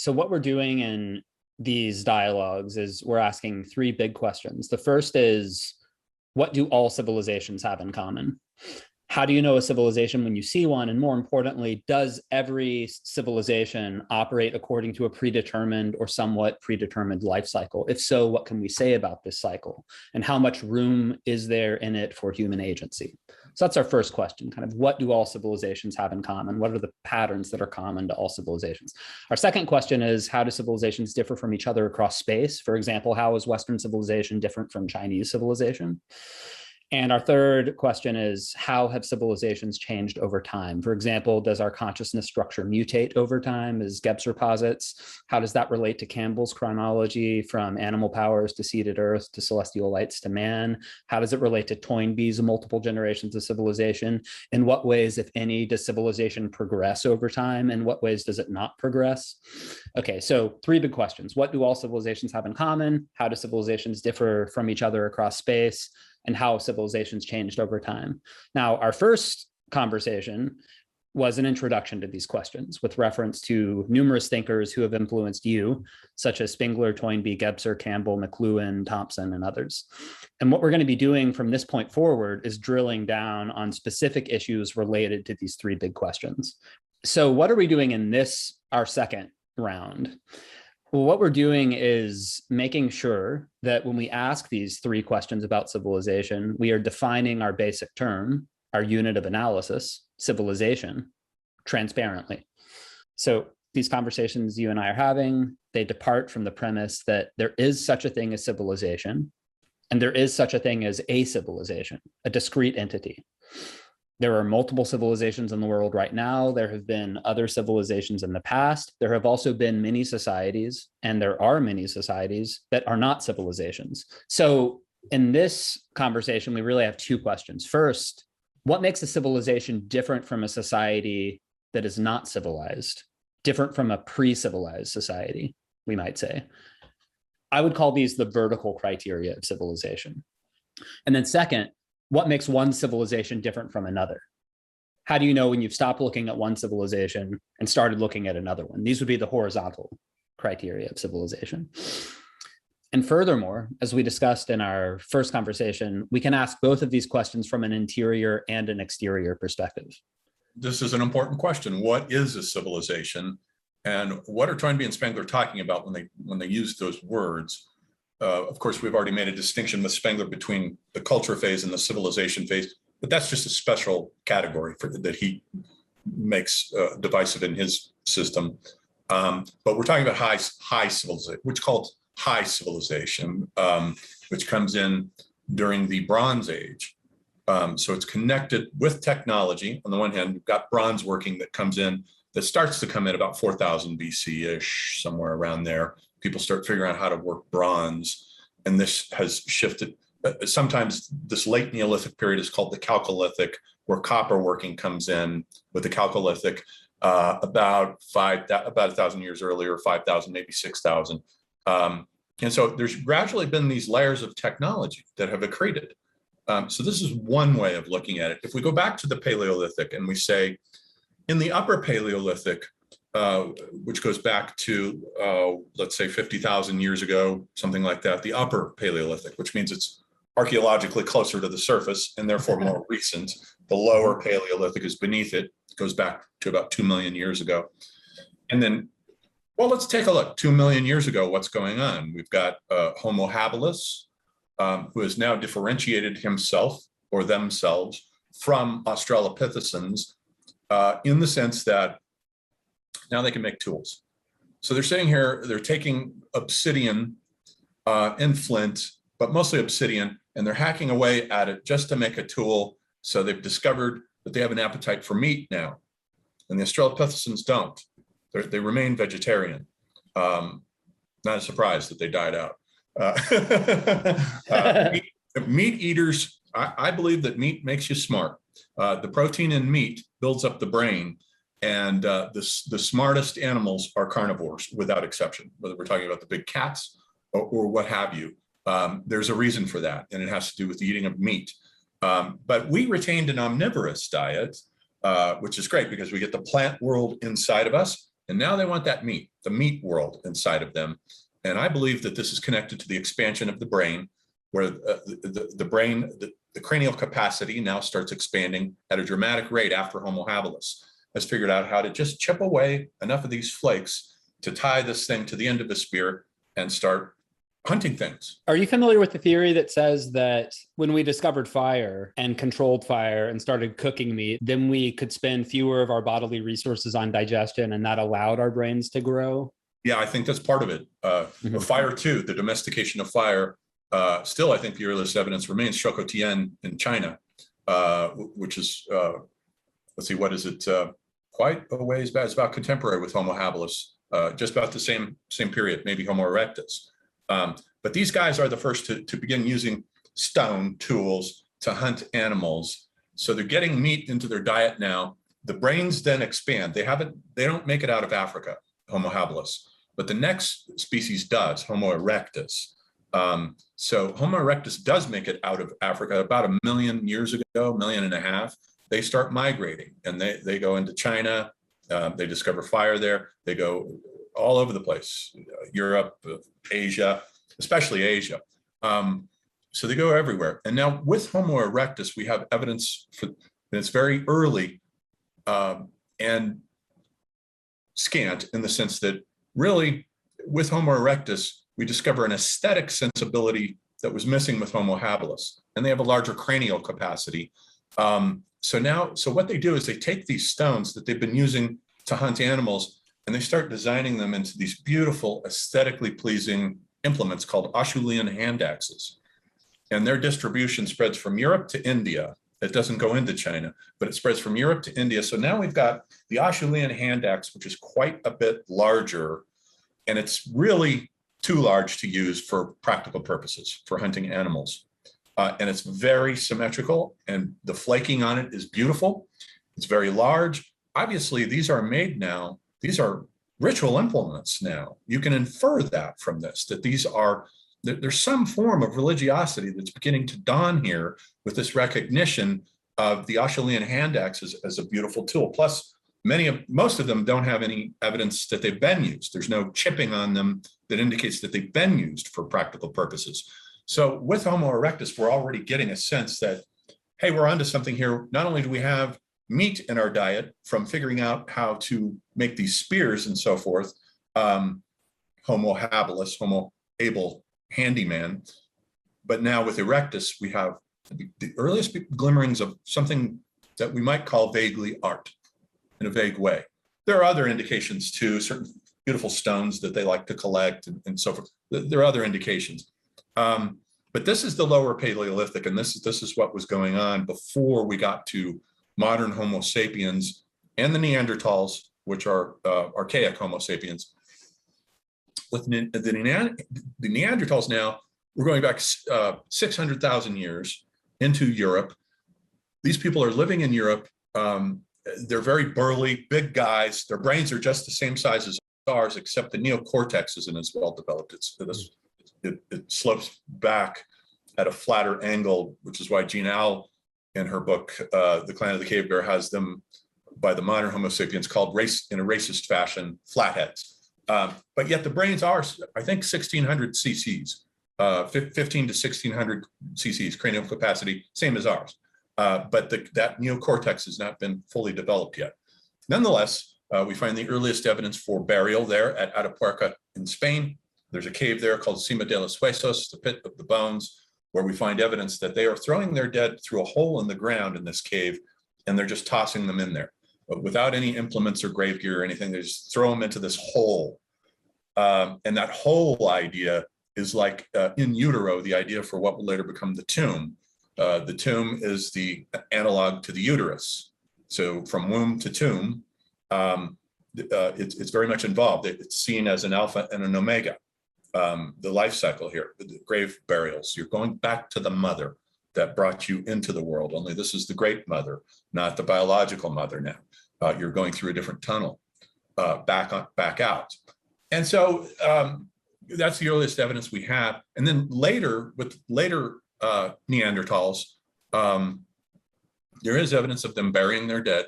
So what we're doing in these dialogues is we're asking three big questions. The first is, what do all civilizations have in common? How do you know a civilization when you see one? And more importantly, does every civilization operate according to a predetermined or somewhat predetermined life cycle? If so, what can we say about this cycle? And how much room is there in it for human agency? So that's our first question, kind of what do all civilizations have in common? What are the patterns that are common to all civilizations? Our second question is, how do civilizations differ from each other across space? For example, how is Western civilization different from Chinese civilization? And our third question is, how have civilizations changed over time? For example, does our consciousness structure mutate over time, as Gebser posits? How does that relate to Campbell's chronology from animal powers to seeded earth to celestial lights to man? How does it relate to Toynbee's multiple generations of civilization? In what ways, if any, does civilization progress over time? In what ways does it not progress? Okay, so three big questions. What do all civilizations have in common? How do civilizations differ from each other across space? And how civilizations changed over time. Now, our first conversation was an introduction to these questions with reference to numerous thinkers who have influenced you, such as Spengler, Toynbee, Gebser, Campbell, McLuhan, Thompson, and others. And what we're going to be doing from this point forward is drilling down on specific issues related to these three big questions. So what are we doing in this, our second round? Well, what we're doing is making sure that when we ask these three questions about civilization, we are defining our basic term, our unit of analysis, civilization, transparently. So these conversations you and I are having, they depart from the premise that there is such a thing as civilization, and there is such a thing as a civilization, a discrete entity. There are multiple civilizations in the world right now. There have been other civilizations in the past. There have also been many societies, and there are many societies that are not civilizations. So in this conversation, we really have two questions. First, what makes a civilization different from a society that is not civilized, different from a pre-civilized society, we might say? I would call these the vertical criteria of civilization. And then second, what makes one civilization different from another? How do you know when you've stopped looking at one civilization and started looking at another one? These would be the horizontal criteria of civilization. And furthermore, as we discussed in our first conversation, we can ask both of these questions from an interior and an exterior perspective. This is an important question. What is a civilization? And what are Toynbee and Spengler talking about when they use those words? Of course, we've already made a distinction with Spengler between the culture phase and the civilization phase, but that's just a special category that he makes divisive in his system. But we're talking about high civilization, which is called high civilization, which comes in during the Bronze Age. So it's connected with technology. On the one hand, we've got bronze working that comes in, that starts to come in about 4000 BC-ish, somewhere around there. People start figuring out how to work bronze, and this has shifted. Sometimes this late Neolithic period is called the Chalcolithic, where copper working comes in with the Chalcolithic about 1,000 years earlier, 5,000, maybe 6,000. And so there's gradually been these layers of technology that have accreted. So this is one way of looking at it. If we go back to the Paleolithic and we say, in the Upper Paleolithic, which goes back to, let's say, 50,000 years ago, something like that, the Upper Paleolithic, which means it's archaeologically closer to the surface and therefore more recent. The Lower Paleolithic is beneath it. It goes back to about 2 million years ago. And then, well, let's take a look. 2 million years ago, what's going on? We've got Homo habilis, who has now differentiated himself or themselves from Australopithecines in the sense that now they can make tools. So they're sitting here, they're taking obsidian and flint, but mostly obsidian, and they're hacking away at it just to make a tool. So they've discovered that they have an appetite for meat now, and the Australopithecines don't. They remain vegetarian. Not a surprise that they died out. Meat eaters, I believe that meat makes you smart. The protein in meat builds up the brain. And the smartest animals are carnivores, without exception, whether we're talking about the big cats or what have you. There's a reason for that, and it has to do with the eating of meat. But we retained an omnivorous diet, which is great because we get the plant world inside of us, And now they want that meat, the meat world inside of them. And I believe that this is connected to the expansion of the brain, where the brain, the cranial capacity now starts expanding at a dramatic rate after Homo habilis has figured out how to just chip away enough of these flakes to tie this thing to the end of the spear and start hunting things. Are you familiar with the theory that says that when we discovered fire and controlled fire and started cooking meat, then we could spend fewer of our bodily resources on digestion, and that allowed our brains to grow? Yeah, I think that's part of it. Fire too, the domestication of fire. Still, I think the earliest evidence remains Shokotien in China, which is, let's see, what is it? Quite a ways back. It's about contemporary with Homo habilis, just about the same period, maybe Homo erectus. But these guys are the first to begin using stone tools to hunt animals. So they're getting meat into their diet now. The brains then expand. They don't make it out of Africa, Homo habilis, but the next species does, Homo erectus. So Homo erectus does make it out of Africa about 1 million years ago, 1.5 million. They start migrating and they go into China. They discover fire there. They go all over the place, Europe, Asia, especially Asia. So they go everywhere. And now with Homo erectus, we have evidence for, and it's very early and scant in the sense that really with Homo erectus, we discover an aesthetic sensibility that was missing with Homo habilis, and they have a larger cranial capacity. So what they do is they take these stones that they've been using to hunt animals, and they start designing them into these beautiful, aesthetically pleasing implements called Acheulean hand axes. And their distribution spreads from Europe to India. It doesn't go into China, but it spreads from Europe to India. So now we've got the Acheulean hand axe, which is quite a bit larger, and it's really too large to use for practical purposes, for hunting animals. And it's very symmetrical, and the flaking on it is beautiful. It's very large. Obviously, these are made now. These are ritual implements now. You can infer that from this, that there's some form of religiosity that's beginning to dawn here with this recognition of the Acheulean hand axe as a beautiful tool. Plus, most of them don't have any evidence that they've been used. There's no chipping on them that indicates that they've been used for practical purposes. So with Homo erectus, we're already getting a sense that, hey, we're onto something here. Not only do we have meat in our diet from figuring out how to make these spears and so forth, Homo habilis, Homo able handyman, but now with erectus, we have the earliest glimmerings of something that we might call vaguely art in a vague way. There are other indications too, certain beautiful stones that they like to collect and so forth. There are other indications. But this is the lower Paleolithic, and this is what was going on before we got to modern Homo sapiens and the Neanderthals, which are archaic Homo sapiens. With the Neanderthals now, we're going back 600,000 years into Europe. These people are living in Europe. They're very burly, big guys. Their brains are just the same size as ours, except the neocortex isn't as well developed. It slopes back at a flatter angle, which is why Jean Al, in her book, The Clan of the Cave Bear, has them by the modern Homo sapiens called in a racist fashion, flatheads. But yet the brains are, I think, 1,600 cc's, 15 to 1,600 cc's cranial capacity, same as ours. But that neocortex has not been fully developed yet. Nonetheless, we find the earliest evidence for burial there at Atapuerca in Spain. There's a cave there called Cima de los Huesos, the pit of the bones, where we find evidence that they are throwing their dead through a hole in the ground in this cave, and they're just tossing them in there. But without any implements or grave gear or anything, they just throw them into this hole. And that whole idea is like in utero, the idea for what will later become the tomb. The tomb is the analog to the uterus. So from womb to tomb, it's very much involved. It's seen as an alpha and an omega, the life cycle here, the grave burials. You're going back to the mother that brought you into the world, only this is the great mother, not the biological mother now. You're going through a different tunnel, back out. And so that's the earliest evidence we have. And then later, with later Neanderthals, there is evidence of them burying their dead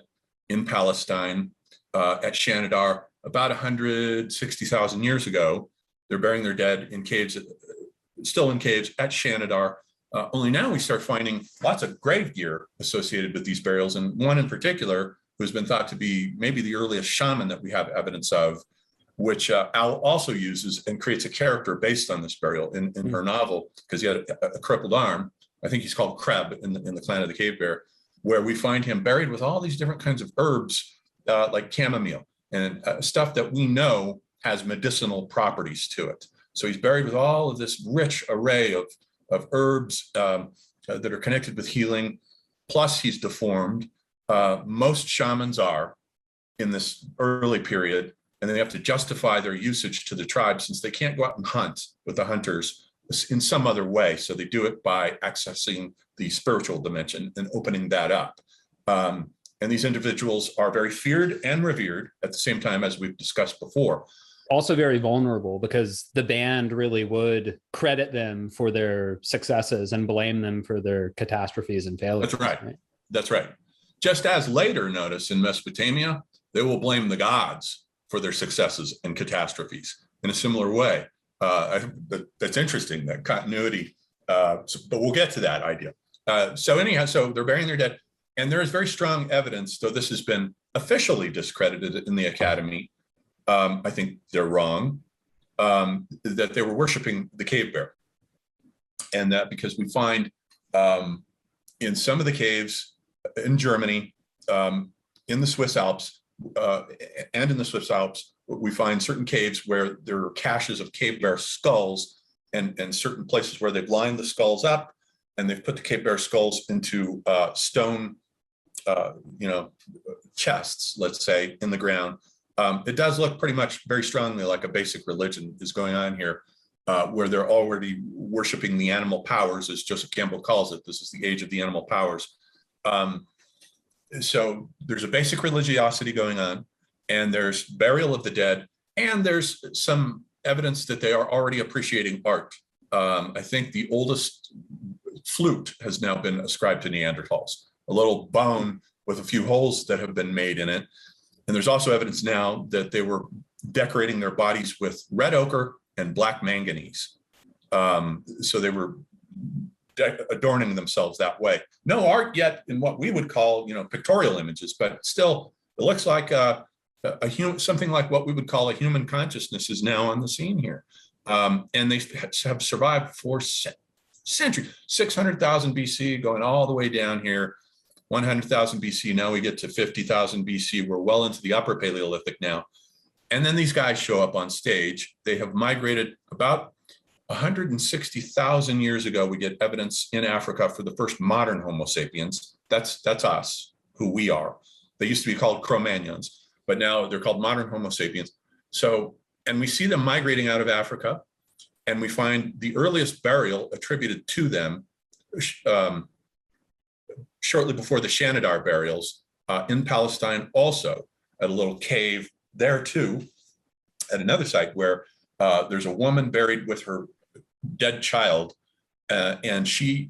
in Palestine, at Shanidar, about 160,000 years ago. They're burying their dead in caves, still in caves at Shanidar. Only now we start finding lots of grave gear associated with these burials, and one in particular who's been thought to be maybe the earliest shaman that we have evidence of, which Al also uses and creates a character based on this burial in her novel, because he had a crippled arm. I think he's called Kreb in the clan of the cave bear, where we find him buried with all these different kinds of herbs like chamomile and stuff that we know has medicinal properties to it. So he's buried with all of this rich array of herbs that are connected with healing, plus he's deformed. Most shamans are in this early period, and they have to justify their usage to the tribe since they can't go out and hunt with the hunters in some other way. So they do it by accessing the spiritual dimension and opening that up. And these individuals are very feared and revered at the same time, as we've discussed before. Also very vulnerable, because the band really would credit them for their successes and blame them for their catastrophes and failures. That's right. That's right. Just as later, notice in Mesopotamia, they will blame the gods for their successes and catastrophes in a similar way. That's interesting, that continuity, but we'll get to that idea. So anyhow, so they're burying their dead, and there is very strong evidence, though this has been officially discredited in the academy, I think they're wrong, that they were worshiping the cave bear. And that because we find in some of the caves in Germany, in the Swiss Alps, and in the Swiss Alps, we find certain caves where there are caches of cave bear skulls, and certain places where they've lined the skulls up and they've put the cave bear skulls into stone, chests, let's say, in the ground. It does look pretty much very strongly like a basic religion is going on here, where they're already worshiping the animal powers, as Joseph Campbell calls it. This is the age of the animal powers. So there's a basic religiosity going on, and there's burial of the dead, and there's some evidence that they are already appreciating art. I think the oldest flute has now been ascribed to Neanderthals, a little bone with a few holes that have been made in it. And there's also evidence now that they were decorating their bodies with red ochre and black manganese. So they were adorning themselves that way. No art yet in what we would call, pictorial images, but still, it looks like something like what we would call a human consciousness is now on the scene here. And they have survived for centuries, 600,000 BC, going all the way down here, 100,000 BC. Now we get to 50,000 BC. We're well into the upper Paleolithic now. And then these guys show up on stage. They have migrated about 160,000 years ago. We get evidence in Africa for the first modern Homo sapiens. That's us, who we are. They used to be called Cro-Magnons, but now they're called modern Homo sapiens. So, and we see them migrating out of Africa, and we find the earliest burial attributed to them shortly before the Shanidar burials in Palestine, also at a little cave there too, at another site where there's a woman buried with her dead child, and she's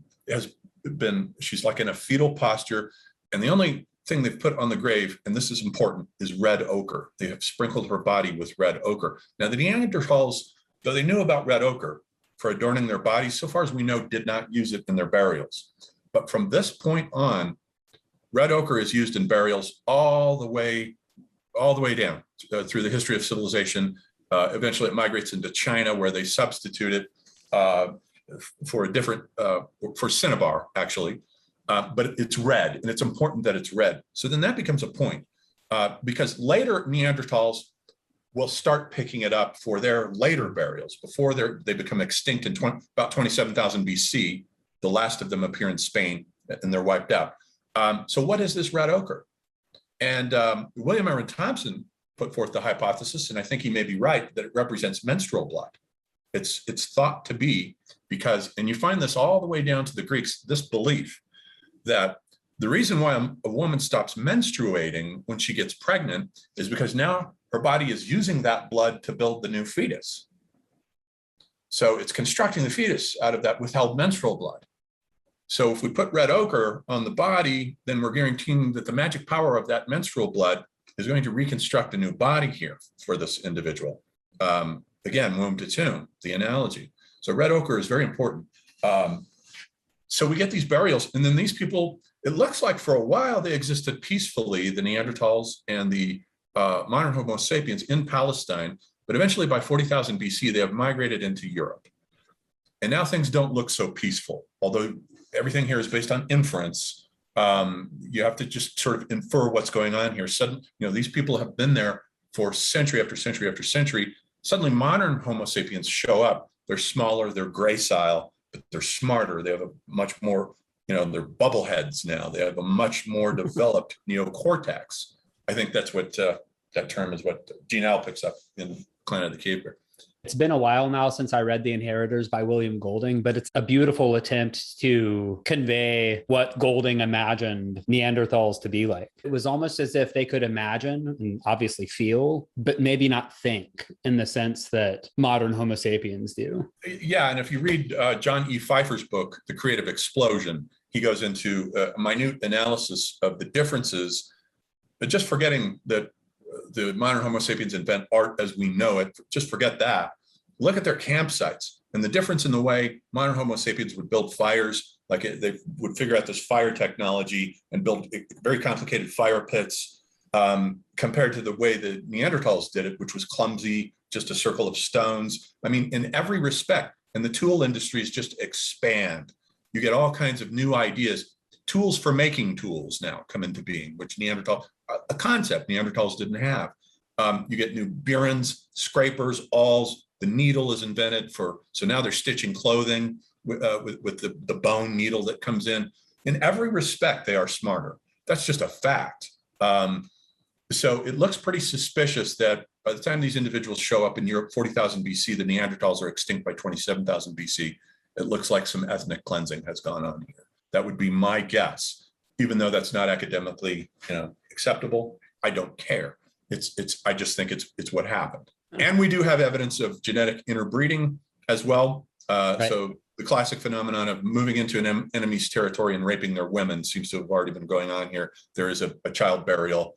like in a fetal posture, and the only thing they've put on the grave, and this is important, is red ochre. They have sprinkled her body with red ochre. Now the Neanderthals, though they knew about red ochre for adorning their bodies, so far as we know, did not use it in their burials. But from this point on, red ochre is used in burials all the way down through the history of civilization. Eventually it migrates into China, where they substitute it for a different, for cinnabar, actually. But it's red, and it's important that it's red. So then that becomes a point, because later Neanderthals will start picking it up for their later burials, before they become extinct in about 27,000 BC. The last of them appear in Spain, and they're wiped out. So what is this red ochre? And William Aaron Thompson put forth the hypothesis, and I think he may be right, that it represents menstrual blood. It's thought to be because, and you find this all the way down to the Greeks, this belief that the reason why a woman stops menstruating when she gets pregnant is because now her body is using that blood to build the new fetus. So it's constructing the fetus out of that withheld menstrual blood. So if we put red ochre on the body, then we're guaranteeing that the magic power of that menstrual blood is going to reconstruct a new body here for this individual. Again, womb to tomb, the analogy. So red ochre is very important. So we get these burials, and then these people, it looks like for a while they existed peacefully, the Neanderthals and the modern Homo sapiens in Palestine, but eventually by 40,000 BC, they have migrated into Europe. And now things don't look so peaceful, although everything here is based on inference. You have to just sort of infer what's going on here. Suddenly, these people have been there for century after century after century. Suddenly modern Homo sapiens show up. They're smaller, they're gracile, but they're smarter. They have a much more, they're bubbleheads now. They have a much more developed neocortex. I think that's what that term is, what Gene Al picks up in Planet of the Cave Bear. It's been a while now since I read The Inheritors by William Golding, but it's a beautiful attempt to convey what Golding imagined Neanderthals to be like. It was almost as if they could imagine and obviously feel, but maybe not think in the sense that modern Homo sapiens do. Yeah, and if you read John E. Pfeiffer's book, The Creative Explosion, he goes into a minute analysis of the differences, but just forgetting that the modern Homo sapiens invent art as we know it. Just forget that. Look at their campsites and the difference in the way modern Homo sapiens would build fires. Like they would figure out this fire technology and build very complicated fire pits compared to the way the Neanderthals did it, which was clumsy, just a circle of stones. I mean, in every respect, and the tool industries just expand. You get all kinds of new ideas. Tools for making tools now come into being, which a concept Neanderthals didn't have. You get new birons, scrapers, awls. The needle is invented so now they're stitching clothing with the bone needle that comes in. In every respect, they are smarter. That's just a fact. So it looks pretty suspicious that by the time these individuals show up in Europe, 40,000 BC, the Neanderthals are extinct by 27,000 BC. It looks like some ethnic cleansing has gone on here. That would be my guess, even though that's not academically, acceptable. I don't care. I just think it's what happened. And we do have evidence of genetic interbreeding as well. Right. So the classic phenomenon of moving into an enemy's territory and raping their women seems to have already been going on here. There is a child burial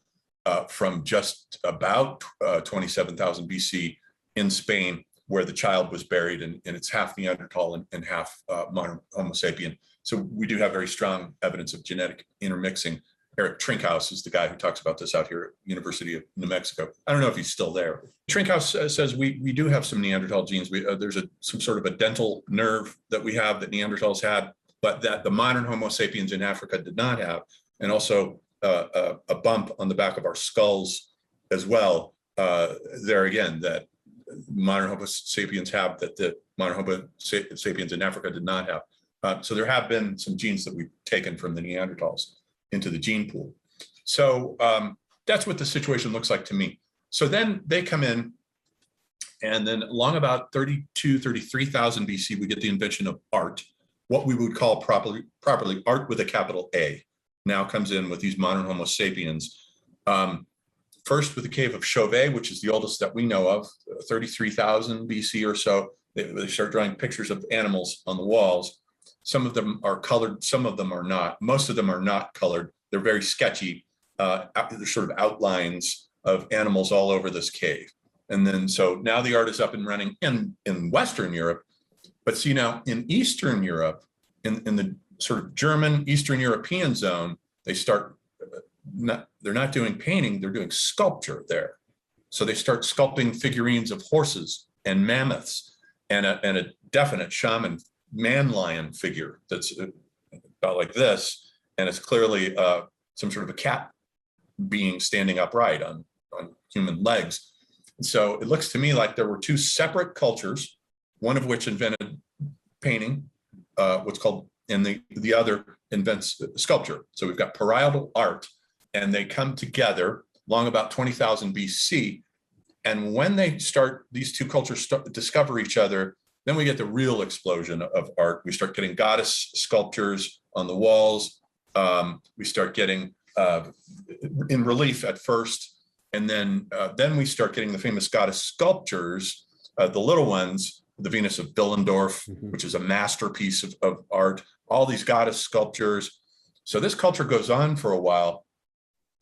from just about 27,000 BC in Spain, where the child was buried, and it's half Neanderthal and half modern Homo sapien. So we do have very strong evidence of genetic intermixing. Eric Trinkhaus is the guy who talks about this out here at University of New Mexico. I don't know if he's still there. Trinkhaus says we do have some Neanderthal genes. There's some sort of a dental nerve that we have that Neanderthals had, but that the modern Homo sapiens in Africa did not have, and also a bump on the back of our skulls as well. There again, that modern Homo sapiens have that the modern Homo sapiens in Africa did not have. So there have been some genes that we've taken from the Neanderthals into the gene pool. So that's what the situation looks like to me. So then they come in, and then along about 33,000 BC, we get the invention of art, what we would call properly art with a capital A, now comes in with these modern Homo sapiens. First with the cave of Chauvet, which is the oldest that we know of, 33,000 BC or so. They start drawing pictures of animals on the walls. Some of them are colored, some of them are not. Most of them are not colored. They're very sketchy. They're sort of outlines of animals all over this cave. And then, so now the art is up and running in Western Europe. But see now in Eastern Europe, in the sort of German Eastern European zone, they start, they're not doing painting, they're doing sculpture there. So they start sculpting figurines of horses and mammoths and a definite shaman man-lion figure that's about like this, and it's clearly some sort of a cat being standing upright on human legs. And so it looks to me like there were two separate cultures, one of which invented painting, what's called, and the other invents sculpture. So we've got parietal art, and they come together long about 20,000 BC. And when they start, these two cultures discover each other, then we get the real explosion of art. We start getting goddess sculptures on the walls. We start getting in relief at first, and then we start getting the famous goddess sculptures, the little ones, the Venus of Willendorf, which is a masterpiece of art, all these goddess sculptures. So this culture goes on for a while.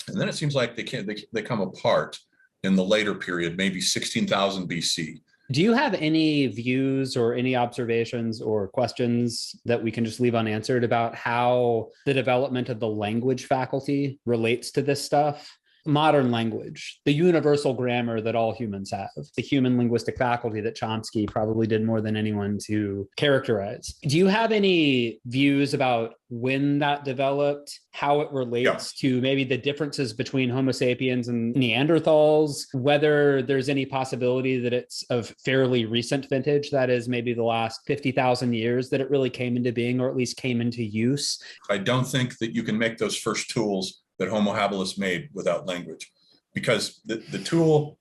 And then it seems like they come apart in the later period, maybe 16,000 BC. Do you have any views or any observations or questions that we can just leave unanswered about how the development of the language faculty relates to this stuff? Modern language, the universal grammar that all humans have, the human linguistic faculty that Chomsky probably did more than anyone to characterize. Do you have any views about when that developed, how it relates to maybe the differences between Homo sapiens and Neanderthals, whether there's any possibility that it's of fairly recent vintage, that is maybe the last 50,000 years that it really came into being, or at least came into use? I don't think that you can make those first tools that Homo habilis made without language, because the tool,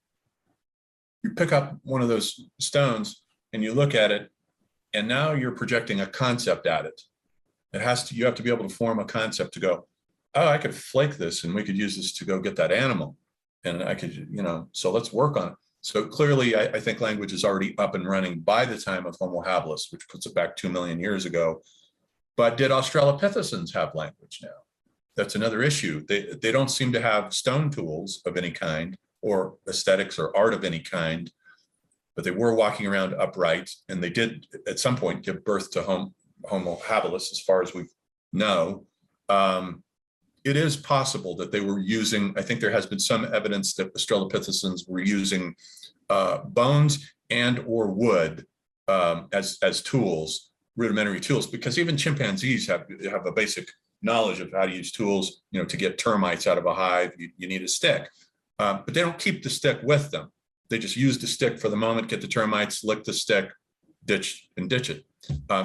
you pick up one of those stones and you look at it, and now you're projecting a concept at it. You have to be able to form a concept to go, oh, I could flake this and we could use this to go get that animal. And I could, so let's work on it. So clearly, I think language is already up and running by the time of Homo habilis, which puts it back 2 million years ago. But did Australopithecines have language now? That's another issue. They don't seem to have stone tools of any kind or aesthetics or art of any kind, but they were walking around upright, and they did at some point give birth to Homo habilis, as far as we know. It is possible that they were using, I think there has been some evidence that Australopithecines were using bones and or wood as tools, rudimentary tools, because even chimpanzees have a basic knowledge of how to use tools, to get termites out of a hive. You need a stick, but they don't keep the stick with them. They just use the stick for the moment, get the termites, lick the stick, ditch it.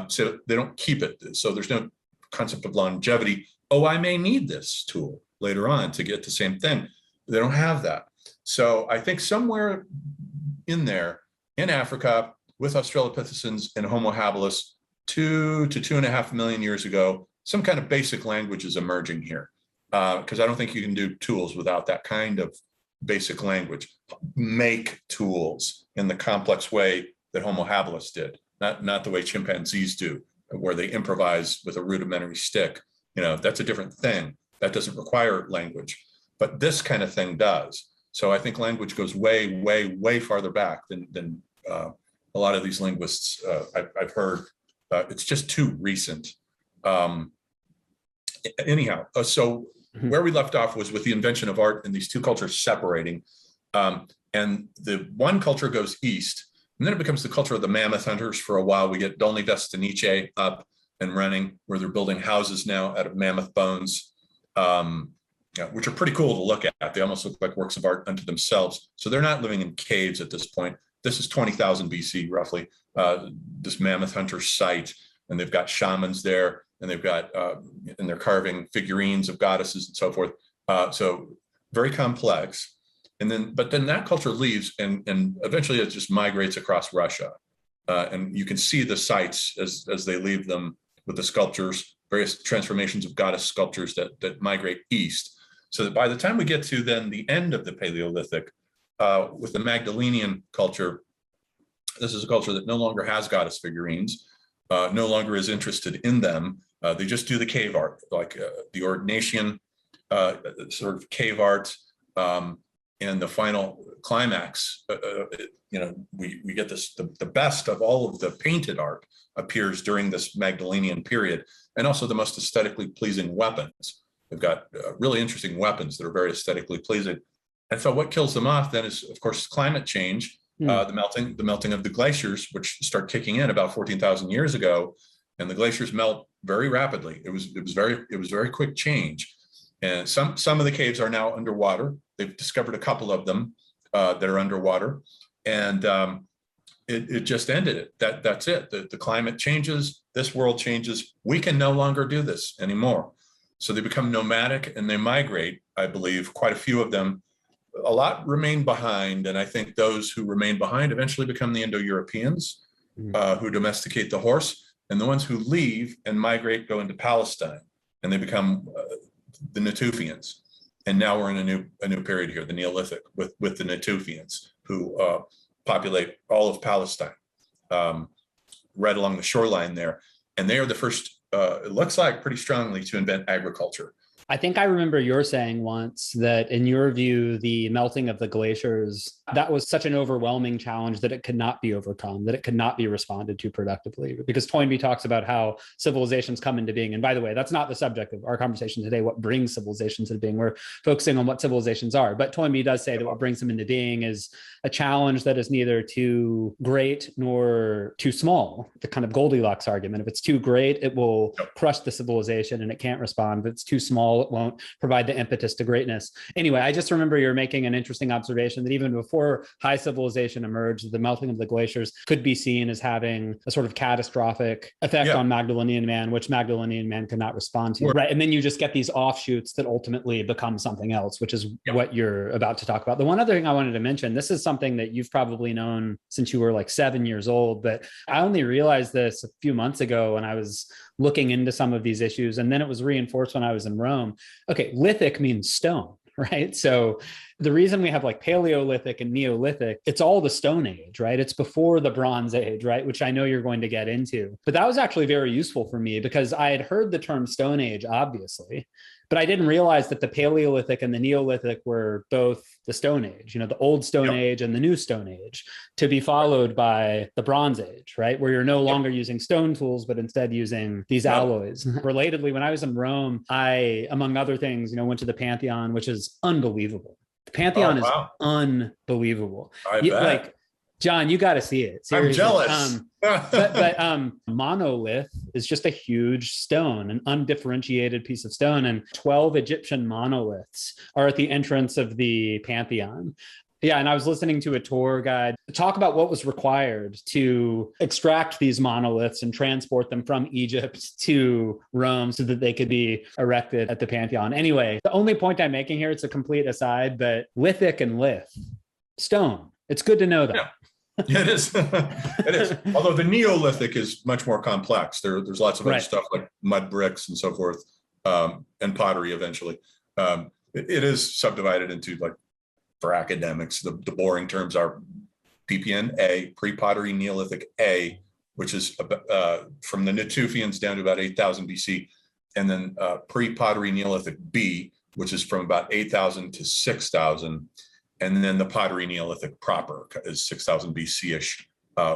So they don't keep it. So there's no concept of longevity. Oh, I may need this tool later on to get the same thing. They don't have that. So I think somewhere in there in Africa with Australopithecines and Homo habilis 2 to 2.5 million years ago, some kind of basic language is emerging here, because I don't think you can do tools without that kind of basic language. Make tools in the complex way that Homo habilis did, not the way chimpanzees do, where they improvise with a rudimentary stick. That's a different thing. That doesn't require language, but this kind of thing does. So I think language goes way, way, way farther back than a lot of these linguists I've heard. It's just too recent. Anyhow, so where we left off was with the invention of art and these two cultures separating. And the one culture goes east, and then it becomes the culture of the mammoth hunters. For a while, we get Dolny Vestinice up and running, where they're building houses now out of mammoth bones, which are pretty cool to look at. They almost look like works of art unto themselves. So they're not living in caves at this point. This is 20,000 BC, roughly, this mammoth hunter site. And they've got shamans there, and they've got, and they're carving figurines of goddesses and so forth. So very complex. But then that culture leaves, and eventually it just migrates across Russia. And you can see the sites as they leave them with the sculptures, various transformations of goddess sculptures that migrate east. So that by the time we get to then the end of the Paleolithic, with the Magdalenian culture, this is a culture that no longer has goddess figurines, no longer is interested in them. They just do the cave art, like the Ordinatian sort of cave art. And the final climax, we get this, the best of all of the painted art appears during this Magdalenian period, and also the most aesthetically pleasing weapons. They've got really interesting weapons that are very aesthetically pleasing. And so what kills them off then is, of course, climate change, the melting of the glaciers, which start kicking in about 14,000 years ago, and the glaciers melt very rapidly. It was very quick change. And some of the caves are now underwater. They've discovered a couple of them that are underwater, and it just ended it. That's it. The climate changes. This world changes. We can no longer do this anymore. So they become nomadic and they migrate. I believe quite a few of them. A lot remain behind, and I think those who remain behind eventually become the Indo-Europeans who domesticate the horse, and the ones who leave and migrate go into Palestine, and they become the Natufians. And now we're in a new period here, the Neolithic, with the Natufians, who populate all of Palestine, right along the shoreline there. And they are the first, it looks like pretty strongly, to invent agriculture. I think I remember you're saying once that in your view, the melting of the glaciers, that was such an overwhelming challenge that it could not be overcome, that it could not be responded to productively. Because Toynbee talks about how civilizations come into being. And by the way, that's not the subject of our conversation today, what brings civilizations into being. We're focusing on what civilizations are. But Toynbee does say that what brings them into being is a challenge that is neither too great nor too small. The kind of Goldilocks argument. If it's too great, it will crush the civilization and it can't respond. If it's too small, it won't provide the impetus to greatness. Anyway, I just remember you're making an interesting observation that even before high civilization emerged, the melting of the glaciers could be seen as having a sort of catastrophic effect on Magdalenian man, which Magdalenian man could not respond to. Right. And then you just get these offshoots that ultimately become something else, which is what you're about to talk about. The one other thing I wanted to mention, this is something that you've probably known since you were like 7 years old, but I only realized this a few months ago when I was looking into some of these issues. And then it was reinforced when I was in Rome. Okay, lithic means stone, right? So the reason we have like Paleolithic and Neolithic, it's all the Stone Age, right? It's before the Bronze Age, right? Which I know you're going to get into. But that was actually very useful for me because I had heard the term Stone Age, obviously, but I didn't realize that the Paleolithic and the Neolithic were both the Stone Age, the old Stone Age and the new Stone Age, to be followed by the Bronze Age, right? Where you're no longer using stone tools, but instead using these alloys. Relatedly, when I was in Rome, I, among other things, went to the Pantheon, which is unbelievable. The Pantheon is unbelievable. I bet. Like, John, you got to see it. Seriously. I'm jealous. But monolith is just a huge stone, an undifferentiated piece of stone. And 12 Egyptian monoliths are at the entrance of the Pantheon. Yeah, and I was listening to a tour guide talk about what was required to extract these monoliths and transport them from Egypt to Rome so that they could be erected at the Pantheon. Anyway, the only point I'm making here, it's a complete aside, but lithic and lith, stone. It's good to know that. Yeah, it is. It is. Although the Neolithic is much more complex. There's lots of other stuff like mud bricks and so forth, and pottery eventually. It is subdivided into, like, for academics, the boring terms are PPN A, pre-pottery Neolithic A, which is from the Natufians down to about 8,000 BC, and then pre-pottery Neolithic B, which is from about 8,000 to 6,000. And then the pottery Neolithic proper is 6,000 BC-ish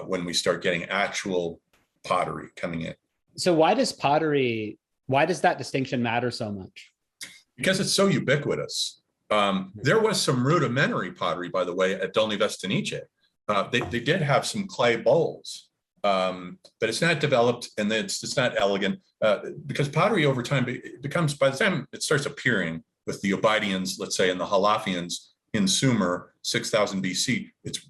when we start getting actual pottery coming in. So why does that distinction matter so much? Because it's so ubiquitous. There was some rudimentary pottery, by the way, at Dolny Vestinice. They did have some clay bowls, but it's not developed and it's not elegant because pottery over time becomes, by the time it starts appearing with the Obaidians, let's say, and the Halafians in Sumer, 6,000 BC, it's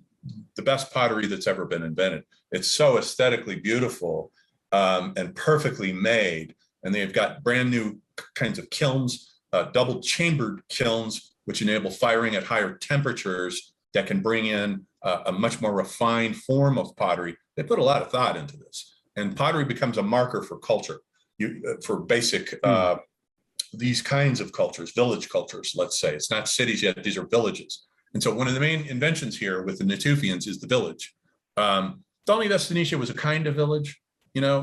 the best pottery that's ever been invented. It's so aesthetically beautiful and perfectly made. And they've got brand new kinds of kilns, double chambered kilns, which enable firing at higher temperatures that can bring in a much more refined form of pottery. They put a lot of thought into this. And pottery becomes a marker for culture, for basic these kinds of cultures, village cultures, let's say. It's not cities yet, these are villages. And so one of the main inventions here with the Natufians is the village. Dolny Vestinice was a kind of village,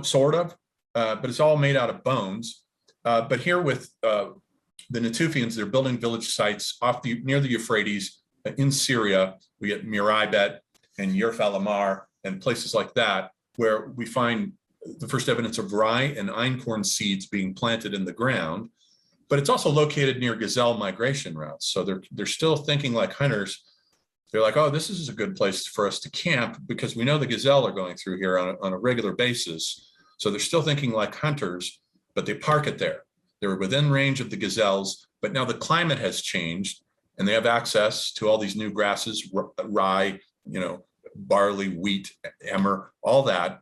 sort of, but it's all made out of bones. But here with the Natufians, they're building village sites near the Euphrates in Syria. We get Miraibet and Yerf al-Amar and places like that, where we find the first evidence of rye and einkorn seeds being planted in the ground. But it's also located near gazelle migration routes. So they're still thinking like hunters. They're like, oh, this is a good place for us to camp because we know the gazelle are going through here on a regular basis. So they're still thinking like hunters, but they park it there. They're within range of the gazelles, but now the climate has changed and they have access to all these new grasses, rye, barley, wheat, emmer, all that.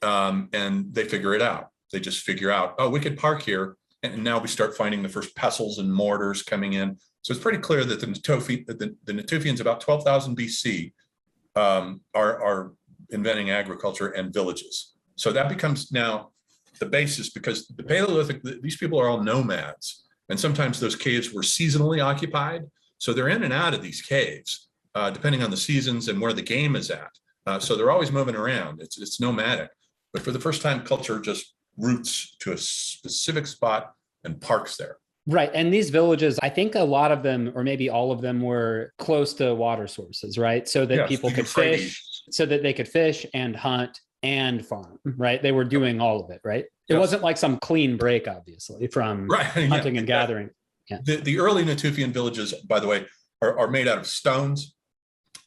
And they figure it out. They just figure out, oh, we could park here. And now we start finding the first pestles and mortars coming in. So it's pretty clear that the Natufians about 12,000 BC are inventing agriculture and villages. So that becomes now the basis, because the Paleolithic, these people are all nomads. And sometimes those caves were seasonally occupied. So they're in and out of these caves, depending on the seasons and where the game is at. So they're always moving around. It's nomadic. But for the first time, culture just roots to a specific spot and parks there. Right. And these villages, I think a lot of them, or maybe all of them, were close to water sources, right? So that Yes, people the could fish, so that they could fish and hunt and farm, right? They were doing all of it, right? It Yes. wasn't like some clean break, obviously, from Right. hunting and gathering. Yeah. The early Natufian villages, by the way, are made out of stones.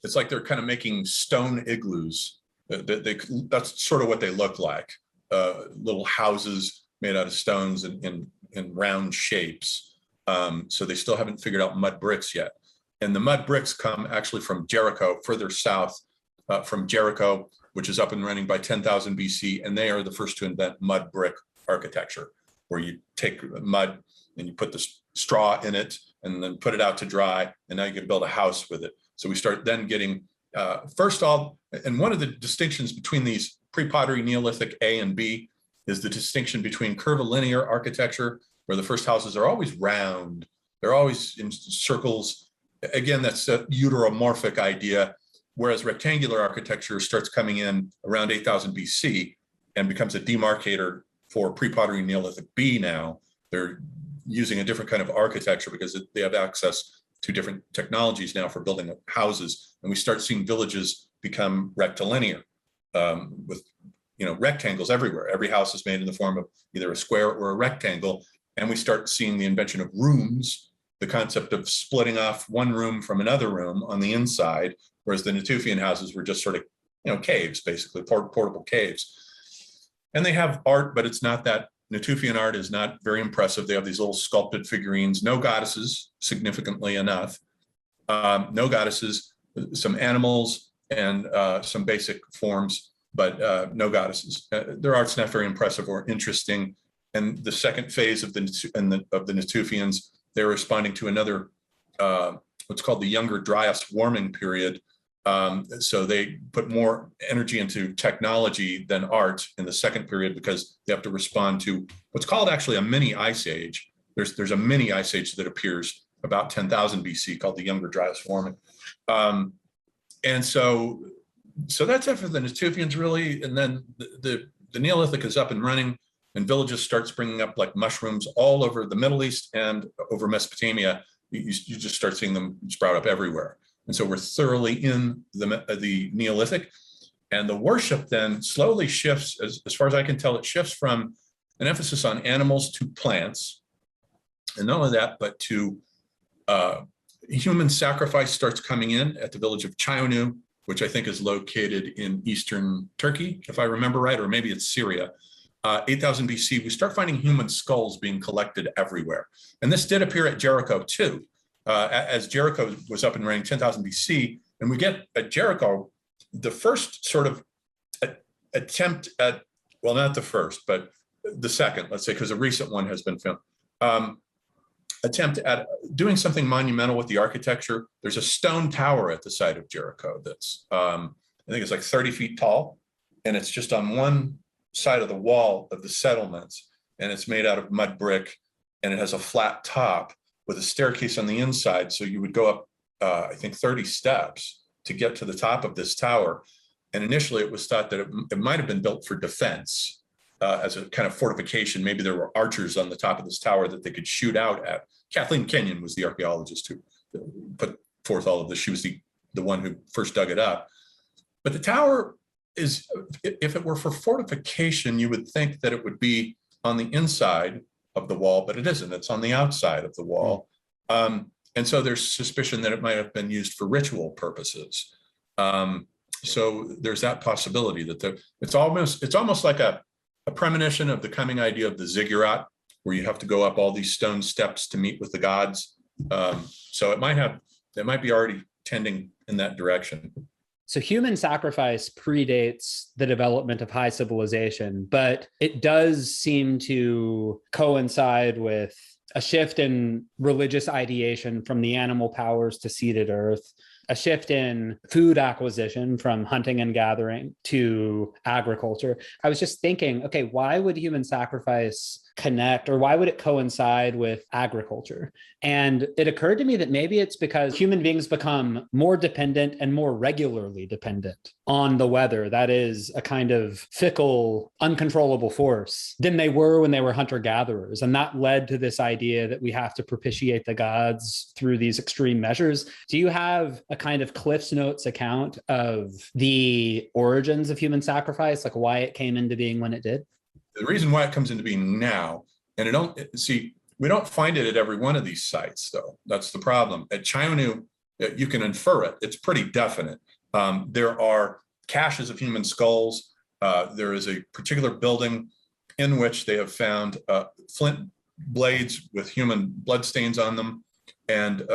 It's like they're kind of making stone igloos. That's sort of what they look like. Little houses made out of stones in round shapes. So they still haven't figured out mud bricks yet. And the mud bricks come actually from Jericho, further south from Jericho, which is up and running by 10,000 BC. And they are the first to invent mud brick architecture, where you take mud and you put the straw in it and then put it out to dry. And now you can build a house with it. So we start then getting, first off, and one of the distinctions between these pre-pottery Neolithic A and B is the distinction between curvilinear architecture, where the first houses are always round. They're always in circles. Again, that's a uteromorphic idea, whereas rectangular architecture starts coming in around 8,000 BC and becomes a demarcator for pre-pottery Neolithic B now. They're using a different kind of architecture because they have access to different technologies now for building houses. And we start seeing villages become rectilinear with rectangles everywhere. Every house is made in the form of either a square or a rectangle. And we start seeing the invention of rooms, the concept of splitting off one room from another room on the inside, whereas the Natufian houses were just sort of, caves, basically, portable caves. And they have art, but it's not that. Natufian art is not very impressive. They have these little sculpted figurines, no goddesses, significantly enough. No goddesses, some animals and some basic forms, but no goddesses. Their art's not very impressive or interesting. And the second phase of the Natufians, they're responding to another, what's called the Younger Dryas warming period. So they put more energy into technology than art in the second period because they have to respond to what's called actually a mini ice age. There's a mini ice age that appears about 10,000 BC called the Younger Dryas warming. And so that's it for the Natufians, really. And then the Neolithic is up and running, and villages start springing up like mushrooms all over the Middle East and over Mesopotamia. You just start seeing them sprout up everywhere. And so we're thoroughly in the Neolithic. And the worship then slowly shifts, as far as I can tell, it shifts from an emphasis on animals to plants. And not only that, but to human sacrifice starts coming in at the village of Chayonu, which I think is located in eastern Turkey, if I remember right, or maybe it's Syria. 8,000 BC, we start finding human skulls being collected everywhere. And this did appear at Jericho too. As Jericho was up and running 10,000 BC, and we get at Jericho, the first sort of attempt at, well, not the first, but the second, let's say, because a recent one has been filmed, attempt at doing something monumental with the architecture. There's a stone tower at the site of Jericho that's, I think it's like 30 feet tall, and it's just on one side of the wall of the settlements, and it's made out of mud brick, and it has a flat top with a staircase on the inside. So you would go up, I think, 30 steps to get to the top of this tower. And initially it was thought that it might have been built for defense as a kind of fortification. Maybe there were archers on the top of this tower that they could shoot out at. Kathleen Kenyon was the archaeologist who put forth all of this. She was the one who first dug it up. But the tower is, if it were for fortification, you would think that it would be on the inside of the wall, but it isn't. It's on the outside of the wall. And so there's suspicion that it might have been used for ritual purposes. So there's that possibility that it's almost like a premonition of the coming idea of the ziggurat, where you have to go up all these stone steps to meet with the gods. So it might be already tending in that direction. So human sacrifice predates the development of high civilization, but it does seem to coincide with a shift in religious ideation from the animal powers to seated earth, a shift in food acquisition from hunting and gathering to agriculture. I was just thinking, okay, why would human sacrifice connect, or why would it coincide with agriculture? And it occurred to me that maybe it's because human beings become more dependent and more regularly dependent on the weather. That is a kind of fickle, uncontrollable force than they were when they were hunter-gatherers. And that led to this idea that we have to propitiate the gods through these extreme measures. Do you have a kind of Cliff's Notes account of the origins of human sacrifice, like why it came into being when it did? The reason why it comes into being now, and we don't find it at every one of these sites, though. That's the problem. At Chaionu, you can infer it. It's pretty definite. There are caches of human skulls. There is a particular building in which they have found flint blades with human blood stains on them, and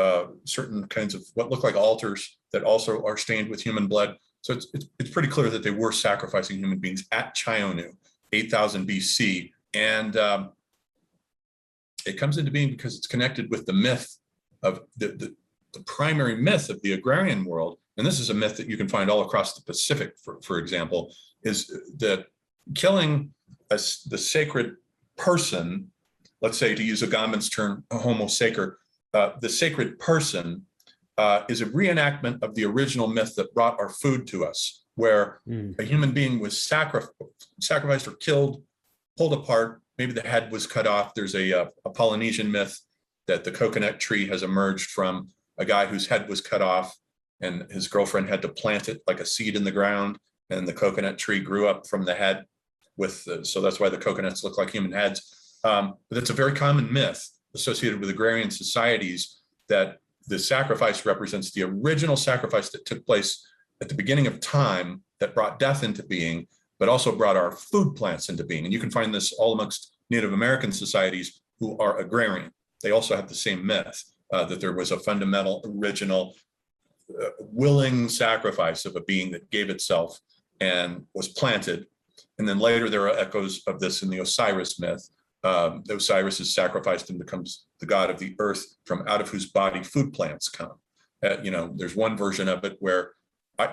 certain kinds of what look like altars that also are stained with human blood. So it's pretty clear that they were sacrificing human beings at Chaionu, 8000 BC. And it comes into being because it's connected with the myth of the primary myth of the agrarian world. And this is a myth that you can find all across the Pacific, for example, is that killing the sacred person, let's say, to use Agamben's term, homo sacer, the sacred person is a reenactment of the original myth that brought our food to us, where a human being was sacrificed or killed, pulled apart. Maybe the head was cut off. There's a Polynesian myth that the coconut tree has emerged from a guy whose head was cut off, and his girlfriend had to plant it like a seed in the ground, and the coconut tree grew up from the head. So that's why the coconuts look like human heads. But it's a very common myth associated with agrarian societies that the sacrifice represents the original sacrifice that took place at the beginning of time that brought death into being, but also brought our food plants into being. And you can find this all amongst Native American societies who are agrarian. They also have the same myth that there was a fundamental, original, willing sacrifice of a being that gave itself and was planted. And then later there are echoes of this in the Osiris myth. Osiris is sacrificed and becomes the god of the earth, from out of whose body food plants come. There's one version of it where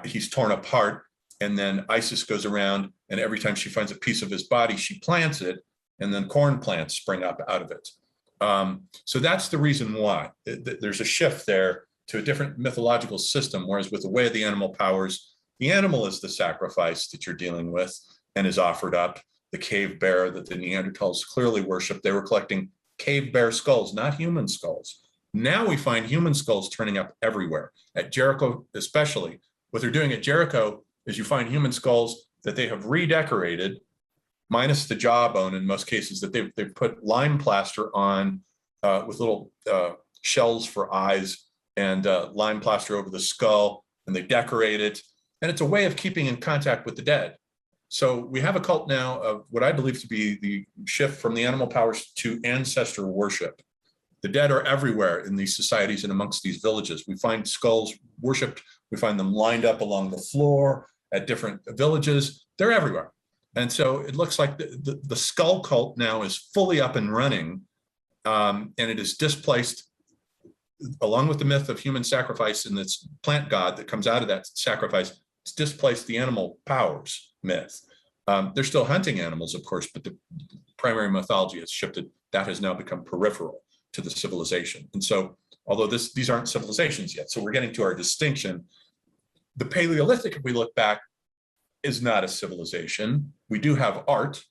he's torn apart, and then Isis goes around, and every time she finds a piece of his body, she plants it, and then corn plants spring up out of it. So that's the reason why. There's a shift there to a different mythological system, whereas with the way of the animal powers, the animal is the sacrifice that you're dealing with and is offered up. The cave bear that the Neanderthals clearly worshipped, they were collecting cave bear skulls, not human skulls. Now we find human skulls turning up everywhere. At Jericho especially, what they're doing at Jericho is you find human skulls that they have redecorated, minus the jawbone in most cases, that they've put lime plaster on with little shells for eyes, and lime plaster over the skull, and they decorate it. And it's a way of keeping in contact with the dead. So we have a cult now of what I believe to be the shift from the animal powers to ancestor worship. The dead are everywhere in these societies and amongst these villages. We find skulls worshipped. We find them lined up along the floor at different villages. They're everywhere. And so it looks like the skull cult now is fully up and running, and it is displaced, along with the myth of human sacrifice and this plant god that comes out of that sacrifice. It's displaced the animal powers myth. They're still hunting animals, of course, but the primary mythology has shifted. That has now become peripheral to the civilization. And so, although these aren't civilizations yet, so we're getting to our distinction. The Paleolithic, if we look back, is not a civilization. We do have art.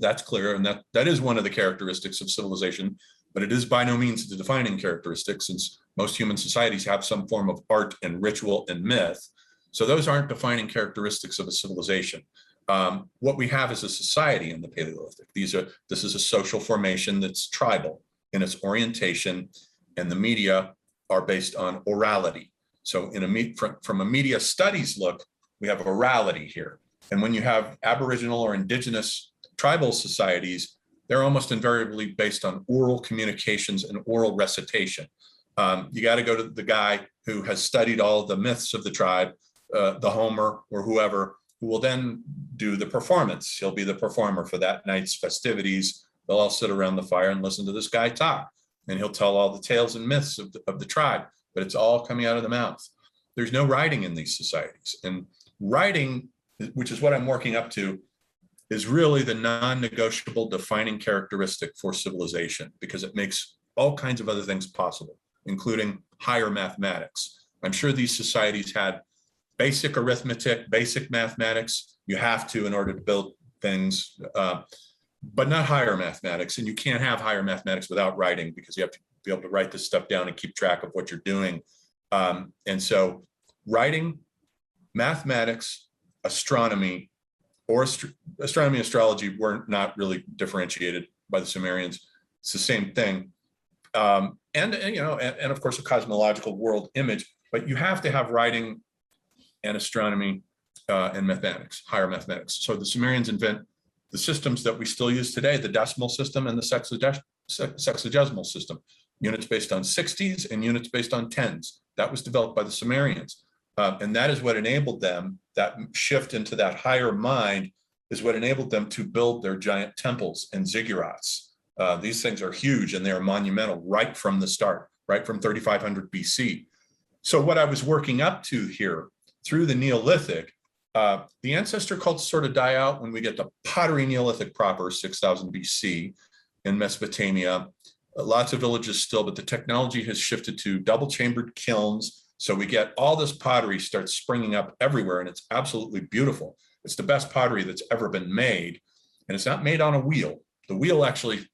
That's clear, and that is one of the characteristics of civilization, but it is by no means the defining characteristic, since most human societies have some form of art and ritual and myth. So those aren't defining characteristics of a civilization. What we have is a society in the Paleolithic. This is a social formation that's tribal in its orientation, and the media are based on orality. So from a media studies look, we have orality here. And when you have Aboriginal or indigenous tribal societies, they're almost invariably based on oral communications and oral recitation. You got to go to the guy who has studied all of the myths of the tribe, the Homer or whoever, who will then do the performance. He'll be the performer for that night's festivities. They'll all sit around the fire and listen to this guy talk, and he'll tell all the tales and myths of the tribe, but it's all coming out of the mouth. There's no writing in these societies, and writing, which is what I'm working up to, is really the non-negotiable defining characteristic for civilization, because it makes all kinds of other things possible, including higher mathematics. I'm sure these societies had basic arithmetic, basic mathematics. You have to in order to build things, but not higher mathematics. And you can't have higher mathematics without writing, because you have to be able to write this stuff down and keep track of what you're doing. And so writing, mathematics, astronomy, or astronomy and astrology were not really differentiated by the Sumerians. It's the same thing. And of course, a cosmological world image, but you have to have writing and astronomy and mathematics, higher mathematics. So the Sumerians invent the systems that we still use today, the decimal system and the sexagesimal system, units based on 60s and units based on 10s. That was developed by the Sumerians. And that is what enabled them, that shift into that higher mind is what enabled them to build their giant temples and ziggurats. These things are huge and they're monumental right from the start, right from 3500 BC. So what I was working up to here through the Neolithic, the ancestor cults sort of die out when we get the pottery Neolithic proper, 6000 BC in Mesopotamia. Lots of villages still, but the technology has shifted to double chambered kilns. So we get all this pottery starts springing up everywhere, and it's absolutely beautiful. It's the best pottery that's ever been made, and it's not made on a wheel. The wheel actually,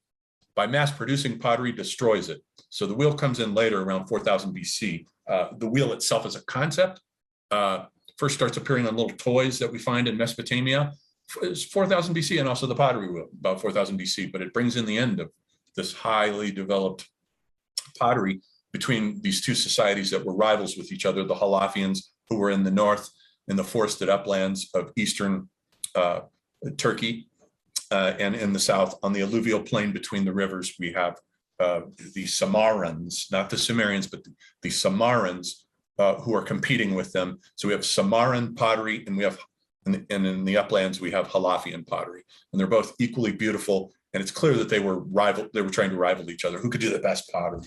by mass producing pottery, destroys it. So the wheel comes in later around 4000 BC. The wheel itself as a concept first starts appearing on little toys that we find in Mesopotamia. It's 4000 BC, and also the pottery wheel, about 4000 BC, but it brings in the end of this highly developed pottery between these two societies that were rivals with each other, the Halafians, who were in the north, in the forested uplands of eastern Turkey, and in the south, on the alluvial plain between the rivers, we have the Samarans, not the Sumerians, but the Samarans who are competing with them. So we have Samaran pottery, and we have, and in the uplands, we have Halafian pottery, and they're both equally beautiful. And it's clear that they were trying to rival each other. Who could do the best pottery?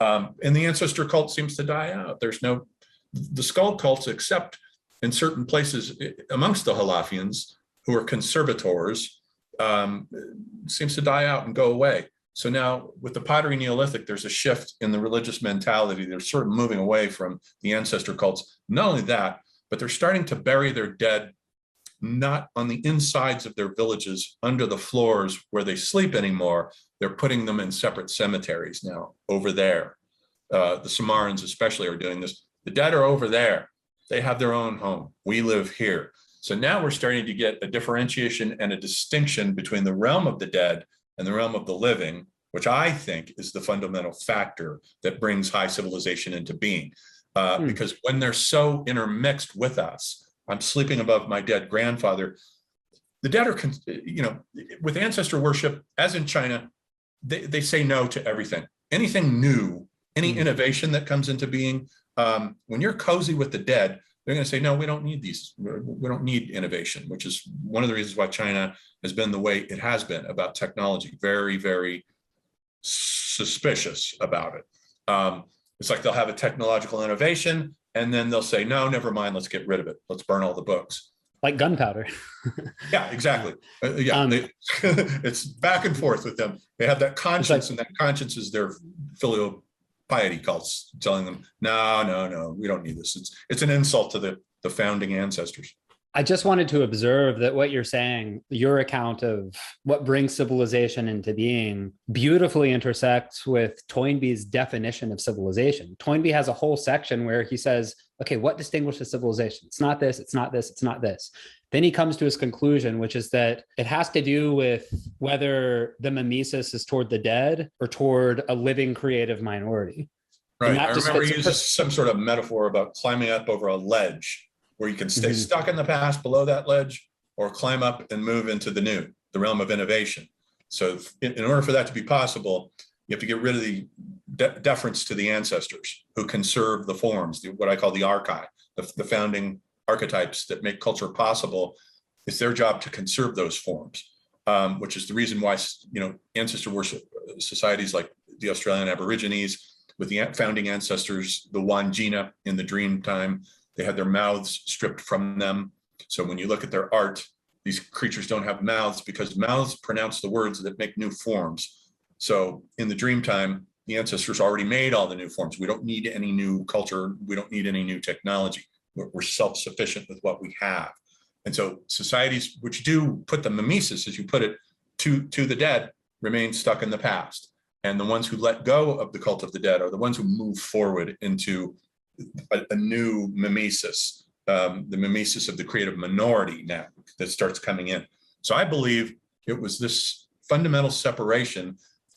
And the ancestor cult seems to die out. The skull cults, except in certain places amongst the Halafians, who are conservators, seems to die out and go away. So now with the pottery Neolithic, there's a shift in the religious mentality. They're sort of moving away from the ancestor cults. Not only that, but they're starting to bury their dead not on the insides of their villages under the floors where they sleep anymore. They're putting them in separate cemeteries now over there. The Samarans especially are doing this. The dead are over there. They have their own home. We live here. So now we're starting to get a differentiation and a distinction between the realm of the dead and the realm of the living, which I think is the fundamental factor that brings high civilization into being. Because when they're so intermixed with us, I'm sleeping above my dead grandfather. The dead are, with ancestor worship, as in China, they say no to everything. Anything new, any innovation that comes into being, when you're cozy with the dead, they're going to say, no, we don't need these. We don't need innovation, which is one of the reasons why China has been the way it has been about technology. Very, very suspicious about it. It's like they'll have a technological innovation, and then they'll say, no, never mind, let's get rid of it. Let's burn all the books. Like gunpowder. Yeah, exactly. It's back and forth with them. They have that conscience, and that conscience is their filial piety cults telling them, no, we don't need this. It's an insult to the founding ancestors. I just wanted to observe that what you're saying, your account of what brings civilization into being, beautifully intersects with Toynbee's definition of civilization. Toynbee has a whole section where he says, okay, what distinguishes civilization? It's not this, it's not this, it's not this. Then he comes to his conclusion, which is that it has to do with whether the mimesis is toward the dead or toward a living creative minority. Right. I remember he uses some sort of metaphor about climbing up over a ledge, where you can stay stuck in the past below that ledge, or climb up and move into the new, the realm of innovation. So in order for that to be possible, you have to get rid of the deference to the ancestors who conserve the forms, what I call the archi, the founding archetypes that make culture possible. It's their job to conserve those forms, which is the reason why, ancestor worship societies like the Australian Aborigines, with the founding ancestors, the Wangina in the dream time, they had their mouths stripped from them. So when you look at their art, these creatures don't have mouths because mouths pronounce the words that make new forms. So in the dream time, the ancestors already made all the new forms. We don't need any new culture. We don't need any new technology. We're self-sufficient with what we have. And so societies which do put the mimesis, as you put it, to the dead remain stuck in the past. And the ones who let go of the cult of the dead are the ones who move forward into a new mimesis, the mimesis of the creative minority now that starts coming in. So I believe it was this fundamental separation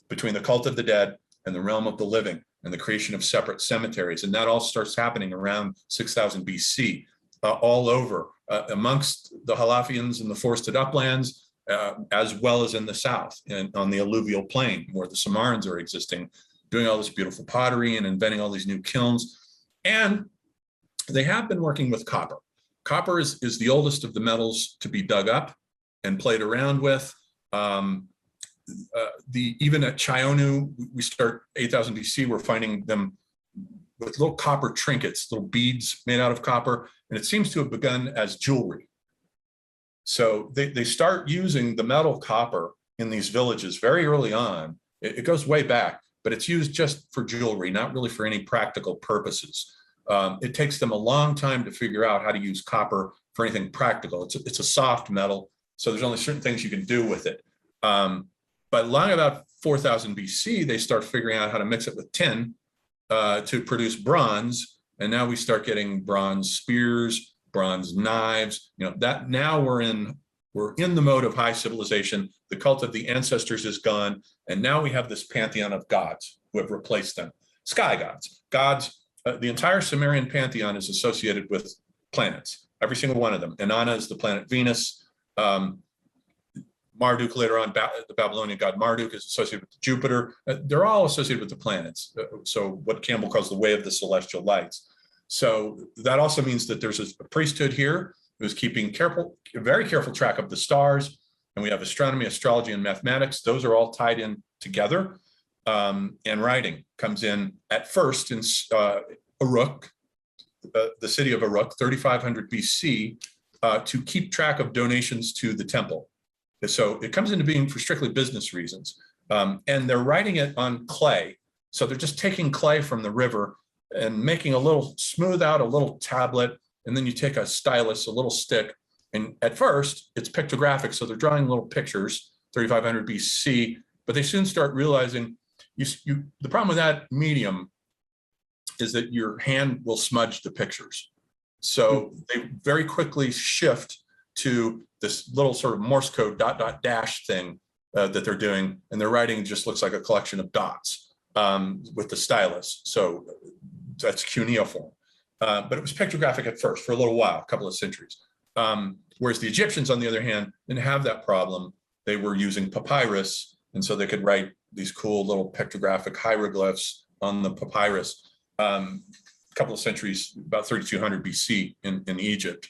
between the cult of the dead and the realm of the living and the creation of separate cemeteries. And that all starts happening around 6000 BC, all over, amongst the Halafians in the forested uplands, as well as in the south and on the alluvial plain where the Samarans are existing, doing all this beautiful pottery and inventing all these new kilns. And they have been working with copper. Copper is the oldest of the metals to be dug up and played around with. Even at Chionu, we start 8000 BC, we're finding them with little copper trinkets, little beads made out of copper, and it seems to have begun as jewelry. So they start using the metal copper in these villages very early on. It goes way back, but it's used just for jewelry, not really for any practical purposes. It takes them a long time to figure out how to use copper for anything practical. It's a soft metal, so there's only certain things you can do with it. But long about 4000 BC, they start figuring out how to mix it with tin to produce bronze. And now we start getting bronze spears, bronze knives. You know, that now we're in the mode of high civilization. The cult of the ancestors is gone. And now we have this pantheon of gods who have replaced them. Sky gods. The entire Sumerian pantheon is associated with planets, every single one of them. Inanna is the planet Venus. Marduk later on, the Babylonian god Marduk is associated with Jupiter. They're all associated with the planets. So what Campbell calls the way of the celestial lights. So that also means that there's a priesthood here who's keeping very careful track of the stars. And we have astronomy, astrology, and mathematics. Those are all tied in together. And writing comes in at first in Uruk, the city of Uruk, 3500 BC, to keep track of donations to the temple. So it comes into being for strictly business reasons. And they're writing it on clay. So they're just taking clay from the river and making smooth out a little tablet. And then you take a stylus, a little stick. And at first it's pictographic. So they're drawing little pictures, 3500 BC, but they soon start realizing the problem with that medium is that your hand will smudge the pictures. So they very quickly shift to this little sort of Morse code ... thing that they're doing, and their writing just looks like a collection of dots with the stylus. So that's cuneiform. But it was pictographic at first for a little while, a couple of centuries. Whereas the Egyptians, on the other hand, didn't have that problem. They were using papyrus, and so they could write these cool little pictographic hieroglyphs on the papyrus. A couple of centuries, about 3200 BC in Egypt,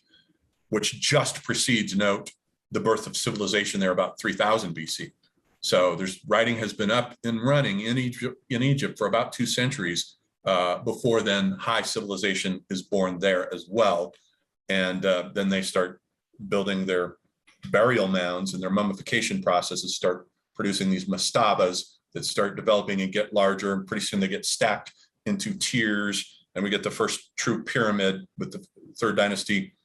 which just precedes, note, the birth of civilization there about 3000 BC. So writing has been up and running in Egypt for about 2 centuries. Before then, high civilization is born there as well. And then they start building their burial mounds, and their mummification processes start producing these mastabas that start developing and get larger. And pretty soon they get stacked into tiers. And we get the first true pyramid with the 3rd dynasty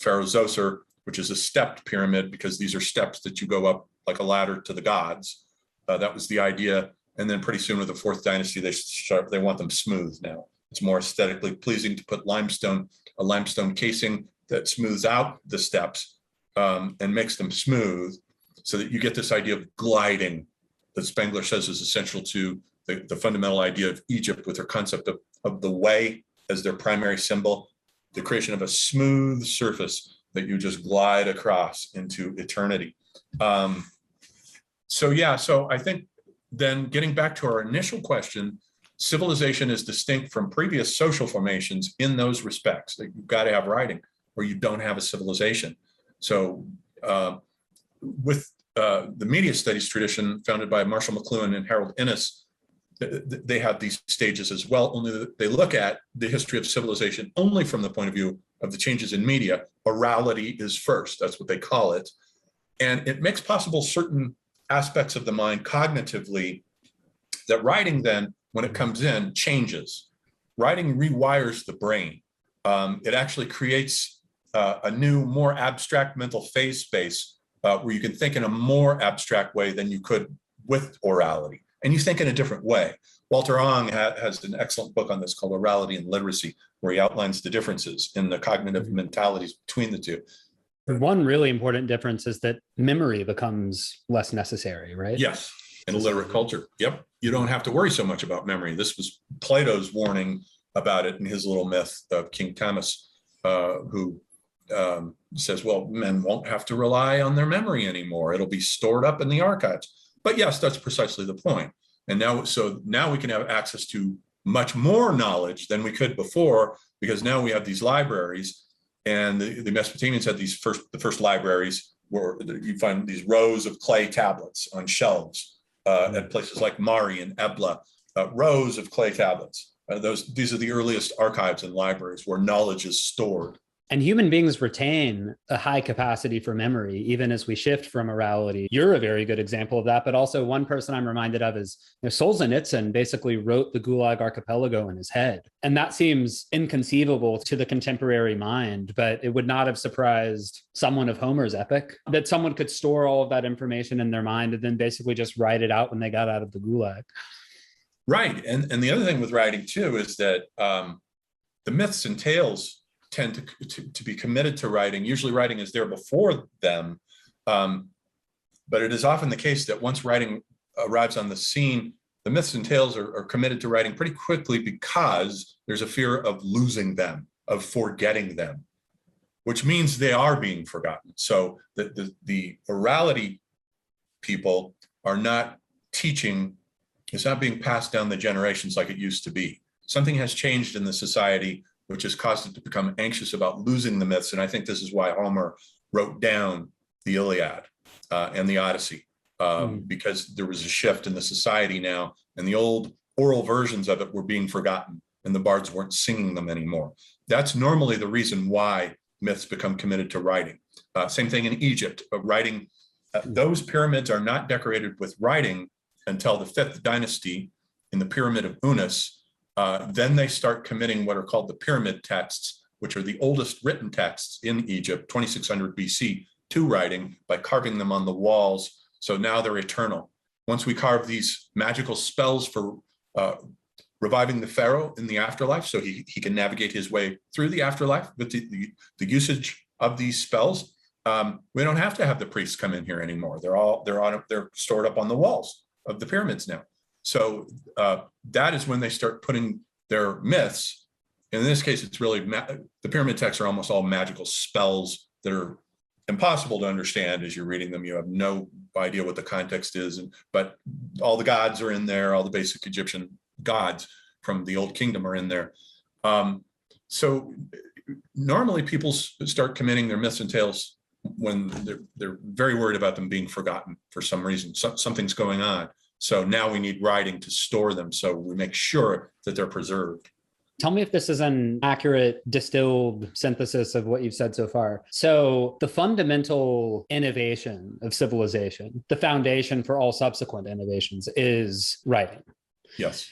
Pharaoh Zoser, which is a stepped pyramid because these are steps that you go up like a ladder to the gods. That was the idea. And then pretty soon with the 4th dynasty, they want them smooth now. It's more aesthetically pleasing to put a limestone casing that smooths out the steps and makes them smooth so that you get this idea of gliding that Spengler says is essential to the fundamental idea of Egypt with their concept of the way as their primary symbol, the creation of a smooth surface that you just glide across into eternity. So I think then getting back to our initial question, civilization is distinct from previous social formations in those respects. That you've got to have writing or you don't have a civilization. So with the media studies tradition founded by Marshall McLuhan and Harold Innis, they have these stages as well, only that they look at the history of civilization only from the point of view of the changes in media. Orality is first, that's what they call it. And it makes possible certain aspects of the mind cognitively that writing then, when it comes in, changes. Writing rewires the brain. It actually creates a new, more abstract mental phase space where you can think in a more abstract way than you could with orality. And you think in a different way. Walter Ong has an excellent book on this called Orality and Literacy, where he outlines the differences in the cognitive mentalities between the two. One really important difference is that memory becomes less necessary, right? Yes, in a literate culture. Yep. You don't have to worry so much about memory. This was Plato's warning about it in his little myth of King Thomas, who says, well, men won't have to rely on their memory anymore. It'll be stored up in the archives. But yes, that's precisely the point. And now we can have access to much more knowledge than we could before, because now we have these libraries, and the Mesopotamians had the first libraries where you find these rows of clay tablets on shelves at places like Mari and Ebla, rows of clay tablets. These are the earliest archives and libraries where knowledge is stored. And human beings retain a high capacity for memory, even as we shift from orality. You're a very good example of that, but also one person I'm reminded of is Solzhenitsyn basically wrote the Gulag Archipelago in his head. And that seems inconceivable to the contemporary mind, but it would not have surprised someone of Homer's epic that someone could store all of that information in their mind and then basically just write it out when they got out of the Gulag. Right. And the other thing with writing too is that the myths and tales tend to be committed to writing. Usually writing is there before them, but it is often the case that once writing arrives on the scene, the myths and tales are committed to writing pretty quickly because there's a fear of losing them, of forgetting them, which means they are being forgotten. So the orality people are not teaching, it's not being passed down the generations like it used to be. Something has changed in the society which has caused it to become anxious about losing the myths. And I think this is why Homer wrote down the Iliad and the Odyssey, because there was a shift in the society now, and the old oral versions of it were being forgotten, and the bards weren't singing them anymore. That's normally the reason why myths become committed to writing. Same thing in Egypt, writing. Those pyramids are not decorated with writing until the 5th dynasty in the Pyramid of Unas. Then they start committing what are called the pyramid texts, which are the oldest written texts in Egypt, 2600 BC, to writing by carving them on the walls. So now they're eternal. Once we carve these magical spells for reviving the pharaoh in the afterlife, so he can navigate his way through the afterlife with the usage of these spells, we don't have to have the priests come in here anymore. They're stored up on the walls of the pyramids now. So that is when they start putting their myths. In this case, it's really the pyramid texts are almost all magical spells that are impossible to understand as you're reading them. You have no idea what the context is, but all the gods are in there. All the basic Egyptian gods from the Old Kingdom are in there. So normally people start committing their myths and tales when they're very worried about them being forgotten for some reason. Something's going on. So now we need writing to store them, so we make sure that they're preserved. Tell me if this is an accurate distilled synthesis of what you've said so far. So the fundamental innovation of civilization, the foundation for all subsequent innovations, is writing. Yes.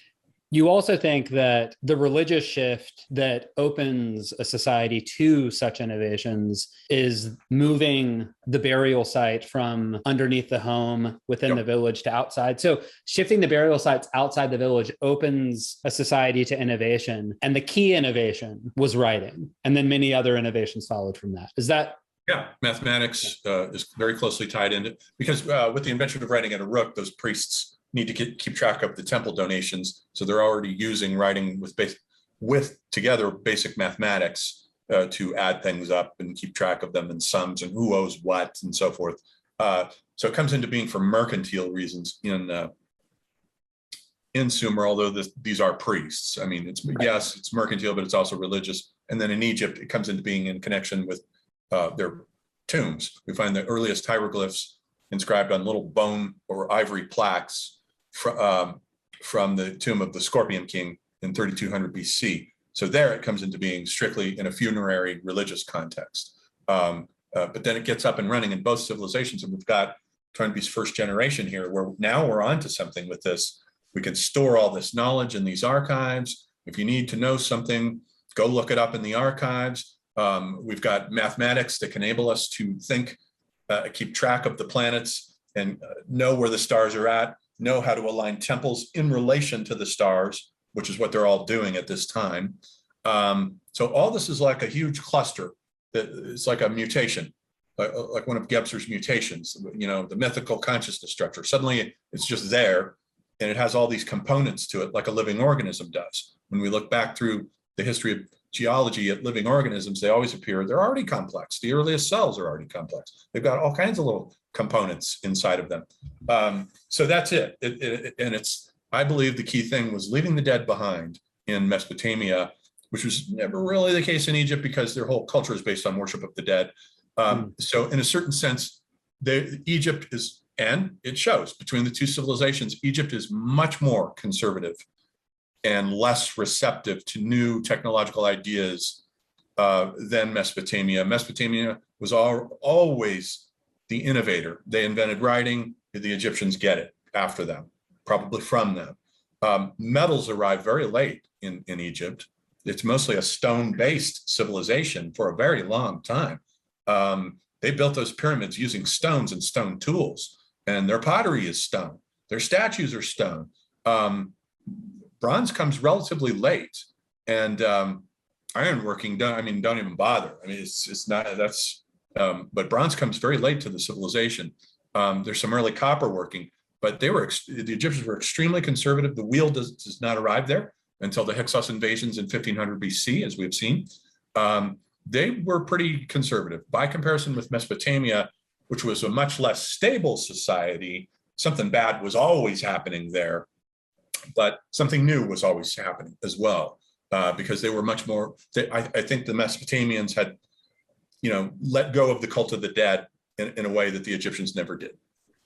You also think that the religious shift that opens a society to such innovations is moving the burial site from underneath the home within the village to outside. So shifting the burial sites outside the village opens a society to innovation. And the key innovation was writing. And then many other innovations followed from that. Is that? Yeah, mathematics is very closely tied into, because with the invention of writing at Uruk, those priests need to keep track of the temple donations. So they're already using writing with together basic mathematics to add things up and keep track of them, and sums and who owes what and so forth. So it comes into being for mercantile reasons in Sumer, although these are priests. I mean, yes, it's mercantile, but it's also religious. And then in Egypt, it comes into being in connection with their tombs. We find the earliest hieroglyphs inscribed on little bone or ivory plaques from the tomb of the Scorpion King in 3200 BC. So there it comes into being strictly in a funerary religious context. But then it gets up and running in both civilizations. And we've got Toynbee's first generation here, where now we're onto something with this. We can store all this knowledge in these archives. If you need to know something, go look it up in the archives. We've got mathematics that can enable us to think, keep track of the planets and know where the stars are at, know how to align temples in relation to the stars, which is what they're all doing at this time. So all this is like a huge cluster. It's like a mutation, like one of Gebser's mutations, the mythical consciousness structure. Suddenly it's just there, and it has all these components to it, like a living organism does. When we look back through the history of geology at living organisms, they always appear, they're already complex. The earliest cells are already complex. They've got all kinds of little components inside of them. So that's it. And it's, I believe the key thing was leaving the dead behind in Mesopotamia, which was never really the case in Egypt because their whole culture is based on worship of the dead. So in a certain sense, Egypt is, and it shows between the two civilizations, Egypt is much more conservative and less receptive to new technological ideas than Mesopotamia. Mesopotamia was always the innovator. They invented writing, the Egyptians get it after them, probably from them. Metals arrived very late in Egypt. It's mostly a stone-based civilization for a very long time. They built those pyramids using stones and stone tools, and their pottery is stone. Their statues are stone. Bronze comes relatively late, and ironworking, don't even bother. I mean, it's not, that's, but bronze comes very late to the civilization. There's some early copper working, but the Egyptians were extremely conservative. The wheel does not arrive there until the Hyksos invasions in 1500 BC, as we've seen. They were pretty conservative. By comparison with Mesopotamia, which was a much less stable society, something bad was always happening there, but something new was always happening as well, because they were much more, I think the Mesopotamians had, let go of the cult of the dead in a way that the Egyptians never did.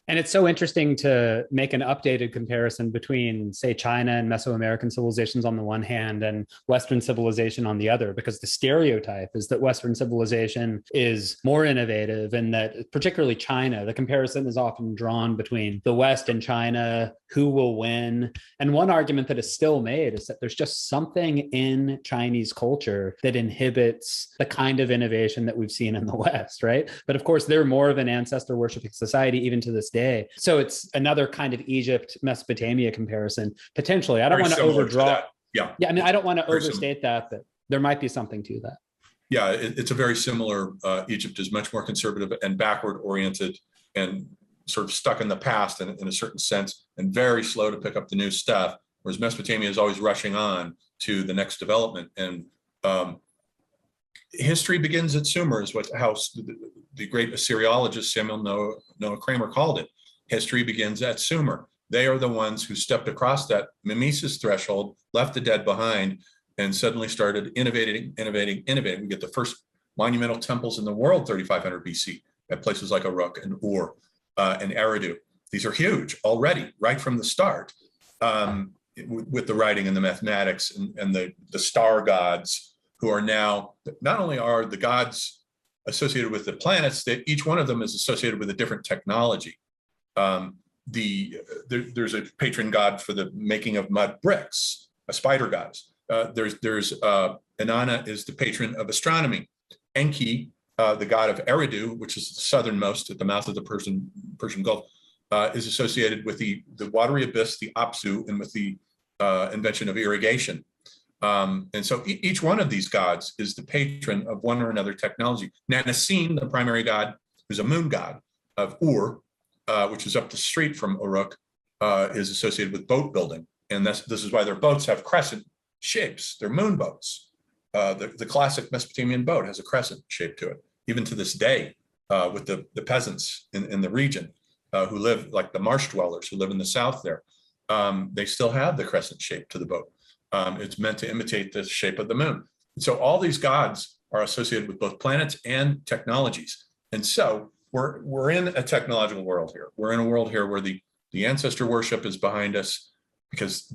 And it's so interesting to make an updated comparison between, say, China and Mesoamerican civilizations on the one hand and Western civilization on the other, because the stereotype is that Western civilization is more innovative, and that particularly China, the comparison is often drawn between the West and China, who will win. And one argument that is still made is that there's just something in Chinese culture that inhibits the kind of innovation that we've seen in the West, right? But of course, they're more of an ancestor worshiping society even to this day. So it's another kind of Egypt Mesopotamia comparison potentially. I don't want to overdraw. Yeah. I mean, I don't want to overstate that, but there might be something to that. Yeah, it's a very similar. Egypt is much more conservative and backward oriented and sort of stuck in the past in a certain sense, and very slow to pick up the new stuff, whereas Mesopotamia is always rushing on to the next development. And history begins at Sumer, is how the great Assyriologist Samuel Noah Kramer called it. History begins at Sumer. They are the ones who stepped across that mimesis threshold, left the dead behind, and suddenly started innovating. We get the first monumental temples in the world, 3500 BC, at places like Uruk and Ur and Eridu. These are huge already, right from the start, with the writing and the mathematics and the star gods, who are now, not only are the gods associated with the planets, that each one of them is associated with a different technology. There's a patron god for the making of mud bricks, a spider goddess. Inanna is the patron of astronomy. Enki, the god of Eridu, which is the southernmost at the mouth of the Persian Gulf, is associated with the watery abyss, the Apsu, and with the invention of irrigation. And so each one of these gods is the patron of one or another technology. Nanasin, the primary god, who's a moon god of Ur, which is up the street from Uruk, is associated with boat building. And this is why their boats have crescent shapes. They're moon boats. The classic Mesopotamian boat has a crescent shape to it, even to this day, with the peasants in the region who live, like the marsh dwellers who live in the south there. They still have the crescent shape to the boat. It's meant to imitate the shape of the moon. And so all these gods are associated with both planets and technologies. And so we're in a technological world here. We're in a world here where the ancestor worship is behind us, because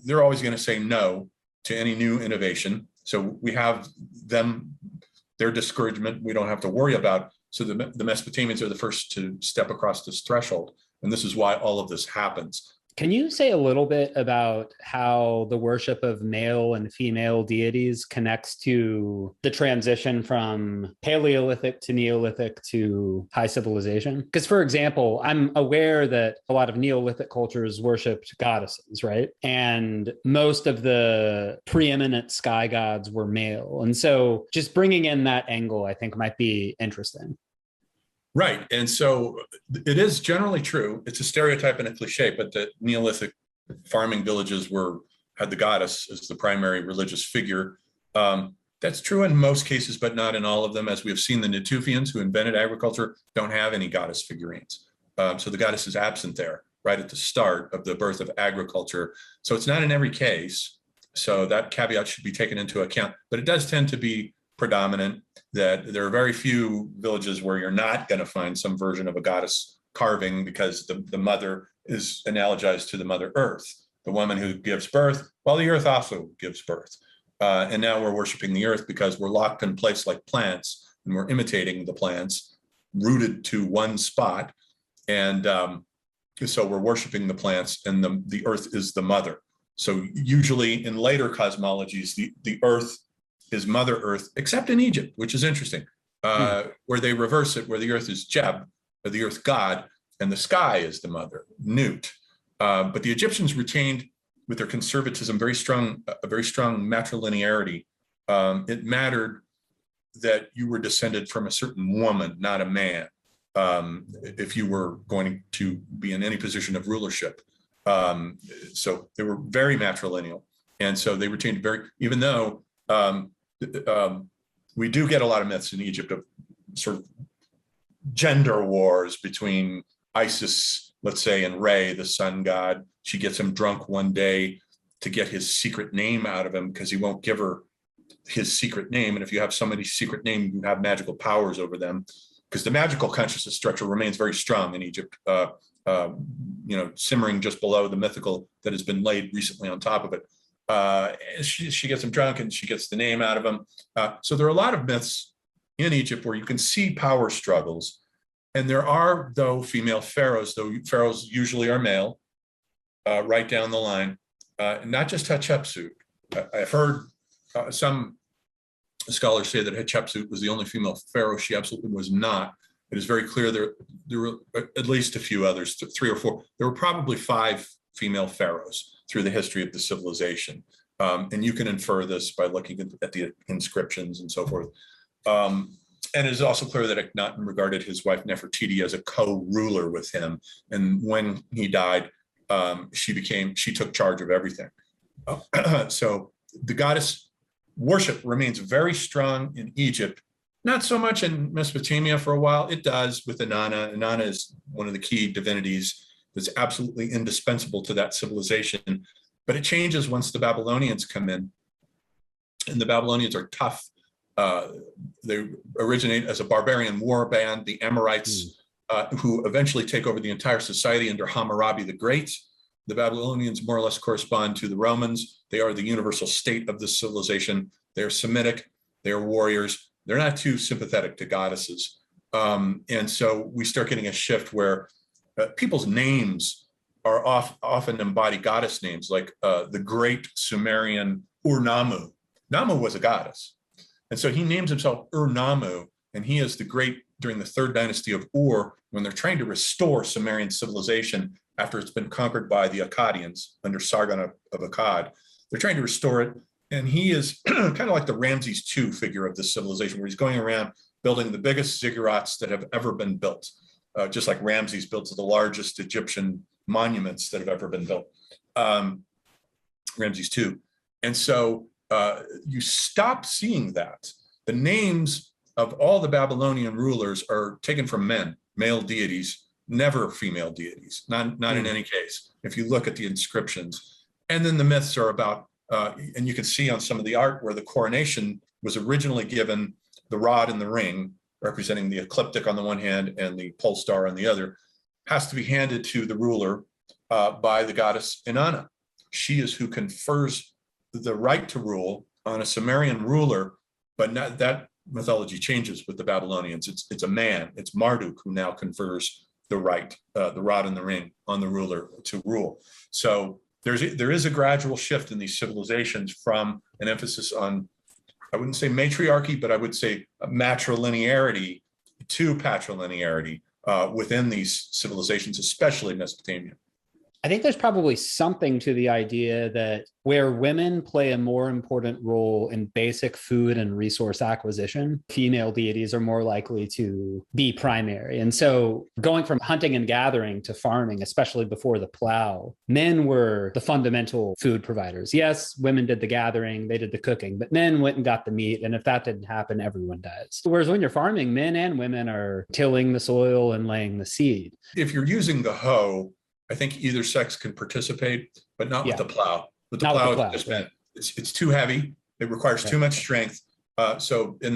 they're always going to say no to any new innovation. So we have their discouragement we don't have to worry about. So the Mesopotamians are the first to step across this threshold. And this is why all of this happens. Can you say a little bit about how the worship of male and female deities connects to the transition from Paleolithic to Neolithic to high civilization? Because, for example, I'm aware that a lot of Neolithic cultures worshipped goddesses, right? And most of the preeminent sky gods were male. And so just bringing in that angle, I think, might be interesting. Right. And so it is generally true. It's a stereotype and a cliche, but the Neolithic farming villages had the goddess as the primary religious figure. That's true in most cases, but not in all of them. As we have seen, the Natufians who invented agriculture don't have any goddess figurines. So the goddess is absent there right at the start of the birth of agriculture. So it's not in every case. So that caveat should be taken into account, but it does tend to be predominant, that there are very few villages where you're not going to find some version of a goddess carving, because the mother is analogized to the Mother Earth, the woman who gives birth, while the earth also gives birth. And now we're worshiping the earth because we're locked in place like plants, and we're imitating the plants, rooted to one spot. And so we're worshiping the plants, and the earth is the mother. So usually in later cosmologies, the earth is Mother Earth, except in Egypt, which is interesting, where they reverse it, where the earth is Jeb, or the earth god, and the sky is the mother, Nut. But the Egyptians retained, with their conservatism, a very strong matrilinearity. It mattered that you were descended from a certain woman, not a man, if you were going to be in any position of rulership. So they were very matrilineal. And so they retained even though we do get a lot of myths in Egypt of sort of gender wars between Isis, let's say, and Re, the sun god. She gets him drunk one day to get his secret name out of him, because he won't give her his secret name. And if you have somebody's secret name, you have magical powers over them, because the magical consciousness structure remains very strong in Egypt, simmering just below the mythical that has been laid recently on top of it. She gets him drunk and she gets the name out of him. So there are a lot of myths in Egypt where you can see power struggles. And there are, though, female pharaohs, though pharaohs usually are male, right down the line, not just Hatshepsut. I've heard some scholars say that Hatshepsut was the only female pharaoh. She absolutely was not. It is very clear there were at least a few others, 3 or 4. There were probably 5 female pharaohs through the history of the civilization. And you can infer this by looking at the inscriptions and so forth. And it is also clear that Akhenaten regarded his wife Nefertiti as a co-ruler with him. And when he died, she took charge of everything. So the goddess worship remains very strong in Egypt, not so much in Mesopotamia for a while. It does with Inanna. Inanna is one of the key divinities that's absolutely indispensable to that civilization. But it changes once the Babylonians come in. And the Babylonians are tough. They originate as a barbarian war band, the Amorites, who eventually take over the entire society under Hammurabi the Great. The Babylonians more or less correspond to the Romans. They are the universal state of this civilization. They're Semitic, they're warriors. They're not too sympathetic to goddesses. And so we start getting a shift where people's names are often embody goddess names, like the great Sumerian Ur-Nammu. Nammu was a goddess. And so he names himself Ur-Nammu, and he is the great, during the 3rd dynasty of Ur, when they're trying to restore Sumerian civilization after it's been conquered by the Akkadians under Sargon of Akkad. They're trying to restore it. And he is kind of like the Ramses II figure of this civilization, where he's going around building the biggest ziggurats that have ever been built, just like Ramses built the largest Egyptian monuments that have ever been built, Ramses II. And so you stop seeing that. The names of all the Babylonian rulers are taken from men, male deities, never female deities, not in any case, if you look at the inscriptions. And then the myths are about, and you can see on some of the art where the coronation was originally given, the rod and the ring, representing the ecliptic on the one hand and the pole star on the other, has to be handed to the ruler by the goddess Inanna. She is who confers the right to rule on a Sumerian ruler, but not that mythology changes with the Babylonians. It's a man, it's Marduk, who now confers the right, the rod and the ring on the ruler to rule. So there is a gradual shift in these civilizations from an emphasis on, I wouldn't say matriarchy, but I would say matrilinearity to patrilinearity within these civilizations, especially Mesopotamia. I think there's probably something to the idea that where women play a more important role in basic food and resource acquisition, female deities are more likely to be primary. And so going from hunting and gathering to farming, especially before the plow, men were the fundamental food providers. Yes, women did the gathering, they did the cooking, but men went and got the meat. And if that didn't happen, everyone dies. Whereas when you're farming, men and women are tilling the soil and laying the seed. If you're using the hoe, I think either sex can participate, but not with the plow. With the plow, it's too heavy. It requires too much strength. And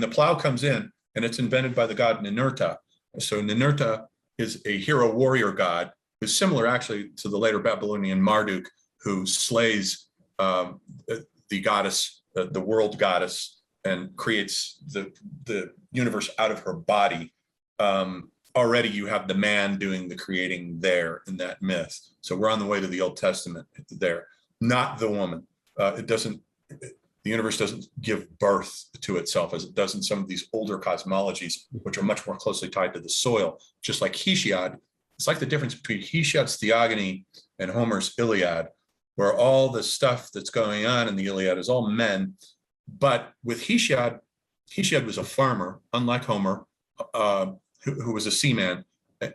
the plow comes in, and it's invented by the god Ninurta. So Ninurta is a hero warrior god who's similar actually to the later Babylonian Marduk, who slays the goddess, the world goddess, and creates the universe out of her body. Already you have the man doing the creating there in that myth. So we're on the way to the Old Testament there, not the woman. The universe doesn't give birth to itself as it does in some of these older cosmologies, which are much more closely tied to the soil, just like Hesiod. It's like the difference between Hesiod's Theogony and Homer's Iliad, where all the stuff that's going on in the Iliad is all men. But with Hesiod was a farmer, unlike Homer, who was a seaman,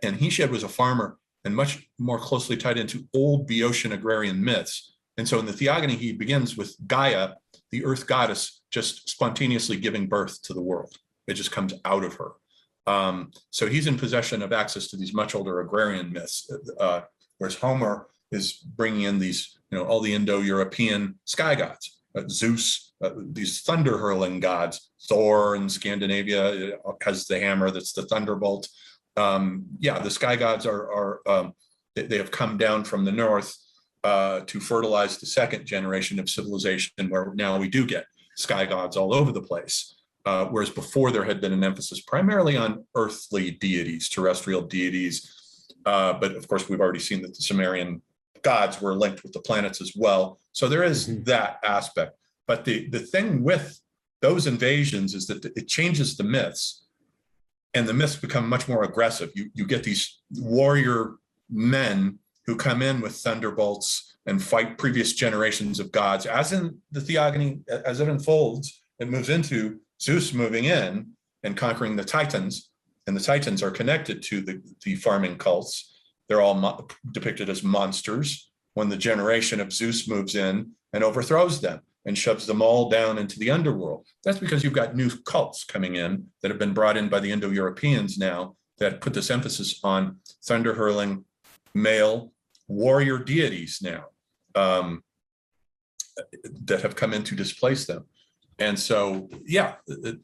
and Hesiod was a farmer and much more closely tied into old Boeotian agrarian myths. And so in the Theogony, he begins with Gaia, the earth goddess, just spontaneously giving birth to the world. It just comes out of her. So he's in possession of access to these much older agrarian myths, whereas Homer is bringing in these, all the Indo-European sky gods, Zeus, these thunder hurling gods. Thor in Scandinavia has the hammer that's the thunderbolt. The sky gods they have come down from the north to fertilize the second generation of civilization, where now we do get sky gods all over the place. Whereas before there had been an emphasis primarily on earthly deities, terrestrial deities. But of course, we've already seen that the Sumerian gods were linked with the planets as well. So there is that aspect. But the thing with those invasions is that it changes the myths, and the myths become much more aggressive. You get these warrior men who come in with thunderbolts and fight previous generations of gods, as in the Theogony, as it unfolds, it moves into Zeus moving in and conquering the Titans, and the Titans are connected to the farming cults. They're all depicted as monsters when the generation of Zeus moves in and overthrows them and shoves them all down into the underworld. That's because you've got new cults coming in that have been brought in by the Indo-Europeans now that put this emphasis on thunder hurling male warrior deities now that have come in to displace them. And so, it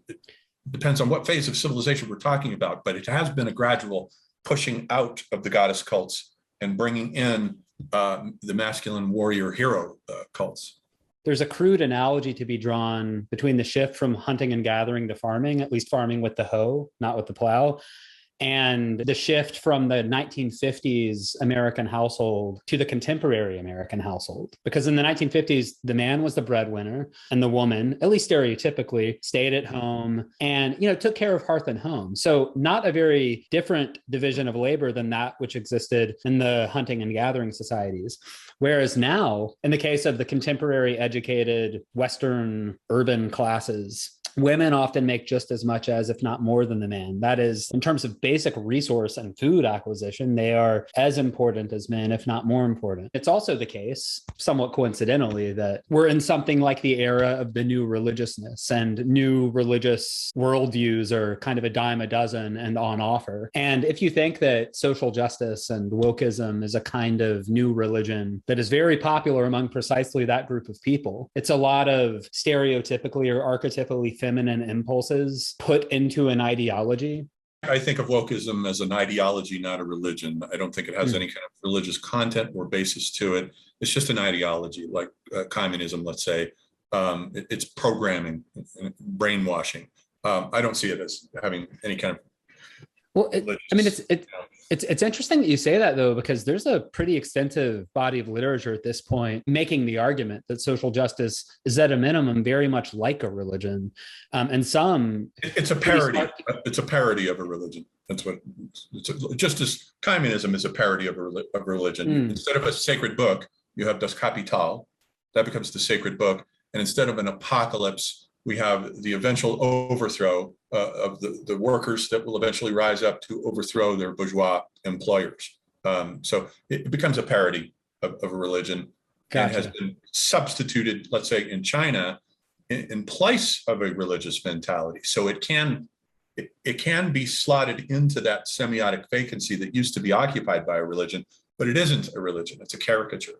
depends on what phase of civilization we're talking about, but it has been a gradual pushing out of the goddess cults and bringing in the masculine warrior hero cults. There's a crude analogy to be drawn between the shift from hunting and gathering to farming, at least farming with the hoe, not with the plow, and the shift from the 1950s American household to the contemporary American household. Because in the 1950s, the man was the breadwinner and the woman, at least stereotypically, stayed at home and, took care of hearth and home. So not a very different division of labor than that which existed in the hunting and gathering societies. Whereas now, in the case of the contemporary educated Western urban classes, women often make just as much as, if not more than the man. That is, in terms of basic resource and food acquisition, they are as important as men, if not more important. It's also the case, somewhat coincidentally, that we're in something like the era of the new religiousness, and new religious worldviews are kind of a dime a dozen and on offer. And if you think that social justice and wokeism is a kind of new religion that is very popular among precisely that group of people, it's a lot of stereotypically or archetypally feminine impulses put into an ideology. I think of wokeism as an ideology, not a religion. I don't think it has any kind of religious content or basis to it. It's just an ideology, like communism, let's say. It's programming, brainwashing. I don't see it as having any kind of Well, I mean, religious, it's interesting that you say that, though, because there's a pretty extensive body of literature at this point making the argument that social justice is at a minimum very much like a religion, and some it's a parody. It's a parody of a religion. That's what. Just as communism is a parody of a religion. Instead of a sacred book, you have Das Kapital. That becomes the sacred book, and instead of an apocalypse, we have the eventual overthrow of the workers that will eventually rise up to overthrow their bourgeois employers. So it becomes a parody of a religion. Gotcha. And has been substituted, let's say in China, in place of a religious mentality. So it can be slotted into that semiotic vacancy that used to be occupied by a religion, but it isn't a religion. It's a caricature.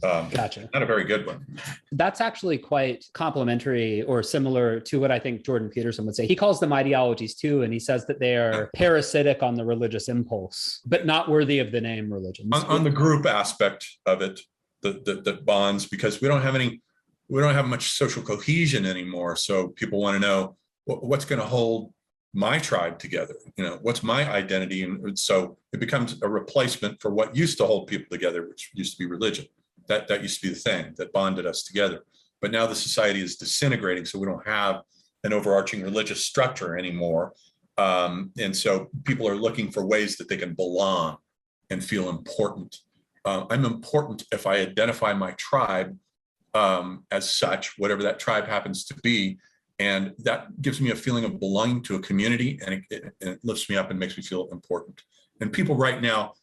Gotcha. Not a very good one. That's actually quite complementary or similar to what I think Jordan Peterson would say. He calls them ideologies too, and he says that they are parasitic on the religious impulse, but not worthy of the name religion. On the group aspect of it, that bonds, because we don't have much social cohesion anymore. So people want to know what's going to hold my tribe together, what's my identity. And so it becomes a replacement for what used to hold people together, which used to be religion. That used to be the thing that bonded us together. But now the society is disintegrating, so we don't have an overarching religious structure anymore. And so people are looking for ways that they can belong and feel important. I'm important if I identify my tribe as such, whatever that tribe happens to be. And that gives me a feeling of belonging to a community, and it lifts me up and makes me feel important. And people right now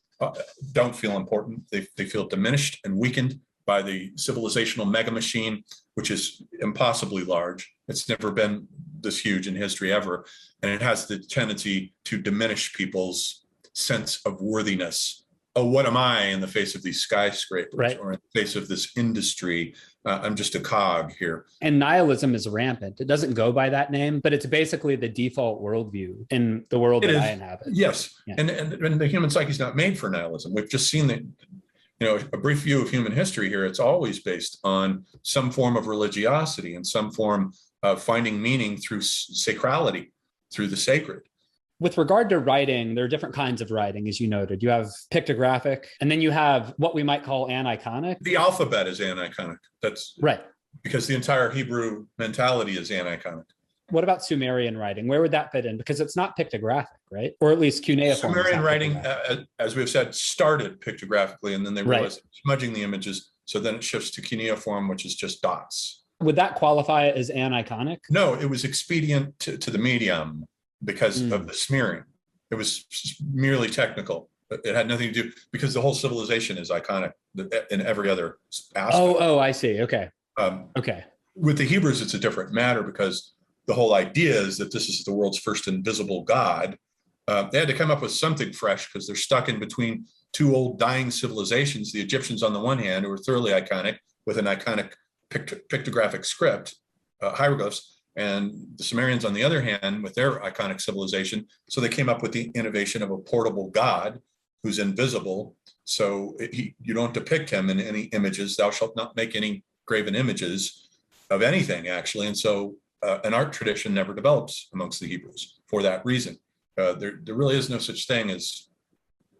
don't feel important. They feel diminished and weakened by the civilizational mega machine, which is impossibly large. It's never been this huge in history ever. And it has the tendency to diminish people's sense of worthiness. Oh, what am I in the face of these skyscrapers, right, or in the face of this industry? I'm just a cog here. And nihilism is rampant. It doesn't go by that name, but it's basically the default worldview in the world that I inhabit. Yes. Yeah. And the human psyche is not made for nihilism. We've just seen that, a brief view of human history here. It's always based on some form of religiosity and some form of finding meaning through sacrality, through the sacred. With regard to writing, there are different kinds of writing, as you noted. You have pictographic, and then you have what we might call aniconic. The alphabet is aniconic. That's right. Because the entire Hebrew mentality is aniconic. What about Sumerian writing? Where would that fit in? Because it's not pictographic, right? Or at least cuneiform. Sumerian writing, as we've said, started pictographically, and then they realized smudging the images. So then it shifts to cuneiform, which is just dots. Would that qualify as aniconic? No, it was expedient to the medium because of the smearing. It was merely technical. It had nothing to do, because the whole civilization is iconic in every other aspect. Oh, I see. Okay. Okay. With the Hebrews, it's a different matter, because the whole idea is that this is the world's first invisible God. They had to come up with something fresh because they're stuck in between two old dying civilizations. The Egyptians on the one hand, who were thoroughly iconic with an iconic pictographic script, hieroglyphs, and the Sumerians on the other hand with their iconic civilization. So they came up with the innovation of a portable God who's invisible. So you don't depict him in any images. Thou shalt not make any graven images of anything, actually. And so an art tradition never develops amongst the Hebrews for that reason. There really is no such thing as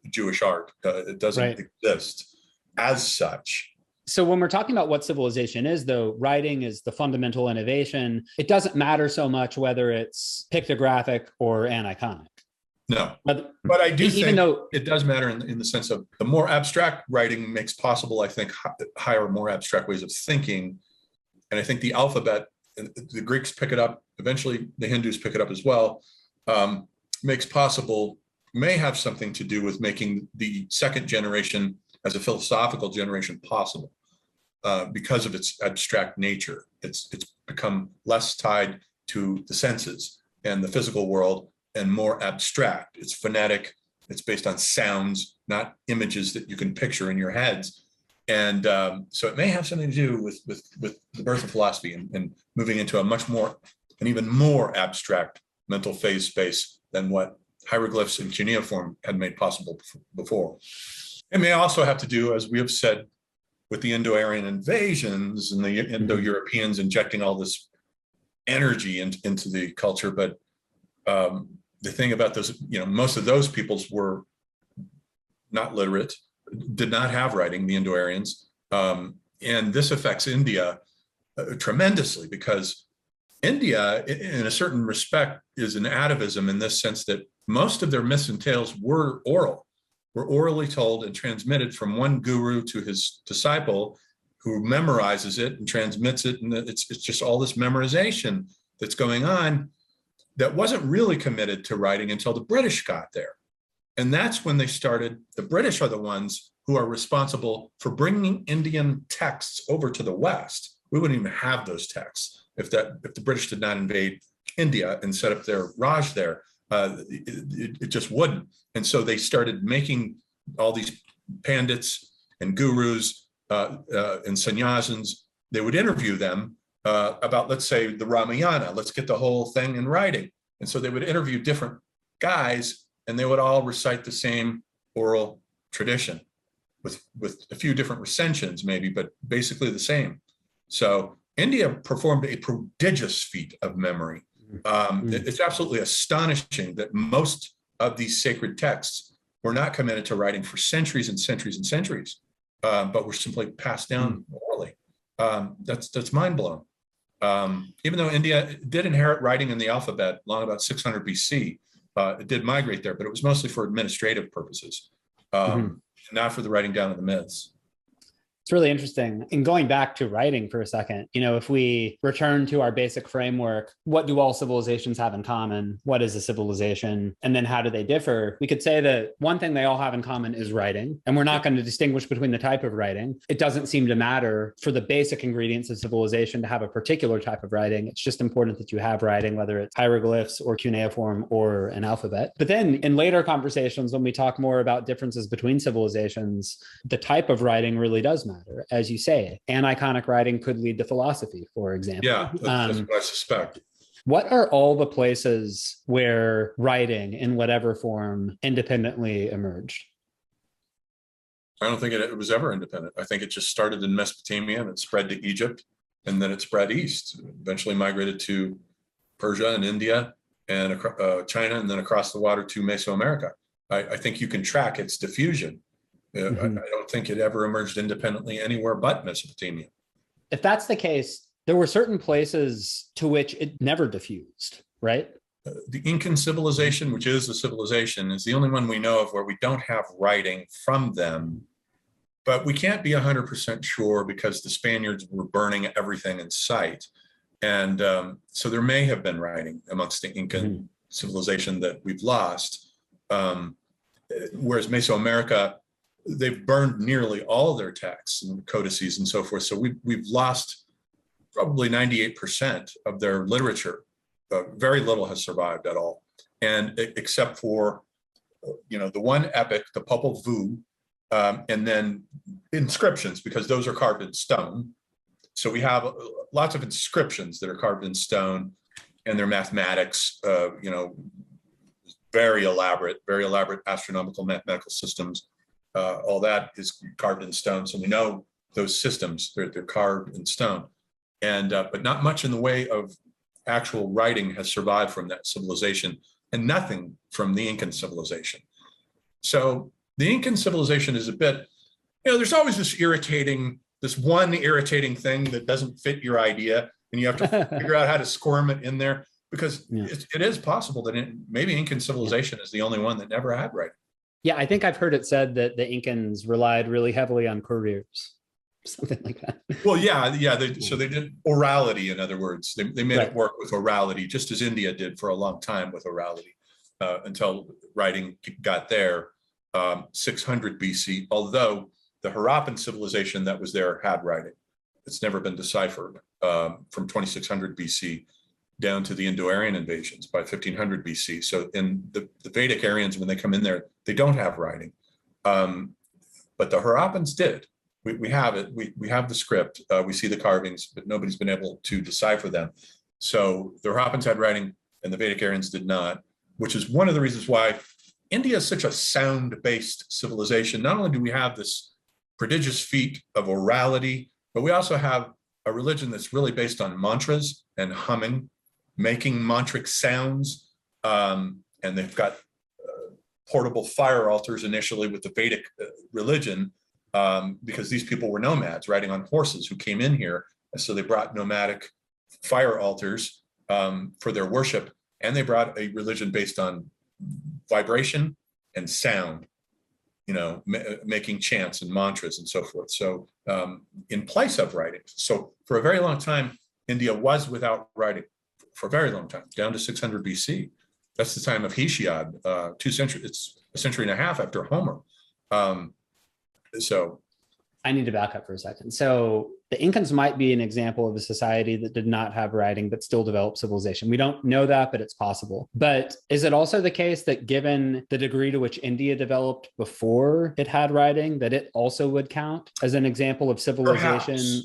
Jewish art. It doesn't exist as such. So when we're talking about what civilization is, though, writing is the fundamental innovation. It doesn't matter so much whether it's pictographic or aniconic. No, but I do think it does matter in the sense of the more abstract writing makes possible, I think, higher, more abstract ways of thinking. And I think the alphabet, the Greeks pick it up, eventually the Hindus pick it up as well, makes possible, may have something to do with making the second generation as a philosophical generation possible, because of its abstract nature. It's become less tied to the senses and the physical world and more abstract. It's phonetic. It's based on sounds, not images that you can picture in your heads. And so it may have something to do with the birth of philosophy and moving into an even more abstract mental phase space than what hieroglyphs and cuneiform had made possible before. It may also have to do, as we have said, with the Indo-Aryan invasions and the Indo-Europeans injecting all this energy into the culture. But the thing about those, most of those peoples were not literate, did not have writing, the Indo-Aryans. And this affects India tremendously, because India, in a certain respect, is an atavism in this sense that most of their myths and tales were orally told and transmitted from one guru to his disciple, who memorizes it and transmits it. And it's just all this memorization that's going on that wasn't really committed to writing until the British got there. And that's when they started. The British are the ones who are responsible for bringing Indian texts over to the West. We wouldn't even have those texts if the British did not invade India and set up their Raj there. It just wouldn't. And so they started making all these pandits and gurus and sannyasins. They would interview them about, let's say, the Ramayana. Let's get the whole thing in writing. And so they would interview different guys, and they would all recite the same oral tradition with a few different recensions maybe, but basically the same. So India performed a prodigious feat of memory. It's absolutely astonishing that most of these sacred texts were not committed to writing for centuries and centuries and centuries, but were simply passed down orally. That's mind-blowing. Even though India did inherit writing in the alphabet long about 600 BC, it did migrate there, but it was mostly for administrative purposes, not for the writing down of the myths. It's really interesting. And going back to writing for a second, if we return to our basic framework, what do all civilizations have in common? What is a civilization? And then how do they differ? We could say that one thing they all have in common is writing. And we're not going to distinguish between the type of writing. It doesn't seem to matter for the basic ingredients of civilization to have a particular type of writing. It's just important that you have writing, whether it's hieroglyphs or cuneiform or an alphabet. But then in later conversations, when we talk more about differences between civilizations, the type of writing really does matter. As you say, aniconic writing could lead to philosophy, for example. Yeah, that's what I suspect. What are all the places where writing in whatever form independently emerged? I don't think it was ever independent. I think it just started in Mesopotamia and it spread to Egypt, and then it spread east, eventually migrated to Persia and India and China, and then across the water to Mesoamerica. I think you can track its diffusion. I don't think it ever emerged independently anywhere but Mesopotamia. If that's the case, there were certain places to which it never diffused, right? The Incan civilization, which is a civilization, is the only one we know of where we don't have writing from them. But we can't be 100% sure because the Spaniards were burning everything in sight. And so there may have been writing amongst the Incan civilization that we've lost. Whereas Mesoamerica, they've burned nearly all their texts and codices and so forth. So we've lost probably 98% of their literature. Very little has survived at all. And except for, the one epic, the Popol Vuh, and then inscriptions, because those are carved in stone. So we have lots of inscriptions that are carved in stone, and their mathematics, very elaborate astronomical mathematical systems. All that is carved in stone. So we know those systems, they're carved in stone. And but not much in the way of actual writing has survived from that civilization, and nothing from the Incan civilization. So the Incan civilization is a bit, there's always this one irritating thing that doesn't fit your idea, and you have to figure out how to squirm it in there, because it is possible that maybe Incan civilization is the only one that never had writing. Yeah, I think I've heard it said that the Incans relied really heavily on couriers, something like that. Well, yeah. So they did orality, in other words. They made it work with orality, just as India did for a long time with orality, until writing got there, 600 BC, although the Harappan civilization that was there had writing. It's never been deciphered from 2600 BC down to the Indo-Aryan invasions by 1500 BC. So in the Vedic Aryans, when they come in there, they don't have writing. But the Harappans did. We have it. We have the script. We see the carvings, but nobody's been able to decipher them. So the Harappans had writing and the Vedic Aryans did not, which is one of the reasons why India is such a sound-based civilization. Not only do we have this prodigious feat of orality, but we also have a religion that's really based on mantras and humming, making mantric sounds. And they've got portable fire altars initially with the Vedic religion, because these people were nomads riding on horses who came in here. And so they brought nomadic fire altars for their worship. And they brought a religion based on vibration and sound, making chants and mantras and so forth. So in place of writing. So for a very long time, India was without writing for a very long time, down to 600 BC. That's the time of Hesiod, 2 centuries. It's a century and a half after Homer. So I need to back up for a second. So the Incans might be an example of a society that did not have writing, but still developed civilization. We don't know that, but it's possible. But is it also the case that given the degree to which India developed before it had writing, that it also would count as an example of civilization?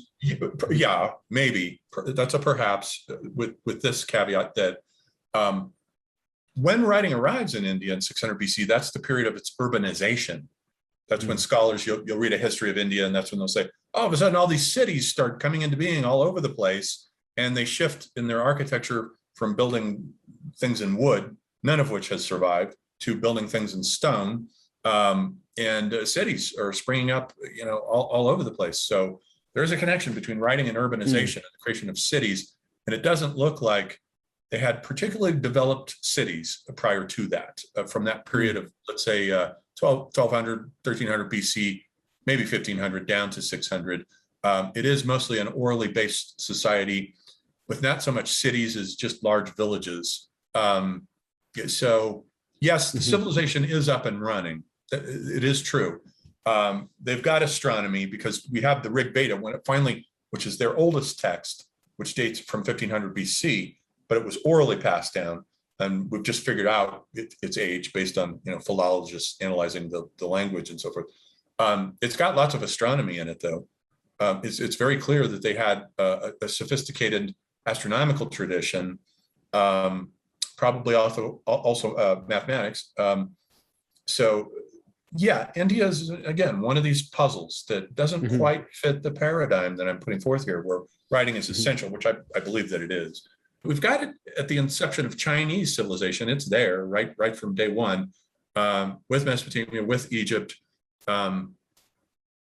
Perhaps. Yeah, maybe. That's a perhaps, with this caveat that when writing arrives in India in 600 BC, that's the period of its urbanization. That's when scholars, you'll read a history of India, and that's when they'll say, all of a sudden, all these cities start coming into being all over the place, and they shift in their architecture from building things in wood, none of which has survived, to building things in stone, and cities are springing up, all over the place. So there's a connection between writing and urbanization and the creation of cities, and it doesn't look like they had particularly developed cities prior to that, from that period of, let's say, 1200, 1300 BC, maybe 1500 down to 600. It is mostly an orally based society with not so much cities as just large villages. So yes, the civilization is up and running. It is true. They've got astronomy because we have the Rig Veda when it finally, which is their oldest text, which dates from 1500 BC, but it was orally passed down. And we've just figured out its age based on philologists analyzing the language and so forth. It's got lots of astronomy in it, though. It's very clear that they had a sophisticated astronomical tradition, probably also mathematics. So yeah, India is, again, one of these puzzles that doesn't quite fit the paradigm that I'm putting forth here, where writing is essential, which I believe that it is. We've got it at the inception of Chinese civilization. It's there right from day one, with Mesopotamia, with Egypt,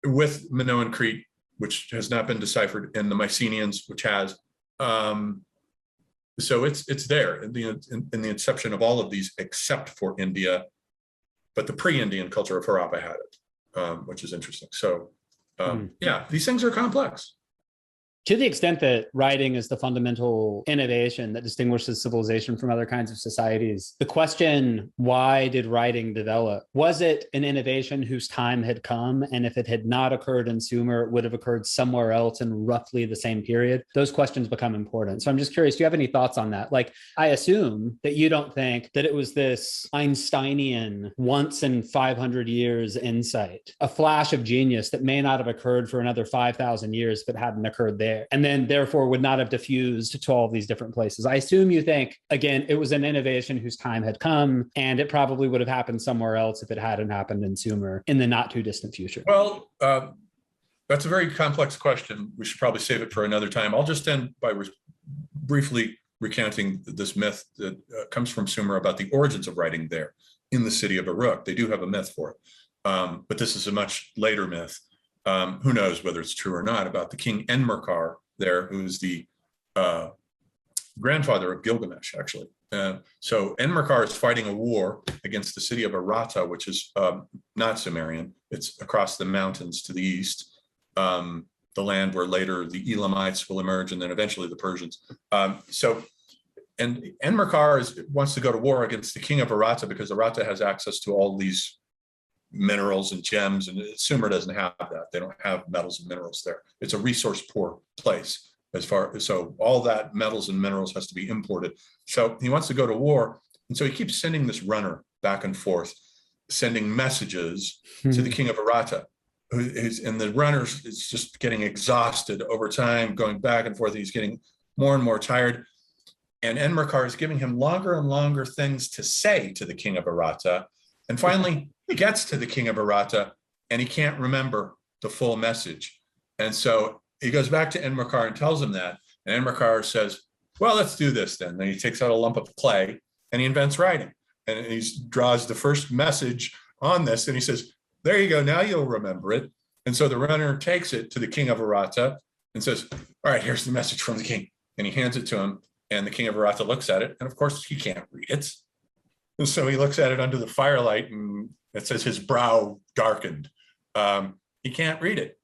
with Minoan Crete, which has not been deciphered, and the Mycenaeans, which has. So it's there in the inception of all of these, except for India, but the pre-Indian culture of Harappa had it, which is interesting. So yeah, these things are complex. To the extent that writing is the fundamental innovation that distinguishes civilization from other kinds of societies, the question, why did writing develop? Was it an innovation whose time had come? And if it had not occurred in Sumer, it would have occurred somewhere else in roughly the same period? Those questions become important. So I'm just curious, do you have any thoughts on that? Like, I assume that you don't think that it was this Einsteinian once in 500 years insight, a flash of genius that may not have occurred for another 5,000 years if it hadn't occurred there, and then therefore would not have diffused to all of these different places. I assume you think, again, it was an innovation whose time had come, and it probably would have happened somewhere else if it hadn't happened in Sumer in the not too distant future. Well, that's a very complex question. We should probably save it for another time. I'll just end by briefly recounting this myth that comes from Sumer about the origins of writing there in the city of Uruk. They do have a myth for it, but this is a much later myth. Who knows whether it's true or not, about the king Enmerkar there, who's the grandfather of Gilgamesh, actually. So Enmerkar is fighting a war against the city of Aratta, which is not Sumerian. It's across the mountains to the east, the land where later the Elamites will emerge, and then eventually the Persians. And Enmerkar wants to go to war against the king of Aratta because Aratta has access to all these minerals and gems, and Sumer doesn't have that. They don't have metals and minerals there. It's a resource poor place so all that metals and minerals has to be imported. So he wants to go to war, and so he keeps sending this runner back and forth, sending messages to the king of Aratta, and the runner is just getting exhausted over time, going back and forth. He's getting more and more tired, and Enmerkar is giving him longer and longer things to say to the king of Aratta, and finally he gets to the king of Aratta and he can't remember the full message. And so he goes back to Enmerkar and tells him that. And Enmerkar says, well, let's do this then. Then he takes out a lump of clay and he invents writing. And he draws the first message on this. And he says, there you go. Now you'll remember it. And so the runner takes it to the king of Arata and says, all right, here's the message from the king. And he hands it to him. And the king of Arata looks at it. And of course, he can't read it. And so he looks at it under the firelight and it says his brow darkened. He can't read it.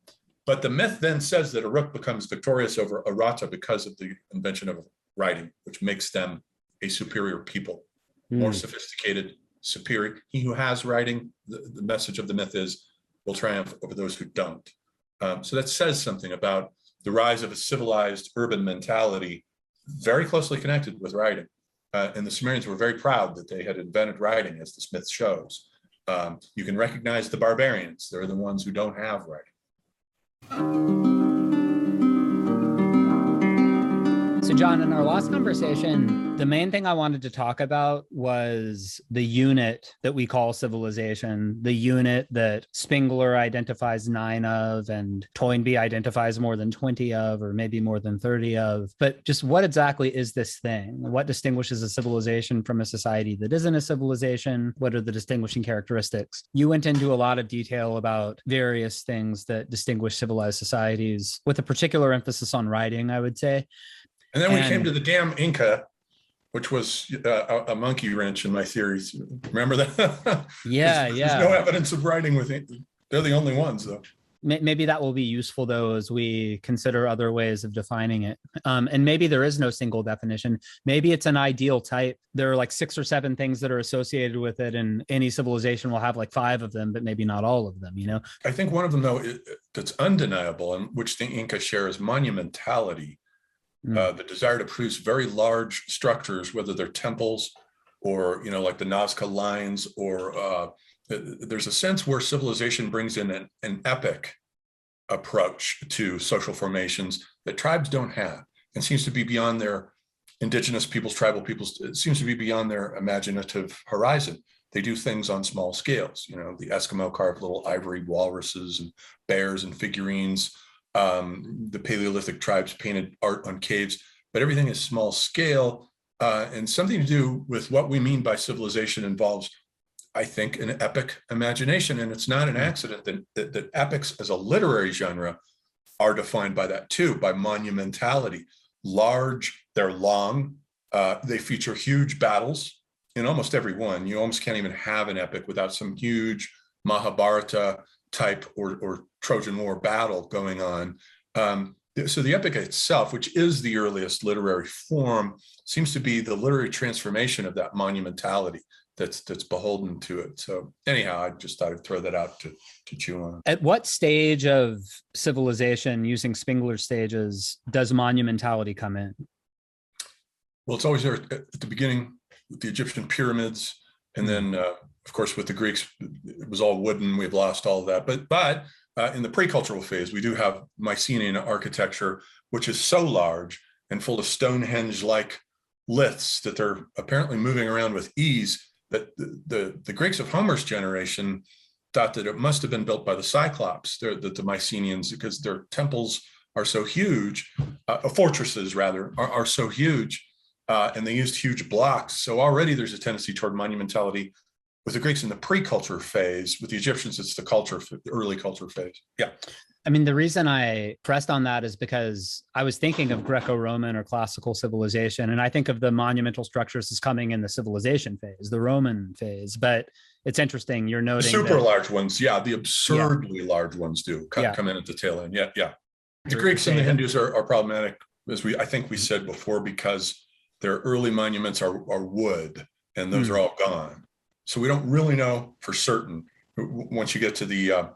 But the myth then says that Uruk becomes victorious over Arata because of the invention of writing, which makes them a superior people, more sophisticated, superior. He who has writing, the message of the myth is, will triumph over those who don't. So that says something about the rise of a civilized urban mentality, very closely connected with writing. And the Sumerians were very proud that they had invented writing, as this myth shows. You can recognize the barbarians. They're the ones who don't have writing. So John, in our last conversation, the main thing I wanted to talk about was the unit that we call civilization, the unit that Spengler identifies 9 of and Toynbee identifies more than 20 of, or maybe more than 30 of. But just what exactly is this thing? What distinguishes a civilization from a society that isn't a civilization? What are the distinguishing characteristics? You went into a lot of detail about various things that distinguish civilized societies, with a particular emphasis on writing, I would say. And then we came to the damn Inca, which was a monkey wrench in my theories. Remember that? Yeah, there's no evidence of writing with it. They're the only ones, though. Maybe that will be useful, though, as we consider other ways of defining it. And maybe there is no single definition. Maybe it's an ideal type. There are like 6 or 7 things that are associated with it, and any civilization will have like 5 of them, but maybe not all of them, you know? I think one of them, though, that's undeniable, and which the Inca share, is monumentality. The desire to produce very large structures, whether they're temples or, you know, like the Nazca lines, or there's a sense where civilization brings in an epic approach to social formations that tribes don't have, and seems to be beyond their indigenous peoples, tribal peoples. It seems to be beyond their imaginative horizon. They do things on small scales. You know, the Eskimo carve little ivory walruses and bears and figurines. The Paleolithic tribes painted art on caves, but everything is small scale, and something to do with what we mean by civilization involves, I think, an epic imagination. And it's not an accident that epics as a literary genre are defined by that too, by monumentality. Large, they're long, they feature huge battles in almost every one. You almost can't even have an epic without some huge Mahabharata type or Trojan War battle going on. So the epic itself, which is the earliest literary form, seems to be the literary transformation of that monumentality that's beholden to it. So anyhow, I just thought I'd throw that out to chew on. At what stage of civilization, using Spengler's stages, does monumentality come in? Well, it's always there at the beginning with the Egyptian pyramids, and then of course, with the Greeks, it was all wooden. We've lost all of that. But in the pre-cultural phase, we do have Mycenaean architecture, which is so large and full of Stonehenge-like liths that they're apparently moving around with ease, that the Greeks of Homer's generation thought that it must have been built by the Cyclops, the Mycenaeans, because their temples are so huge, fortresses rather, are so huge, and they used huge blocks. So already there's a tendency toward monumentality with the Greeks in the pre-culture phase. With the Egyptians, it's the early culture phase. Yeah. I mean, the reason I pressed on that is because I was thinking of Greco-Roman or classical civilization, and I think of the monumental structures as coming in the civilization phase, the Roman phase. But it's interesting, you're noting the super large ones. Yeah, the absurdly large ones do come in at the tail end. Yeah. The Greeks and the Hindus are problematic, as I think we said before, because their early monuments are wood, and those are all gone. So we don't really know for certain. Once you get to the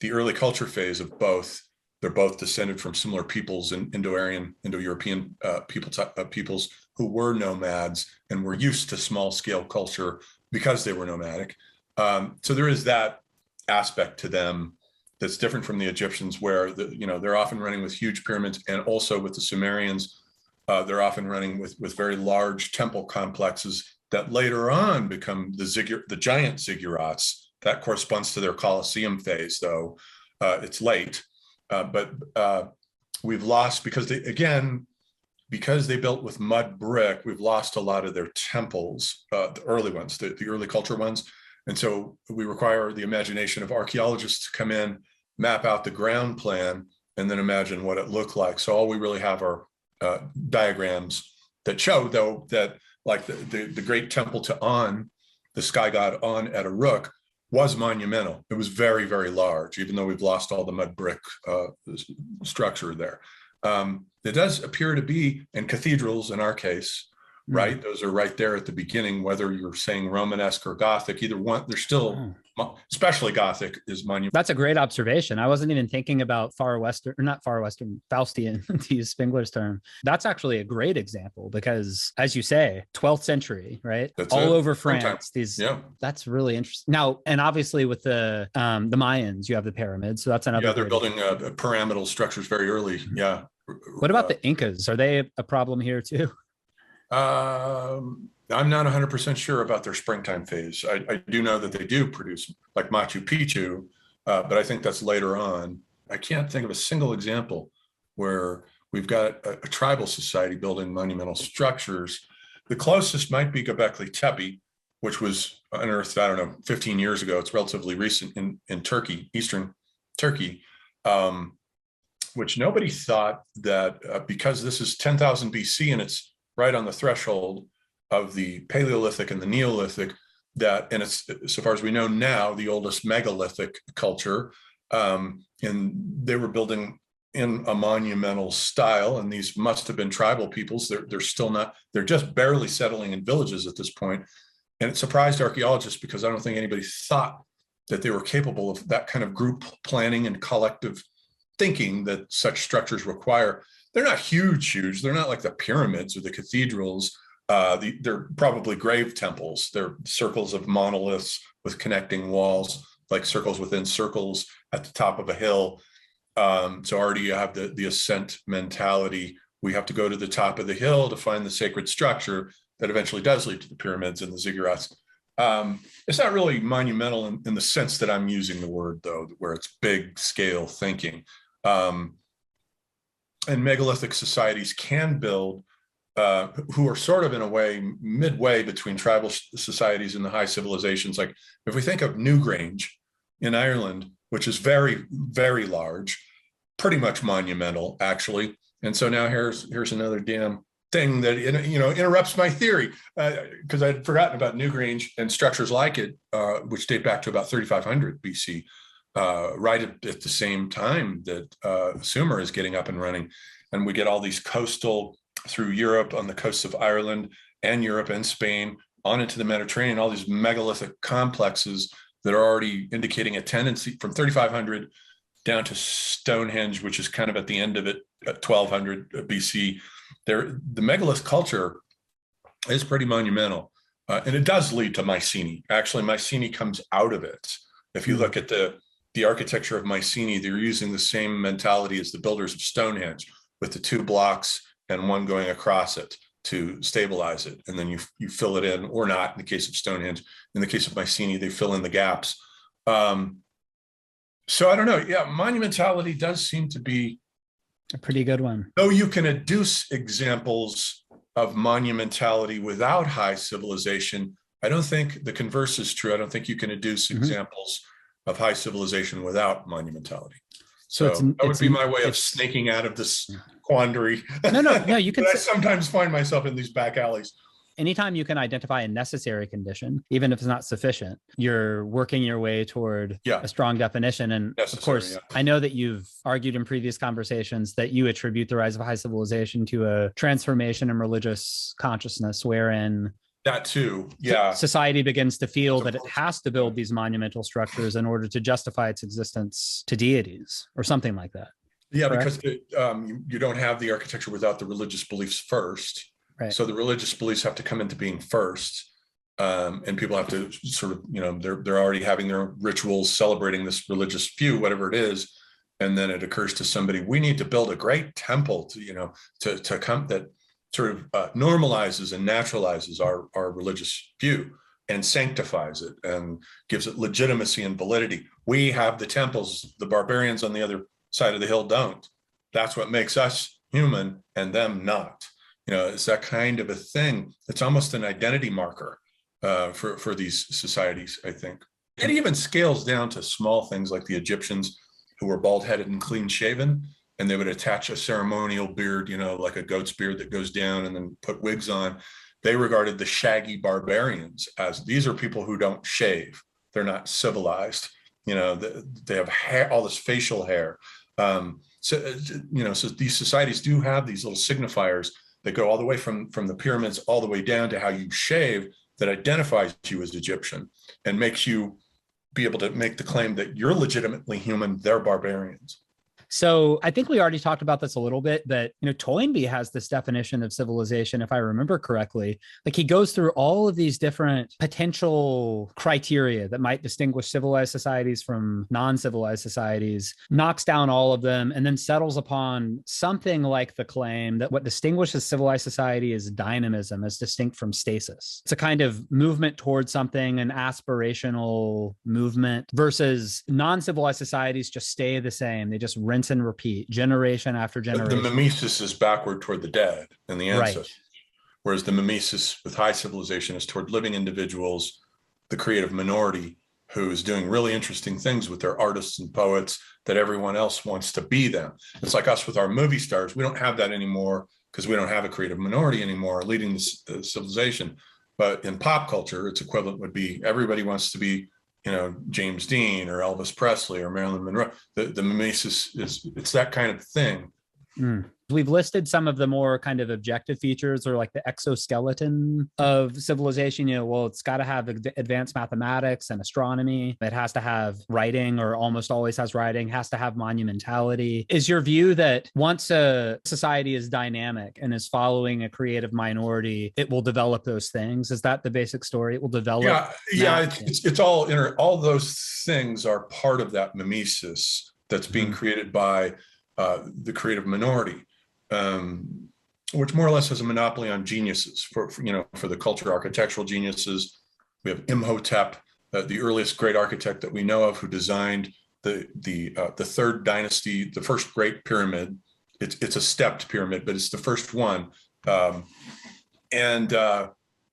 early culture phase of both, they're both descended from similar peoples, and Indo-European peoples who were nomads and were used to small scale culture because they were nomadic. So there is that aspect to them that's different from the Egyptians, where they're often running with huge pyramids, and also with the Sumerians, they're often running with very large temple complexes that later on become the giant ziggurats. That corresponds to their Colosseum phase, though it's late. But we've lost, because they built with mud brick, we've lost a lot of their temples, the early ones, the early culture ones. And so we require the imagination of archaeologists to come in, map out the ground plan, and then imagine what it looked like. So all we really have are diagrams that show, though, that like the great temple to On, the sky god On at Uruk, was monumental. It was very, very large, even though we've lost all the mud brick structure there. It does appear to be, in cathedrals in our case, right? Those are right there at the beginning, whether you're saying Romanesque or Gothic, either one, they're still, especially Gothic is monumental. That's a great observation. I wasn't even thinking about far Western, or not far Western, Faustian, to use Spengler's term. That's actually a great example because, as you say, 12th century, right? That's all it. over France. That's really interesting. Now, and obviously with the Mayans, you have the pyramids. So that's another. Yeah, they're building pyramidal structures very early. Yeah. What about the Incas? Are they a problem here too? I'm not 100% sure about their springtime phase. I do know that they do produce like Machu Picchu, but I think that's later on. I can't think of a single example where we've got a tribal society building monumental structures. The closest might be Göbekli Tepe, which was unearthed, I don't know, 15 years ago. It's relatively recent in Turkey, Eastern Turkey, which nobody thought that because this is 10,000 BC and it's right on the threshold of the Paleolithic and the Neolithic, that, and it's, so far as we know now, the oldest megalithic culture, and they were building in a monumental style, and these must have been tribal peoples. They're still not, they're just barely settling in villages at this point. And it surprised archaeologists because I don't think anybody thought that they were capable of that kind of group planning and collective thinking that such structures require. They're not huge. They're not like the pyramids or the cathedrals. They're probably grave temples. They're circles of monoliths with connecting walls, like circles within circles at the top of a hill. So already you have the ascent mentality. We have to go to the top of the hill to find the sacred structure that eventually does lead to the pyramids and the ziggurats. It's not really monumental in the sense that I'm using the word, though, where it's big scale thinking. And megalithic societies can build, who are sort of in a way midway between tribal societies and the high civilizations. Like if we think of Newgrange in Ireland, which is very, very large, pretty much monumental, actually. And so now here's another damn thing that interrupts my theory, because I'd forgotten about Newgrange and structures like it, which date back to about 3500 BC. Right at the same time that Sumer is getting up and running. And we get all these coastal, through Europe on the coasts of Ireland and Europe and Spain, on into the Mediterranean, all these megalithic complexes that are already indicating a tendency from 3500 down to Stonehenge, which is kind of at the end of it at 1200 BC. The megalith culture is pretty monumental. And it does lead to Mycenae. Actually, Mycenae comes out of it. If you look at the architecture of Mycenae, they're using the same mentality as the builders of Stonehenge, with the two blocks and one going across it to stabilize it. And then you fill it in, or not in the case of Stonehenge. In the case of Mycenae, they fill in the gaps. So I don't know. Yeah, monumentality does seem to be a pretty good one. Though you can adduce examples of monumentality without high civilization, I don't think the converse is true. I don't think you can adduce examples of high civilization without monumentality. So that would be my way of snaking out of this quandary. No, you can. But I sometimes find myself in these back alleys. Anytime you can identify a necessary condition, even if it's not sufficient, you're working your way toward a strong definition. And of course, I know that you've argued in previous conversations that you attribute the rise of high civilization to a transformation in religious consciousness, wherein that too, society begins to feel that it has to build these monumental structures in order to justify its existence to deities or something like that. Yeah, correct? Because you don't have the architecture without the religious beliefs first. Right. So the religious beliefs have to come into being first, and people have to sort of, they're already having their rituals celebrating this religious view, whatever it is, and then it occurs to somebody, we need to build a great temple to come that sort of normalizes and naturalizes our religious view and sanctifies it and gives it legitimacy and validity. We have the temples, the barbarians on the other side of the hill don't. That's what makes us human and them not. It's that kind of a thing. It's almost an identity marker for these societies, I think. It even scales down to small things like the Egyptians, who were bald-headed and clean-shaven, and they would attach a ceremonial beard, like a goat's beard that goes down, and then put wigs on. They regarded the shaggy barbarians as, these are people who don't shave. They're not civilized. They have hair, all this facial hair. So these societies do have these little signifiers that go all the way from the pyramids all the way down to how you shave, that identifies you as Egyptian and makes you be able to make the claim that you're legitimately human, they're barbarians. So I think we already talked about this a little bit, that, Toynbee has this definition of civilization, if I remember correctly. Like, he goes through all of these different potential criteria that might distinguish civilized societies from non-civilized societies, knocks down all of them, and then settles upon something like the claim that what distinguishes civilized society is dynamism, as distinct from stasis. It's a kind of movement towards something, an aspirational movement, versus non-civilized societies just stay the same. They just rinse and repeat generation after generation. The mimesis is backward toward the dead and the ancestors, right. Whereas the mimesis with high civilization is toward living individuals, the creative minority, who's doing really interesting things with their artists and poets that everyone else wants to be them. It's like us with our movie stars. We don't have that anymore because we don't have a creative minority anymore leading the civilization. But in pop culture, its equivalent would be everybody wants to be James Dean or Elvis Presley or Marilyn Monroe. The mimesis it's that kind of thing. We've listed some of the more kind of objective features, or like the exoskeleton of civilization. Well, it's got to have advanced mathematics and astronomy. It has to have writing, or almost always has writing, has to have monumentality. Is your view that once a society is dynamic and is following a creative minority, it will develop those things? Is that the basic story? It will develop. It's all those things are part of that mimesis that's being created by the creative minority. Which more or less has a monopoly on geniuses for the culture, architectural geniuses. We have Imhotep, the earliest great architect that we know of, who designed the third dynasty, the first great pyramid. It's a stepped pyramid, but it's the first one. And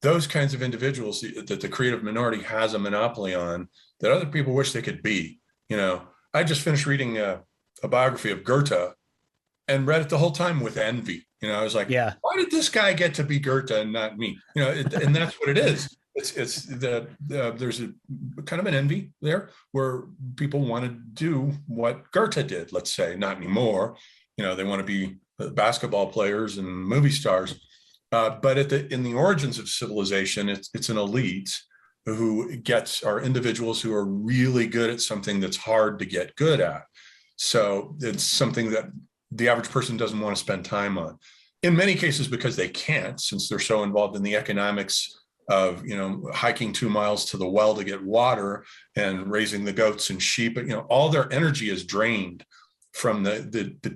those kinds of individuals that the creative minority has a monopoly on, that other people wish they could be. I just finished reading a biography of Goethe, and read it the whole time with envy. I was like, why did this guy get to be Goethe and not me? And that's what it is. It's there's a kind of an envy there, where people want to do what Goethe did, let's say, not anymore. They want to be basketball players and movie stars. But in the origins of civilization, it's an elite who are individuals who are really good at something that's hard to get good at. So it's something that the average person doesn't want to spend time on, in many cases because they can't, since they're so involved in the economics of hiking 2 miles to the well to get water and raising the goats and sheep. All their energy is drained from the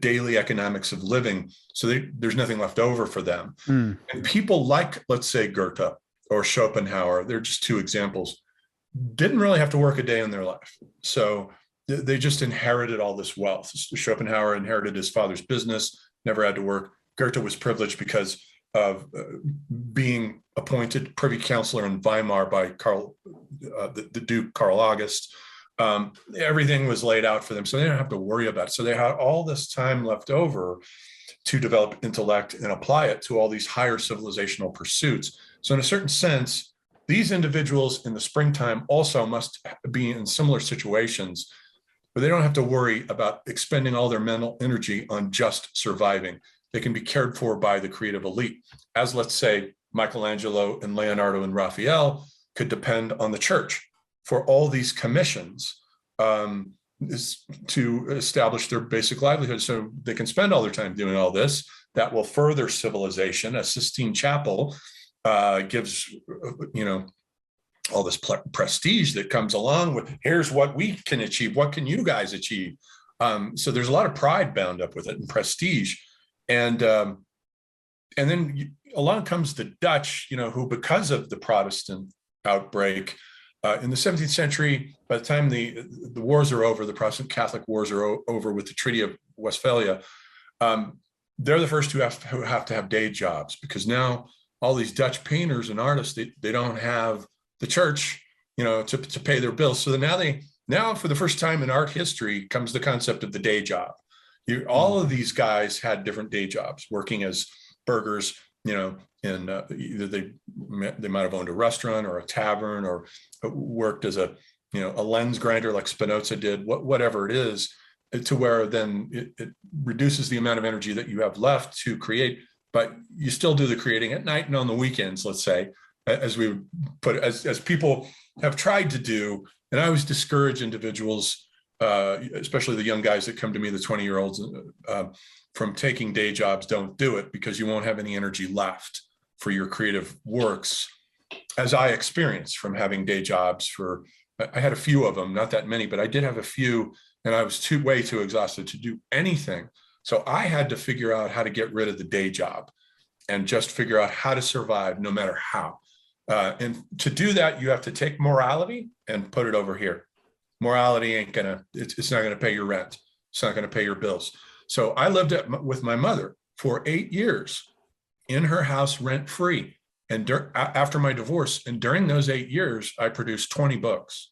daily economics of living, so there's nothing left over for them. And people like, let's say, Goethe or Schopenhauer, they're just two examples, didn't really have to work a day in their life. So they just inherited all this wealth. Schopenhauer inherited his father's business, never had to work. Goethe was privileged because of being appointed privy councillor in Weimar by the Duke Karl August. Everything was laid out for them, so they didn't have to worry about it. So they had all this time left over to develop intellect and apply it to all these higher civilizational pursuits. So in a certain sense, these individuals in the springtime also must be in similar situations, but they don't have to worry about expending all their mental energy on just surviving. They can be cared for by the creative elite, as, let's say, Michelangelo and Leonardo and Raphael could depend on the church for all these commissions to establish their basic livelihood. So they can spend all their time doing all this. That will further civilization. A Sistine Chapel gives, all this prestige that comes along with, here's what we can achieve. What can you guys achieve? So there's a lot of pride bound up with it and prestige. And then along comes the Dutch, who, because of the Protestant outbreak in the 17th century, by the time the wars are over, the Protestant Catholic wars are over with the Treaty of Westphalia, they're the first who have to have day jobs, because now all these Dutch painters and artists, they don't have the church, to pay their bills. So now for the first time in art history comes the concept of the day job. All of these guys had different day jobs, working as burgers, and either they might have owned a restaurant or a tavern, or worked as a lens grinder like Spinoza did, whatever it is, to where then it reduces the amount of energy that you have left to create, but you still do the creating at night and on the weekends, let's say, as we would put it, as people have tried to do. And I always discourage individuals, especially the young guys that come to me, the 20-year-olds, from taking day jobs. Don't do it, because you won't have any energy left for your creative works, as I experienced from having day jobs I had a few of them, not that many, but I did have a few, and I was way too exhausted to do anything. So I had to figure out how to get rid of the day job and just figure out how to survive no matter how. And to do that, you have to take morality and put it over here. Morality ain't it's not gonna pay your rent. It's not gonna pay your bills. So I lived with my mother for 8 years in her house, rent free. And after my divorce, and during those 8 years, I produced 20 books.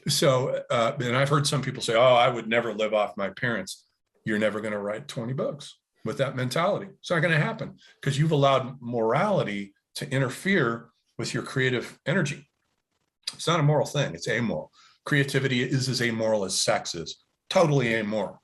So, and I've heard some people say, oh, I would never live off my parents. You're never going to write 20 books with that mentality. It's not going to happen, because you've allowed morality to interfere with your creative energy. It's not a moral thing. It's amoral. Creativity is as amoral as sex is. Totally amoral.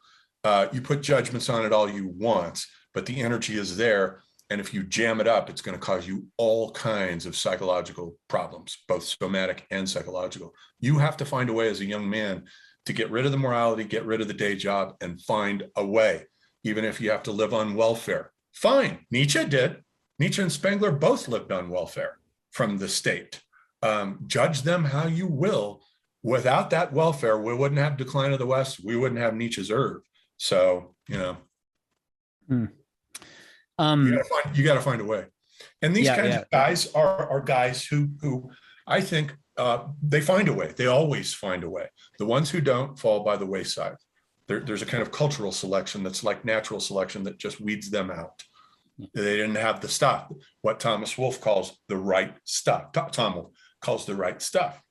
You put judgments on it all you want, but the energy is there. And if you jam it up, it's going to cause you all kinds of psychological problems, both somatic and psychological. You have to find a way as a young man to get rid of the morality, get rid of the day job, and find a way, even if you have to live on welfare. Fine. Nietzsche did. Nietzsche and Spengler both lived on welfare from the state. Judge them how you will. Without that welfare, we wouldn't have Decline of the West. We wouldn't have Nietzsche's Herb. So, you got to find a way. And these kinds of guys are guys who I think they find a way. They always find a way. The ones who don't fall by the wayside. There's a kind of cultural selection that's like natural selection that just weeds them out. They didn't have the stuff, what Thomas Wolfe calls the right stuff. Tom Wolfe calls the right stuff.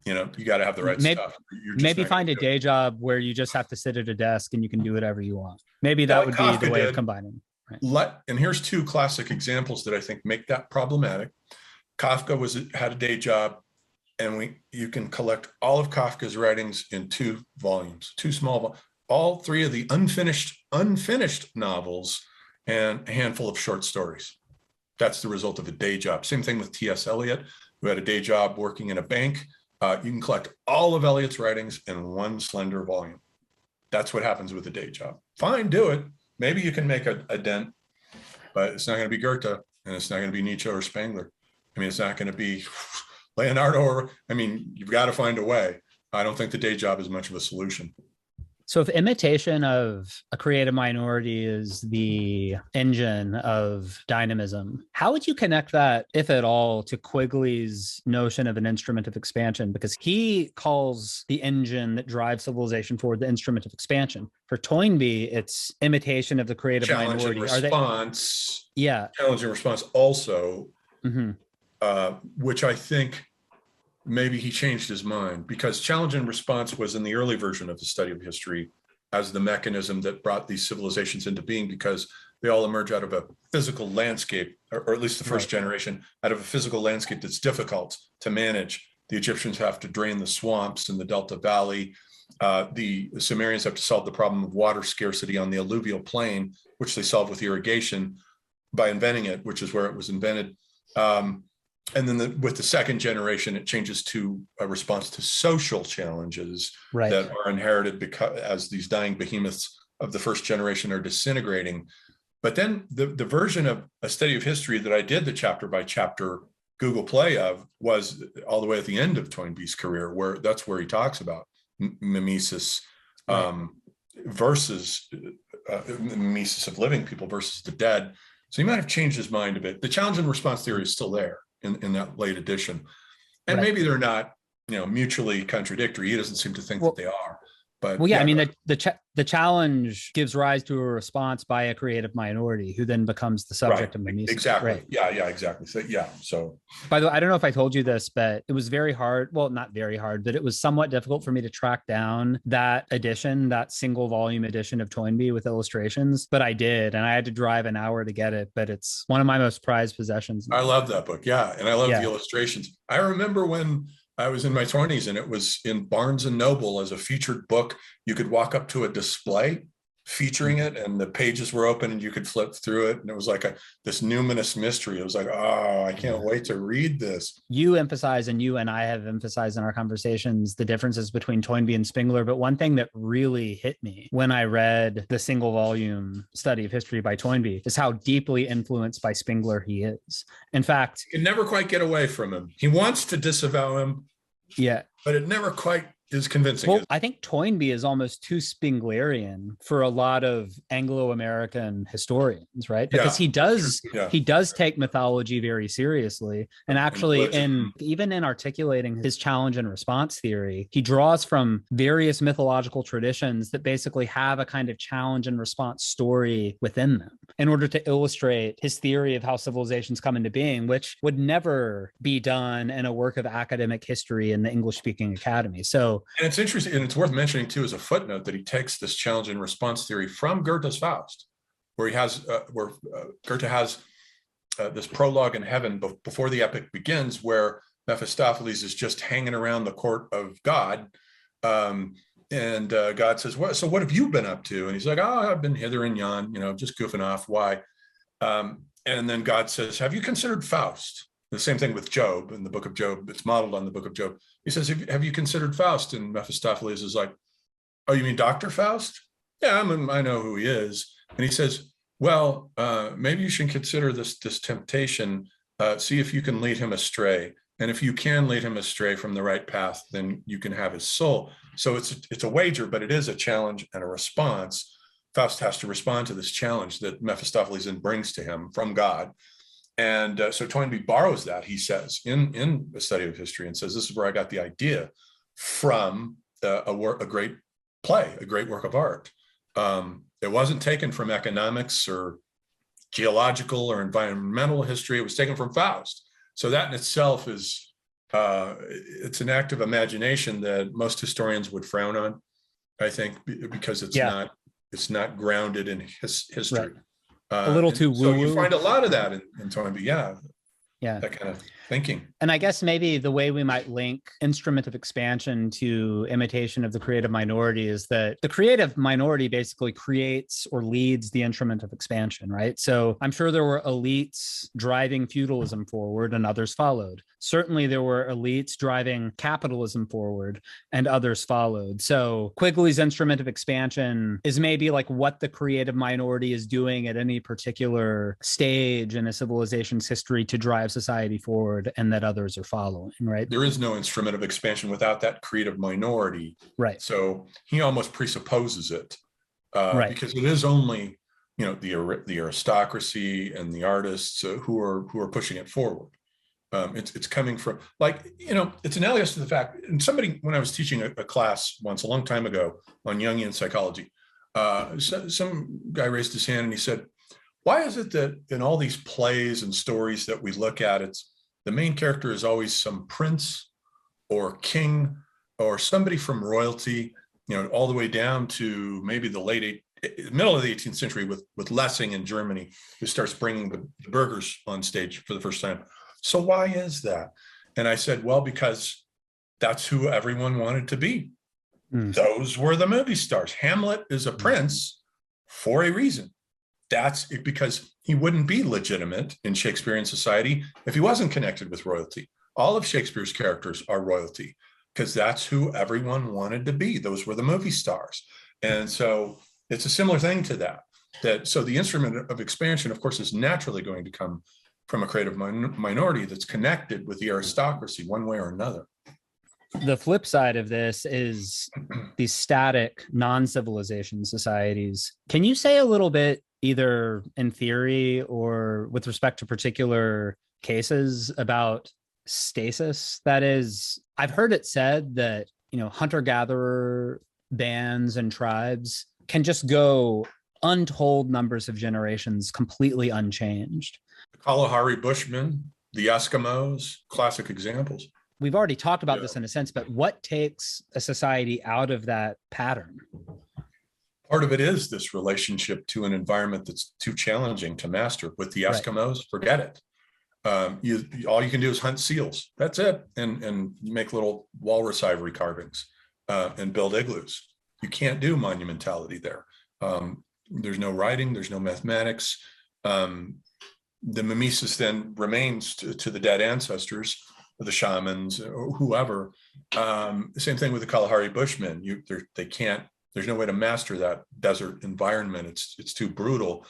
You got to have the right stuff. Maybe find a day job where you just have to sit at a desk and you can do whatever you want. Maybe that would be the way of combining. Right. And here's two classic examples that I think make that problematic. Kafka had a day job, and you can collect all of Kafka's writings in 2 volumes, 2 small, all 3 of the unfinished novels, and a handful of short stories. That's the result of a day job. Same thing with T.S. Eliot, who had a day job working in a bank. You can collect all of Eliot's writings in 1 slender volume. That's what happens with a day job. Fine, do it. Maybe you can make a dent, but it's not going to be Goethe, and it's not going to be Nietzsche or Spengler. It's not going to be Leonardo, you've got to find a way. I don't think the day job is much of a solution. So if imitation of a creative minority is the engine of dynamism, how would you connect that, if at all, to Quigley's notion of an instrument of expansion? Because he calls the engine that drives civilization forward the instrument of expansion. For Toynbee, it's imitation of the creative minority. Response. Challenge and response also, which I think maybe he changed his mind, because challenge and response was in the early version of the study of history as the mechanism that brought these civilizations into being, because they all emerge out of a physical landscape, or at least the first generation, out of a physical landscape that's difficult to manage. The Egyptians have to drain the swamps in the Delta Valley. The Sumerians have to solve the problem of water scarcity on the alluvial plain, which they solve with irrigation by inventing it, which is where it was invented. And then with the second generation, it changes to a response to social challenges that are inherited because as these dying behemoths of the first generation are disintegrating. But then the version of a study of history that I did the chapter by chapter Google Play of was all the way at the end of Toynbee's career, where that's where he talks about mimesis versus mimesis of living people versus the dead. So he might have changed his mind a bit. The challenge and response theory is still there in that late edition. And maybe they're not, mutually contradictory. He doesn't seem to think that they are. But Well, yeah, yeah, I mean, the challenge gives rise to a response by a creative minority who then becomes the right. subject of mimesis. Exactly. Right. Yeah, exactly. So yeah. So By the way, I don't know if I told you this, but it was very hard. Well, not very hard, but it was somewhat difficult for me to track down that edition, that single volume edition of Toynbee with illustrations. But I did, and I had to drive an hour to get it. But it's one of my most prized possessions now. I love that book. Yeah. And I love the Yeah. illustrations. I remember when I was in my 20s and it was in Barnes and Noble as a featured book. You could walk up to a display featuring it and the pages were open and you could flip through it. And it was like this numinous mystery. It was like, oh, I can't wait to read this. You emphasize, and you and I have emphasized in our conversations, the differences between Toynbee and Spengler. But one thing that really hit me when I read the single volume study of history by Toynbee is how deeply influenced by Spengler he is. In fact, You can never quite get away from him. He wants to disavow him, yeah, but it never quite is convincing. well, I think Toynbee is almost too Spenglerian for a lot of Anglo-American historians, right? Because he does take mythology very seriously. And actually, even in articulating his challenge and response theory, he draws from various mythological traditions that basically have a kind of challenge and response story within them in order to illustrate his theory of how civilizations come into being, which would never be done in a work of academic history in the English-speaking academy. So, and it's interesting, and it's worth mentioning too as a footnote that he takes this challenge and response theory from Goethe's Faust, where Goethe has this prologue in heaven before the epic begins, where Mephistopheles is just hanging around the court of God, and God says, "What? So what have you been up to?" And he's like, "Oh, I've been hither and yon, just goofing off. Why?" And then God says, "Have you considered Faust?" The same thing with Job in the book of Job. It's modeled on the book of Job. He says, have you considered Faust? And Mephistopheles is like, "Oh, you mean Dr. Faust?" "Yeah, I know who he is." And he says, "Well, maybe you should consider this temptation. See if you can lead him astray. And if you can lead him astray from the right path, then you can have his soul." So it's a wager, but it is a challenge and a response. Faust has to respond to this challenge that Mephistopheles then brings to him from God. And so Toynbee borrows that, he says, in a study of history, and says, this is where I got the idea from a great play, a great work of art. It wasn't taken from economics or geological or environmental history. It was taken from Faust. So that in itself is, it's an act of imagination that most historians would frown on, I think, because it's not grounded in history. Right. A little too woo-woo. So you find a lot of that in Toynbee, yeah, that kind of thinking. And I guess maybe the way we might link instrument of expansion to imitation of the creative minority is that the creative minority basically creates or leads the instrument of expansion, right? So I'm sure there were elites driving feudalism forward and others followed. Certainly there were elites driving capitalism forward and others followed. So Quigley's instrument of expansion is maybe like what the creative minority is doing at any particular stage in a civilization's history to drive society forward, and that others are following, right? There is no instrument of expansion without that creative minority. Right. So he almost presupposes it, right. Because it is only, the aristocracy and the artists who are pushing it forward. It's coming from, it's analogous to the fact, and somebody, when I was teaching a class once a long time ago on Jungian psychology, some guy raised his hand and he said, "Why is it that in all these plays and stories that we look at, the main character is always some prince or king or somebody from royalty, all the way down to maybe the middle of the 18th century with Lessing in Germany, who starts bringing the burghers on stage for the first time. So why is that?" And I said, well, because that's who everyone wanted to be. Those were the movie stars. Hamlet is a prince for a reason. That's it, because he wouldn't be legitimate in Shakespearean society if he wasn't connected with royalty. All of Shakespeare's characters are royalty because that's who everyone wanted to be. Those were the movie stars. And so it's a similar thing to that. So the instrument of expansion, of course, is naturally going to come from a creative minority that's connected with the aristocracy one way or another. The flip side of this is these static non-civilization societies. Can you say a little bit, either in theory or with respect to particular cases, about stasis? That is, I've heard it said that, hunter-gatherer bands and tribes can just go untold numbers of generations completely unchanged. The Kalahari Bushmen, the Eskimos, classic examples. We've already talked about this in a sense, but what takes a society out of that pattern? Part of it is this relationship to an environment that's too challenging to master. With the Eskimos, forget it. All you can do is hunt seals. That's it, and make little walrus ivory carvings and build igloos. You can't do monumentality there. There's no writing. There's no mathematics. The mimesis then remains to the dead ancestors, the shamans, or whoever. Same thing with the Kalahari Bushmen. They can't. There's no way to master that desert environment. It's too brutal.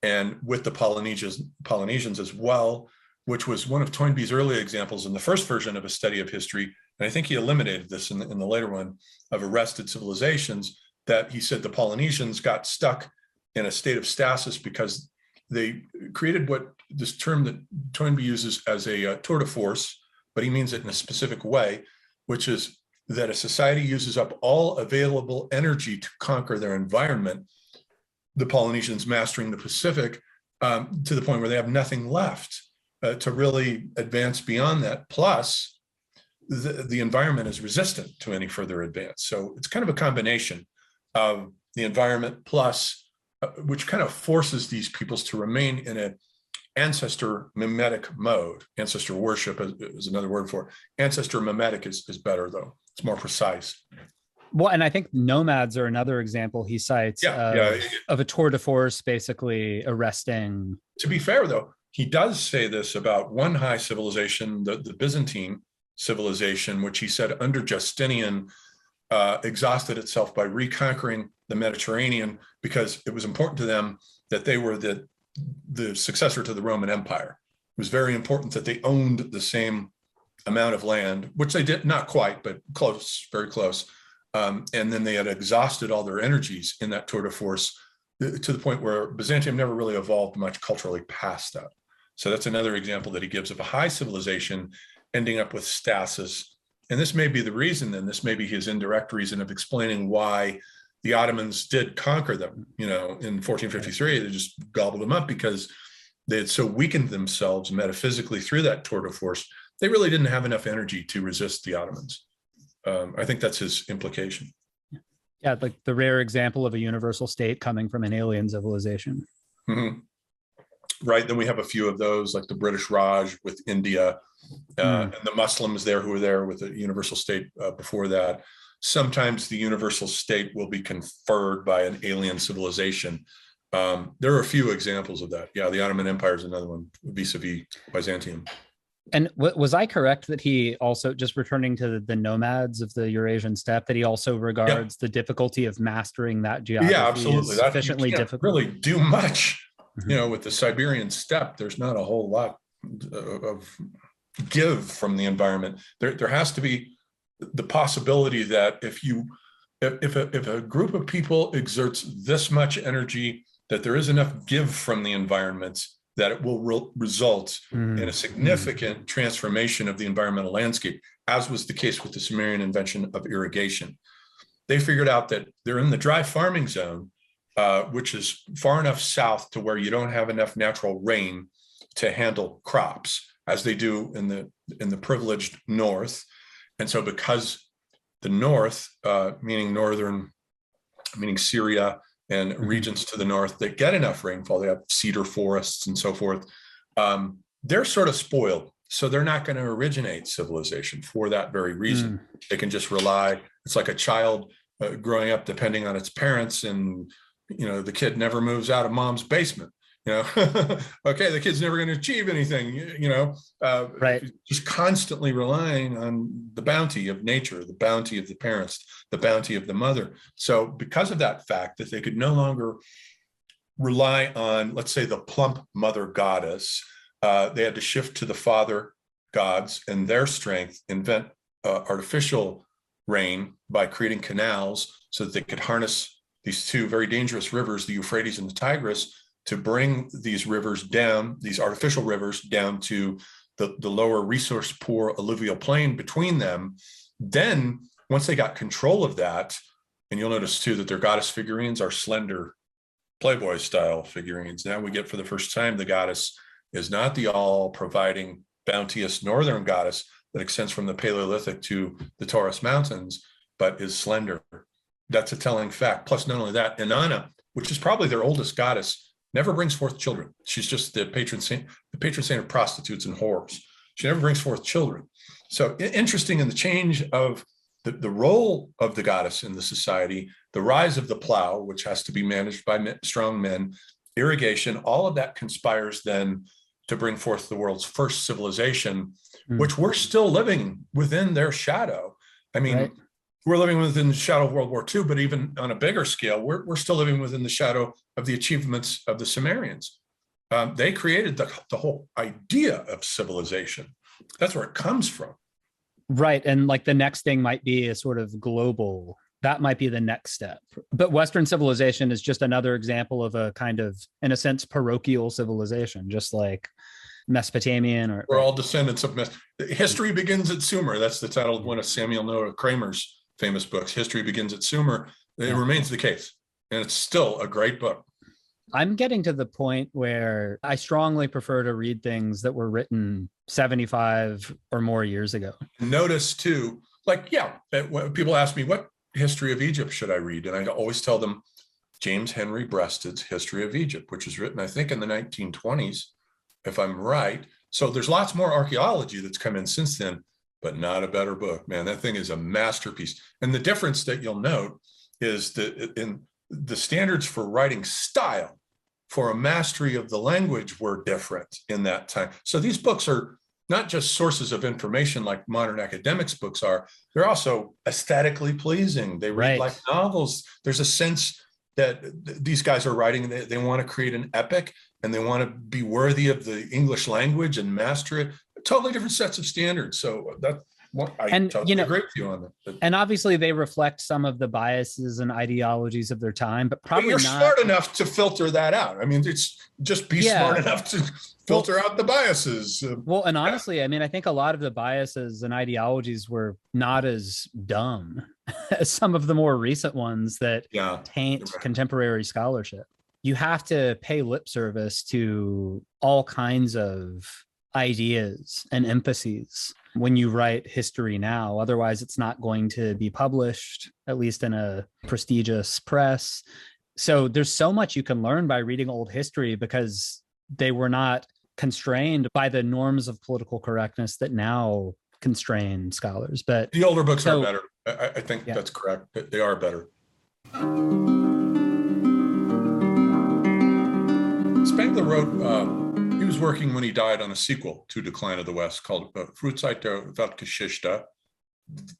And with the Polynesians as well, which was one of Toynbee's early examples in the first version of a study of history, and I think he eliminated this in the later one, of arrested civilizations, that he said the Polynesians got stuck in a state of stasis because they created what this term that Toynbee uses as a tour de force, but he means it in a specific way, which is that a society uses up all available energy to conquer their environment, the Polynesians mastering the Pacific, to the point where they have nothing left to really advance beyond that. Plus, the environment is resistant to any further advance. So it's kind of a combination of the environment plus, which kind of forces these peoples to remain in an ancestor mimetic mode. Ancestor worship is another word for it. Ancestor mimetic is better, though. It's more precise. Well, and I think nomads are another example he cites of a tour de force basically arresting. To be fair, though, he does say this about one high civilization, the Byzantine civilization, which he said under Justinian exhausted itself by reconquering the Mediterranean because it was important to them that they were the successor to the Roman Empire. It was very important that they owned the same amount of land, which they did, not quite, but close, very close. And then they had exhausted all their energies in that tour de force to the point where Byzantium never really evolved much culturally past that. So that's another example that he gives of a high civilization ending up with stasis. And this may be the reason, then this may be his indirect reason of explaining why the Ottomans did conquer them. In 1453, they just gobbled them up because they had so weakened themselves metaphysically through that tour de force. They really didn't have enough energy to resist the Ottomans. I think that's his implication. Yeah, like the rare example of a universal state coming from an alien civilization. Mm-hmm. Right. Then we have a few of those, like the British Raj with India, and the Muslims there who were there with a universal state before that. Sometimes the universal state will be conferred by an alien civilization. There are a few examples of that. Yeah, the Ottoman Empire is another one, vis-a-vis Byzantium. And was I correct that he also, just returning to the nomads of the Eurasian steppe, that he also regards the difficulty of mastering that geography? Yeah, absolutely. As sufficiently difficult. Really do much. With the Siberian steppe, there's not a whole lot of give from the environment. There has to be the possibility that if a group of people exerts this much energy, that there is enough give from the environment that it will result in a significant transformation of the environmental landscape, as was the case with the Sumerian invention of irrigation. They figured out that they're in the dry farming zone, which is far enough south to where you don't have enough natural rain to handle crops, as they do in the privileged north. And so because the north, meaning Syria and regions to the north, they get enough rainfall, they have cedar forests and so forth, they're sort of spoiled. So they're not going to originate civilization for that very reason. They can just rely. It's like a child growing up depending on its parents, and the kid never moves out of mom's basement. Okay, the kid's never going to achieve anything. Right. Just constantly relying on the bounty of nature, the bounty of the parents, the bounty of the mother. So because of that fact that they could no longer rely on, let's say, the plump mother goddess, they had to shift to the father gods and their strength, invent artificial rain by creating canals so that they could harness these two very dangerous rivers, the Euphrates and the Tigris, to bring these rivers down, these artificial rivers down to the lower resource poor alluvial plain between them. Then once they got control of that, And you'll notice too that their goddess figurines are slender Playboy style figurines. Now we get for the first time the goddess is not the all providing bounteous northern goddess that extends from the Paleolithic to the Taurus Mountains, but is slender. That's a telling fact. Plus, not only that, Inanna, which is probably their oldest goddess, never brings forth children. She's just the patron saint of prostitutes and whores. She never brings forth children. So interesting in the change of the role of the goddess in the society, the rise of the plow, which has to be managed by strong men, irrigation, all of that conspires then to bring forth the world's first civilization, which we're still living within their shadow. I mean, right. We're living within the shadow of World War II, but even on a bigger scale, we're still living within the shadow of the achievements of the Sumerians. They created the whole idea of civilization. That's where it comes from. Right. And like the next thing might be a sort of global, that might be the next step. But Western civilization is just another example of a kind of, in a sense, parochial civilization, just like Mesopotamian or. We're all descendants of History Begins at Sumer. That's the title of one of Samuel Noah Kramer's famous books. History Begins at Sumer. It remains the case. And it's still a great book. I'm getting to the point where I strongly prefer to read things that were written 75 or more years ago. Notice too, like, when people ask me, what history of Egypt should I read? And I always tell them James Henry Breasted's History of Egypt, which was written, I think, in the 1920s, if I'm right. So there's lots more archaeology that's come in since then, but not a better book, man. That thing is a masterpiece. And the difference that you'll note is that in the standards for writing style for a mastery of the language were different in that time. So these books are not just sources of information like modern academics' books are, they're also aesthetically pleasing. They read like novels. There's a sense that these guys are writing, they want to create an epic and they want to be worthy of the English language and master it. Totally different sets of standards. So that I totally agree with you on that. And obviously they reflect some of the biases and ideologies of their time, but probably you're not smart enough to filter that out. I mean, it's just be smart enough to filter out the biases. Well, and honestly, I mean, I think a lot of the biases and ideologies were not as dumb as some of the more recent ones that taint contemporary scholarship. You have to pay lip service to all kinds of ideas and emphases when you write history now. Otherwise, it's not going to be published, at least in a prestigious press. So there's so much you can learn by reading old history because they were not constrained by the norms of political correctness that now constrain scholars. But the older books are better. I think that's correct. They are better. Spengler wrote, he was working when he died on a sequel to Decline of the West called Frühzeit der Weltgeschichte,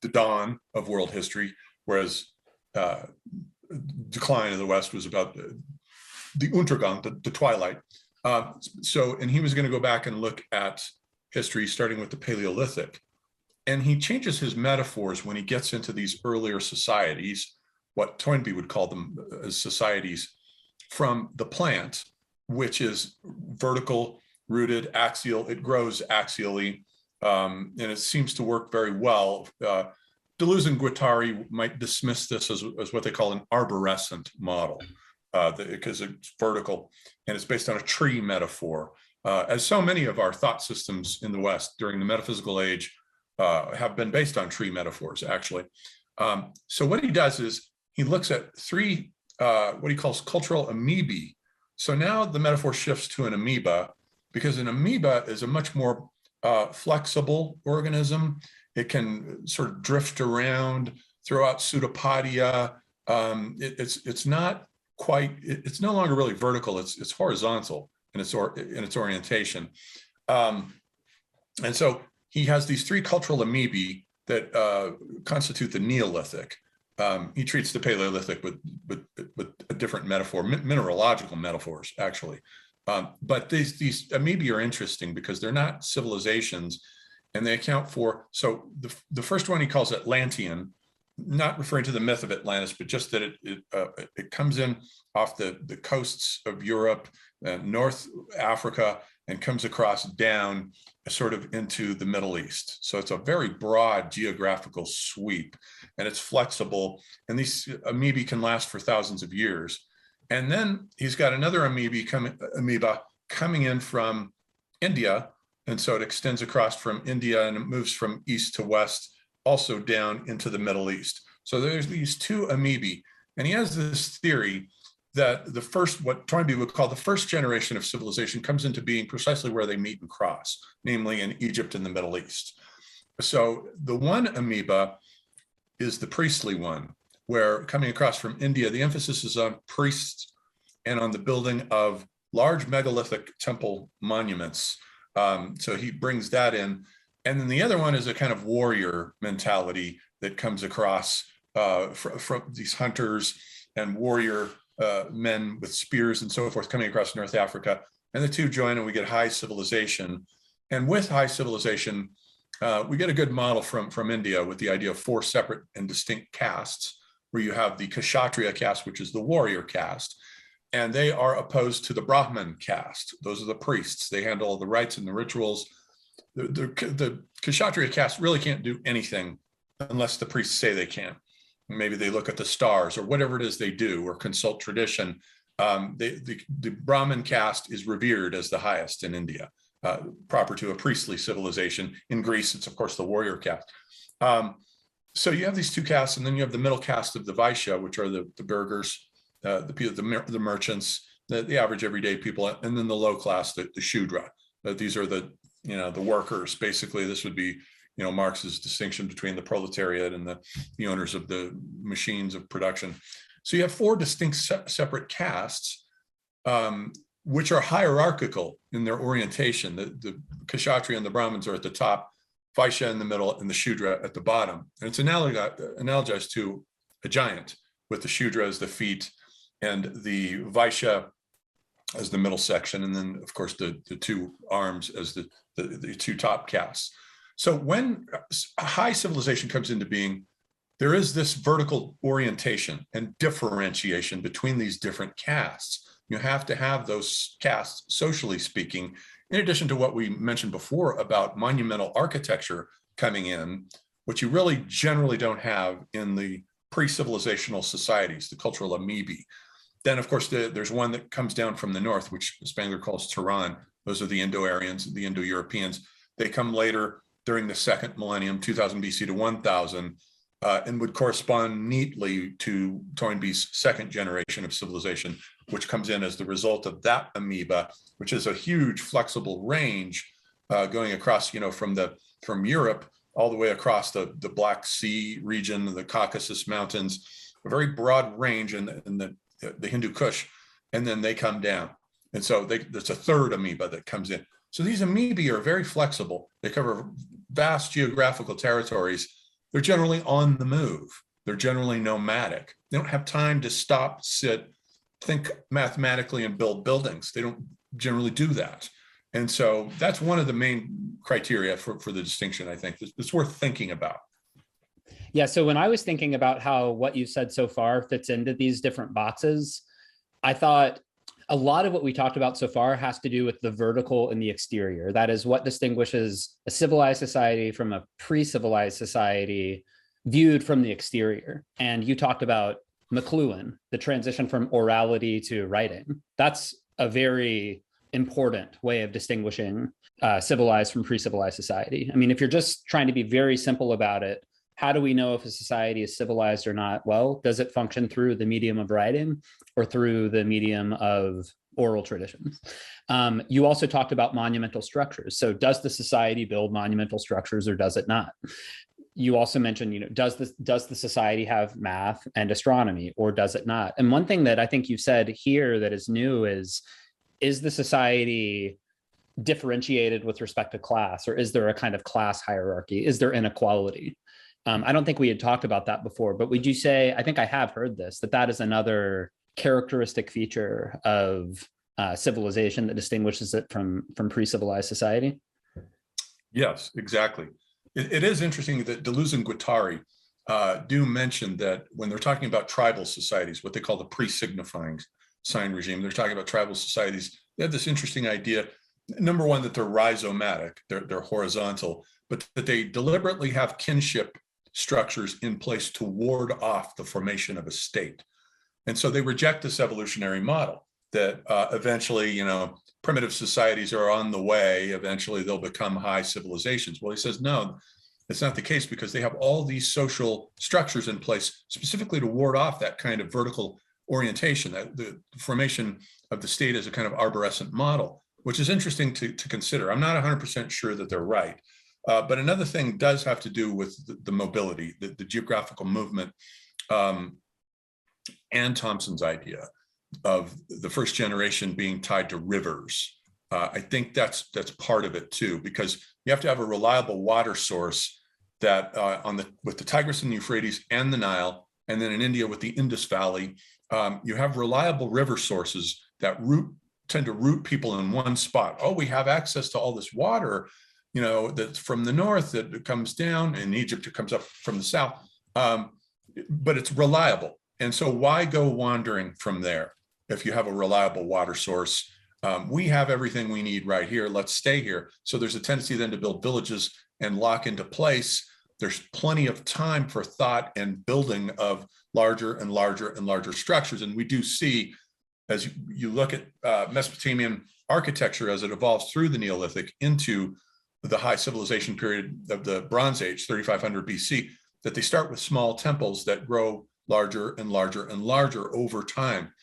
the dawn of world history, whereas Decline of the West was about the Untergang, the twilight. And he was going to go back and look at history starting with the Paleolithic. And he changes his metaphors when he gets into these earlier societies, what Toynbee would call them as societies, from the plant, which is vertical, rooted, axial. It grows axially, and it seems to work very well. Deleuze and Guattari might dismiss this as what they call an arborescent model, because it's vertical and it's based on a tree metaphor. As so many of our thought systems in the West during the metaphysical age have been based on tree metaphors, actually. So what he does is he looks at three, what he calls cultural amoebae. So now the metaphor shifts to an amoeba, because an amoeba is a much more flexible organism. It can sort of drift around, throw out pseudopodia. It's not quite, it's no longer really vertical, it's horizontal in its orientation. And so he has these three cultural amoebae that constitute the Neolithic. He treats the Paleolithic with a different metaphor, mineralogical metaphors, actually. But these amoebae are interesting because they're not civilizations, and they account for, so the first one he calls Atlantean, not referring to the myth of Atlantis, but just that it comes in off the coasts of Europe, North Africa, and comes across down sort of into the Middle East. So it's a very broad geographical sweep, and it's flexible. And these amoebae can last for thousands of years. And then he's got another amoeba coming in from India. And so it extends across from India and it moves from east to west, also down into the Middle East. So there's these two amoebae. And he has this theory that the first, what Toynbee would call the first generation of civilization, comes into being precisely where they meet and cross, namely in Egypt and the Middle East. So the one amoeba is the priestly one, where coming across from India, the emphasis is on priests and on the building of large megalithic temple monuments. So he brings that in. And then the other one is a kind of warrior mentality that comes across from these hunters and warrior men with spears and so forth coming across North Africa. And the two join and we get high civilization. And with high civilization, we get a good model from India with the idea of 4 separate and distinct castes, where you have the Kshatriya caste, which is the warrior caste, and they are opposed to the Brahmin caste. Those are the priests. They handle all the rites and the rituals. The Kshatriya caste really can't do anything unless the priests say they can. Maybe they look at the stars or whatever it is they do, or consult tradition. The Brahmin caste is revered as the highest in India, proper to a priestly civilization. In Greece, it's of course the warrior caste. So you have these two castes, and then you have the middle caste of the Vaishya, which are the burghers, the merchants, the average everyday people, and then the low class, the Shudra. These are the workers. Basically, this would be Marx's distinction between the proletariat and the owners of the machines of production. So you have 4 distinct separate castes, which are hierarchical in their orientation. The Kshatriya and the Brahmins are at the top, Vaishya in the middle, and the Shudra at the bottom. And it's analogized to a giant, with the Shudra as the feet and the Vaishya as the middle section, and then of course the 2 arms as the 2 top castes. So when a high civilization comes into being, there is this vertical orientation and differentiation between these different castes. You have to have those castes, socially speaking, in addition to what we mentioned before about monumental architecture coming in, which you really generally don't have in the pre-civilizational societies, the cultural amoebae. Then, of course, there's one that comes down from the north, which Spengler calls Turan. Those are the Indo-Aryans, the Indo-Europeans. They come later during the 2nd millennium, 2000 BC to 1000, and would correspond neatly to Toynbee's 2nd generation of civilization, which comes in as the result of that amoeba, which is a huge flexible range going across, from Europe all the way across the Black Sea region, the Caucasus Mountains, a very broad range in the Hindu Kush, and then they come down. And so there's a 3rd amoeba that comes in. So these amoebae are very flexible. They cover vast geographical territories. They're generally on the move. They're generally nomadic. They don't have time to stop, sit, think mathematically and build buildings. They don't generally do that. And so that's one of the main criteria for the distinction, I think. It's worth thinking about. Yeah, so when I was thinking about how what you've said so far fits into these different boxes, I thought a lot of what we talked about so far has to do with the vertical and the exterior. That is what distinguishes a civilized society from a pre-civilized society viewed from the exterior. And you talked about McLuhan, the transition from orality to writing. That's a very important way of distinguishing civilized from pre-civilized society. I mean, if you're just trying to be very simple about it, how do we know if a society is civilized or not? Well, does it function through the medium of writing or through the medium of oral traditions? You also talked about monumental structures. So does the society build monumental structures or does it not? You also mentioned, does the society have math and astronomy or does it not? And one thing that I think you said here that is new is the society differentiated with respect to class, or is there a kind of class hierarchy? Is there inequality? I don't think we had talked about that before, but would you say, I think I have heard this, that is another characteristic feature of civilization that distinguishes it from pre-civilized society? Yes, exactly. It is interesting that Deleuze and Guattari do mention that when they're talking about tribal societies, what they call the pre-signifying sign regime, they're talking about tribal societies. They have this interesting idea. Number one, that they're rhizomatic, they're horizontal, but that they deliberately have kinship structures in place to ward off the formation of a state. And so they reject this evolutionary model that eventually, you know, primitive societies are on the way. Eventually they'll become high civilizations. Well, he says, no, it's not the case, because they have all these social structures in place specifically to ward off that kind of vertical orientation, that the formation of the state as a kind of arborescent model, which is interesting to consider. I'm not 100% sure that they're right. But another thing does have to do with the mobility, the geographical movement, and Thompson's idea of the first generation being tied to rivers. I think that's part of it too, because you have to have a reliable water source that with the Tigris and the Euphrates and the Nile, and then in India with the Indus Valley, you have reliable river sources that tend to root people in one spot. Oh, we have access to all this water, you know, that's from the north that comes down. In Egypt, it comes up from the south, but it's reliable. And so why go wandering from there if you have a reliable water source? We have everything we need right here. Let's stay here. So there's a tendency then to build villages and lock into place. There's plenty of time for thought and building of larger and larger and larger structures. And we do see, as you look at Mesopotamian architecture as it evolves through the Neolithic into the high civilization period of the Bronze Age, 3500 BC, that they start with small temples that grow larger and larger and larger over time.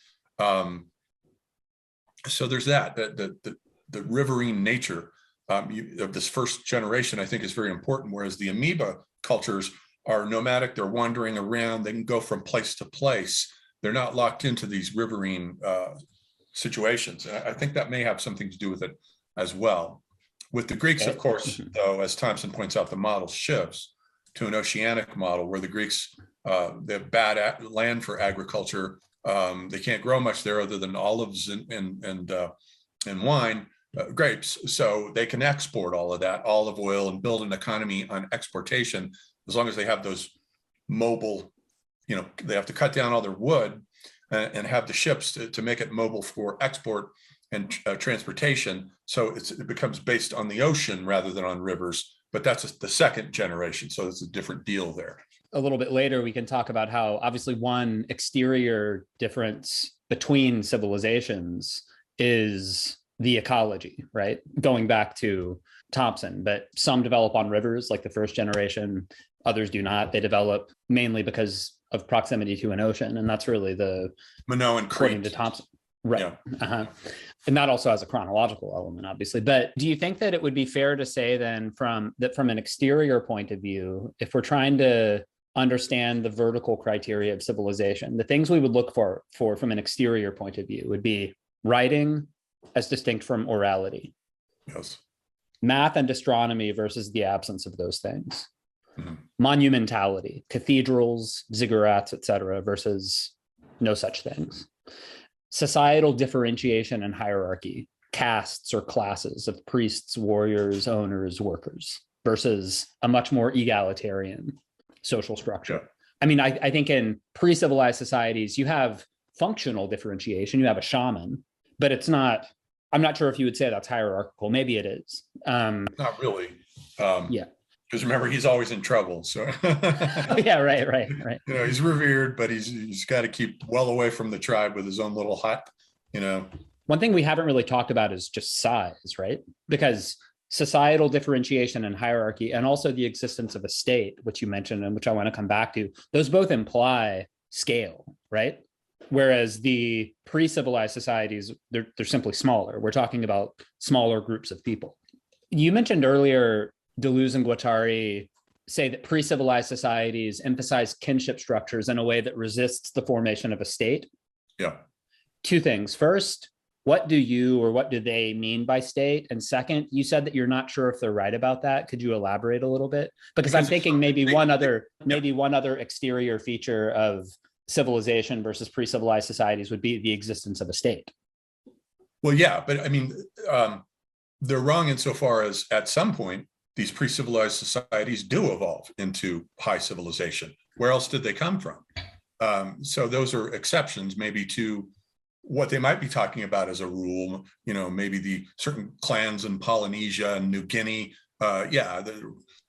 So there's that the riverine nature of this first generation, I think, is very important, whereas the amoeba cultures are nomadic, they're wandering around, they can go from place to place. They're not locked into these riverine situations. And I think that may have something to do with it as well. With the Greeks, of course, though, as Thompson points out, the model shifts to an oceanic model where the Greeks, they have bad land for agriculture. They can't grow much there other than olives and wine, grapes. So they can export all of that, olive oil, and build an economy on exportation, as long as they have those mobile, you know, they have to cut down all their wood and have the ships to make it mobile for export and transportation. So it becomes based on the ocean rather than on rivers, but that's the second generation. So it's a different deal there. A little bit later, we can talk about how obviously one exterior difference between civilizations is the ecology, right? Going back to Thompson, but some develop on rivers like the first generation, others do not. They develop mainly because of proximity to an ocean. And that's really the Minoan Crete, according to Thompson. Right. Yeah. And that also has a chronological element, obviously. But do you think that it would be fair to say then from an exterior point of view, if we're trying to understand the vertical criteria of civilization, the things we would look for from an exterior point of view would be writing as distinct from orality. Yes. Math and astronomy versus the absence of those things. Mm-hmm. Monumentality, cathedrals, ziggurats, etc., versus no such things. Societal differentiation and hierarchy, castes or classes of priests, warriors, owners, workers, versus a much more egalitarian social structure. Yeah. I mean, I think in pre-civilized societies, you have functional differentiation. You have a shaman, but it's not, I'm not sure if you would say that's hierarchical. Maybe it is. Not really. Yeah. Because remember, he's always in trouble. So yeah, right. You know, he's revered, but he's got to keep well away from the tribe with his own little hut, you know. One thing we haven't really talked about is just size, right? Because societal differentiation and hierarchy, and also the existence of a state, which you mentioned and which I want to come back to, those both imply scale, right? Whereas the pre-civilized societies, they're simply smaller. We're talking about smaller groups of people. You mentioned earlier, Deleuze and Guattari say that pre-civilized societies emphasize kinship structures in a way that resists the formation of a state. Yeah. Two things. First, what do they mean by state? And second, you said that you're not sure if they're right about that. Could you elaborate a little bit? Because I'm thinking maybe one other exterior feature of civilization versus pre-civilized societies would be the existence of a state. Well, yeah, but I mean, they're wrong insofar as at some point, these pre-civilized societies do evolve into high civilization. Where else did they come from? So those are exceptions maybe to what they might be talking about as a rule, maybe the certain clans in Polynesia and New Guinea, they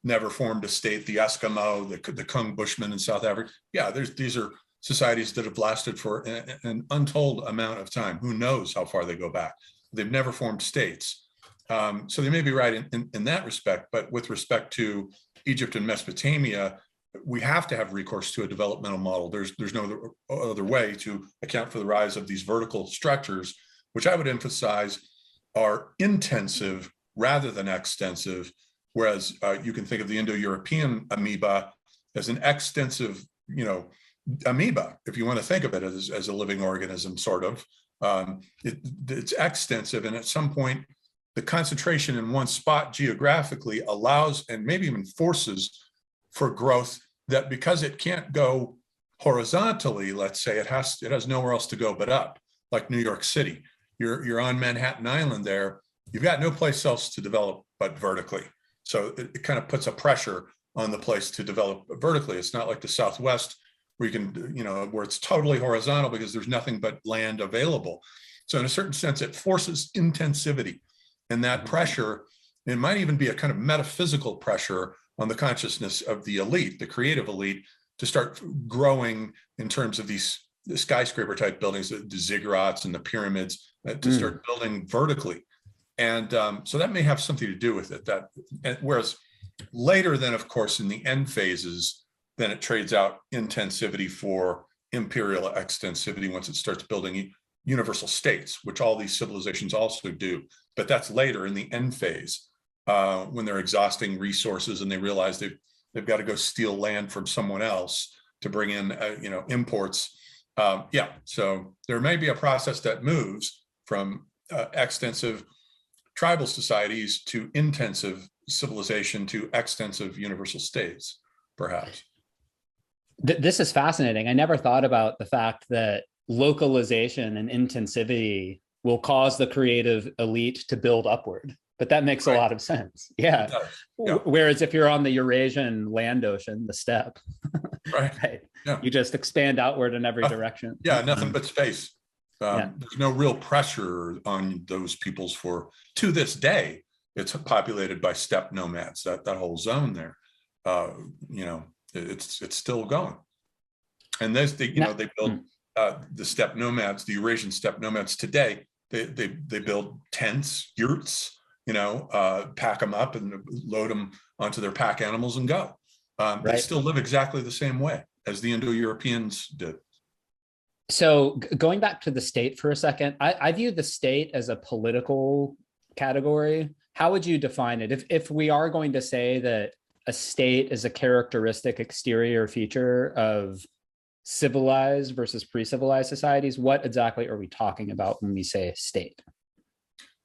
never formed a state, the Eskimo, the Kung Bushmen in South Africa. Yeah, these are societies that have lasted for an untold amount of time. Who knows how far they go back? They've never formed states. So they may be right in that respect, but with respect to Egypt and Mesopotamia, we have to have recourse to a developmental model. There's no other way to account for the rise of these vertical structures, which I would emphasize are intensive rather than extensive, whereas you can think of the Indo-European amoeba as an extensive, amoeba, if you want to think of it as a living organism, sort of. It's extensive, and at some point, the concentration in one spot geographically allows and maybe even forces for growth that, because it can't go horizontally, let's say, it has nowhere else to go but up, like New York City. You're on Manhattan Island there, you've got no place else to develop but vertically. So it kind of puts a pressure on the place to develop vertically. It's not like the Southwest where you can, where it's totally horizontal because there's nothing but land available. So in a certain sense, it forces intensivity, and that pressure, it might even be a kind of metaphysical pressure on the consciousness of the elite, the creative elite, to start growing in terms of the skyscraper type buildings, the ziggurats and the pyramids, to start building vertically. And so that may have something to do with it. Whereas later then, of course, in the end phases, then it trades out intensivity for imperial extensivity once it starts building universal states, which all these civilizations also do. But that's later in the end phase, when they're exhausting resources and they realize they've got to go steal land from someone else to bring in, imports. So there may be a process that moves from extensive tribal societies to intensive civilization to extensive universal states, perhaps. This is fascinating. I never thought about the fact that localization and intensivity will cause the creative elite to build upward. But that makes a lot of sense. Yeah. Yeah. Whereas if you're on the Eurasian land ocean, the steppe, right? Yeah. You just expand outward in every direction. Yeah, nothing but space. There's no real pressure on those peoples to this day. It's populated by steppe nomads, that whole zone there. It's still going. And they build the steppe nomads, the Eurasian steppe nomads today, they build tents, yurts, pack them up and load them onto their pack animals and go. They still live exactly the same way as the Indo-Europeans did. So going back to the state for a second, I view the state as a political category. How would you define it? If we are going to say that a state is a characteristic exterior feature of civilized versus pre-civilized societies, what exactly are we talking about when we say state?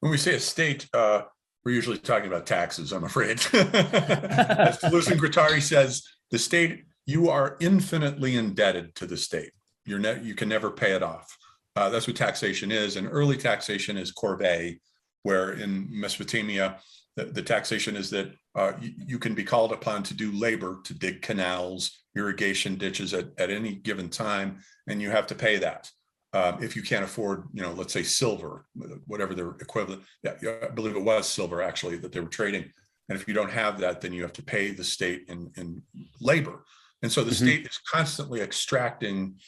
When we say a state, we're usually talking about taxes, I'm afraid. As Toulouse-Guattari says, the state, you are infinitely indebted to the state. You can never pay it off. That's what taxation is. And early taxation is corvée, where in Mesopotamia, the taxation is that you can be called upon to do labor, to dig canals, irrigation ditches at any given time, and you have to pay that. If you can't afford, let's say silver, whatever their equivalent, I believe it was silver actually that they were trading. And if you don't have that, then you have to pay the state in labor. And so the state is constantly extracting,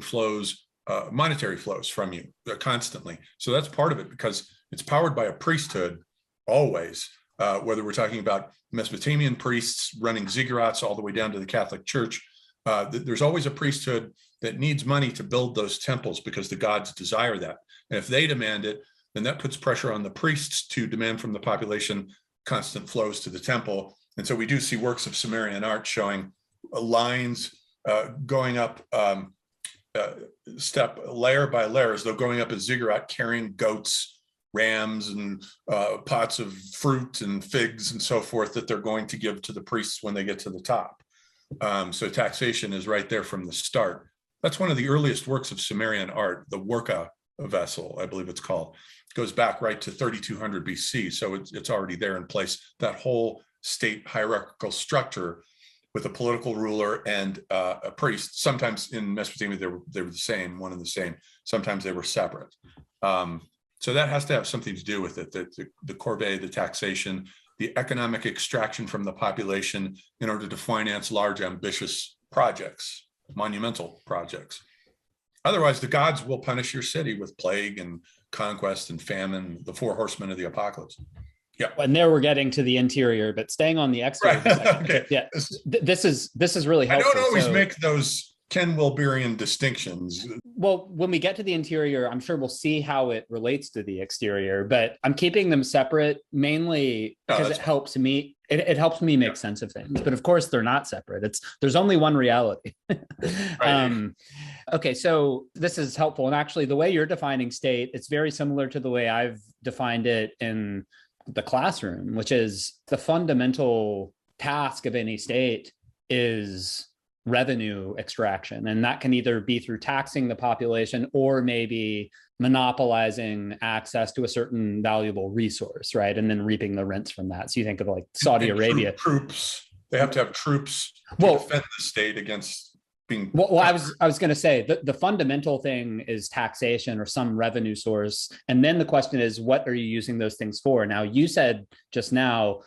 flows, monetary flows from you constantly. So that's part of it, because it's powered by a priesthood always, whether we're talking about Mesopotamian priests running ziggurats all the way down to the Catholic Church. There's always a priesthood that needs money to build those temples because the gods desire that. And if they demand it, then that puts pressure on the priests to demand from the population constant flows to the temple. And so we do see works of Sumerian art showing lines going up step layer by layer, as though going up a ziggurat carrying goats, rams, and pots of fruit and figs and so forth that they're going to give to the priests when they get to the top. So taxation is right there from the start. That's one of the earliest works of Sumerian art, the Worka vessel, I believe it's called. It goes back right to 3200 BC. So it's already there in place. That whole state hierarchical structure with a political ruler and a priest. Sometimes in Mesopotamia, they were the same, one and the same. Sometimes they were separate. So that has to have something to do with it, the corvée, the taxation, the economic extraction from the population in order to finance large, ambitious projects, monumental projects. Otherwise, the gods will punish your city with plague and conquest and famine, the four horsemen of the apocalypse. Yeah. And there we're getting to the interior, but staying on the exterior. Right. Okay. Yeah. This is really helpful. I don't always make those Ken Wilberian distinctions. Well, when we get to the interior, I'm sure we'll see how it relates to the exterior, but I'm keeping them separate mainly because it helps me. It helps me make sense of things, but of course they're not separate. There's only one reality. Right. Okay, so this is helpful. And actually the way you're defining state, it's very similar to the way I've defined it in the classroom, which is the fundamental task of any state is revenue extraction. And that can either be through taxing the population or maybe monopolizing access to a certain valuable resource, right? And then reaping the rents from that. So you think of like Saudi Arabia. Troops, they have to have troops to defend the state against being. Well, I was going to say the fundamental thing is taxation or some revenue source. And then the question is, what are you using those things for? Now, you said just now,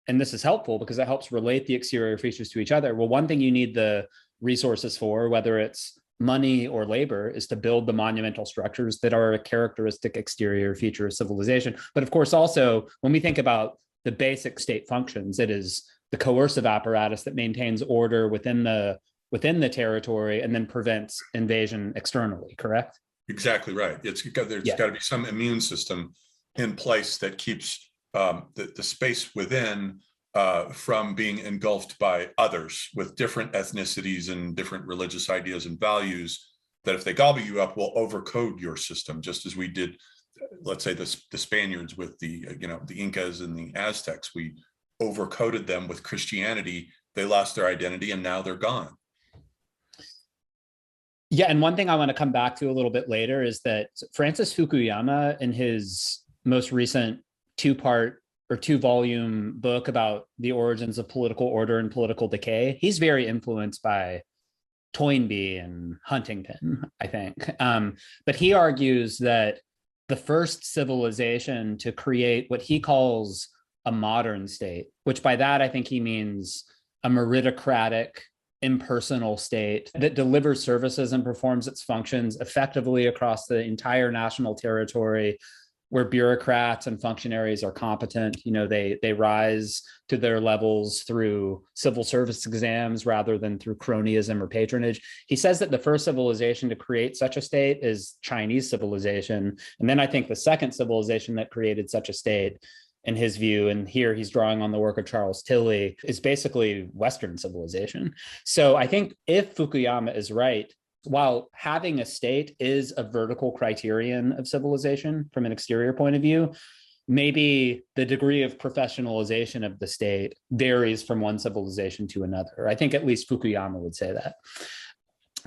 and this is helpful because it helps relate the exterior features to each other. Well, one thing you need the resources for, whether it's money or labor, is to build the monumental structures that are a characteristic exterior feature of civilization. But of course, also, when we think about the basic state functions, it is the coercive apparatus that maintains order within the territory and then prevents invasion externally, correct? Exactly right. There's got to be some immune system in place that keeps the space within from being engulfed by others with different ethnicities and different religious ideas and values that if they gobble you up will overcode your system, just as we did, let's say the Spaniards with the Incas and the Aztecs. We overcoded them with Christianity. They lost their identity and now they're gone. Yeah, and one thing I want to come back to a little bit later is that Francis Fukuyama, in his most recent two-volume book about the origins of political order and political decay, he's very influenced by Toynbee and Huntington, I think. But he argues that the first civilization to create what he calls a modern state, which by that I think he means a meritocratic, impersonal state that delivers services and performs its functions effectively across the entire national territory, where bureaucrats and functionaries are competent. They rise to their levels through civil service exams rather than through cronyism or patronage. He says that the first civilization to create such a state is Chinese civilization. And then I think the second civilization that created such a state, in his view, and here he's drawing on the work of Charles Tilly, is basically Western civilization. So I think if Fukuyama is right, while having a state is a vertical criterion of civilization from an exterior point of view, maybe the degree of professionalization of the state varies from one civilization to another. I think at least Fukuyama would say that.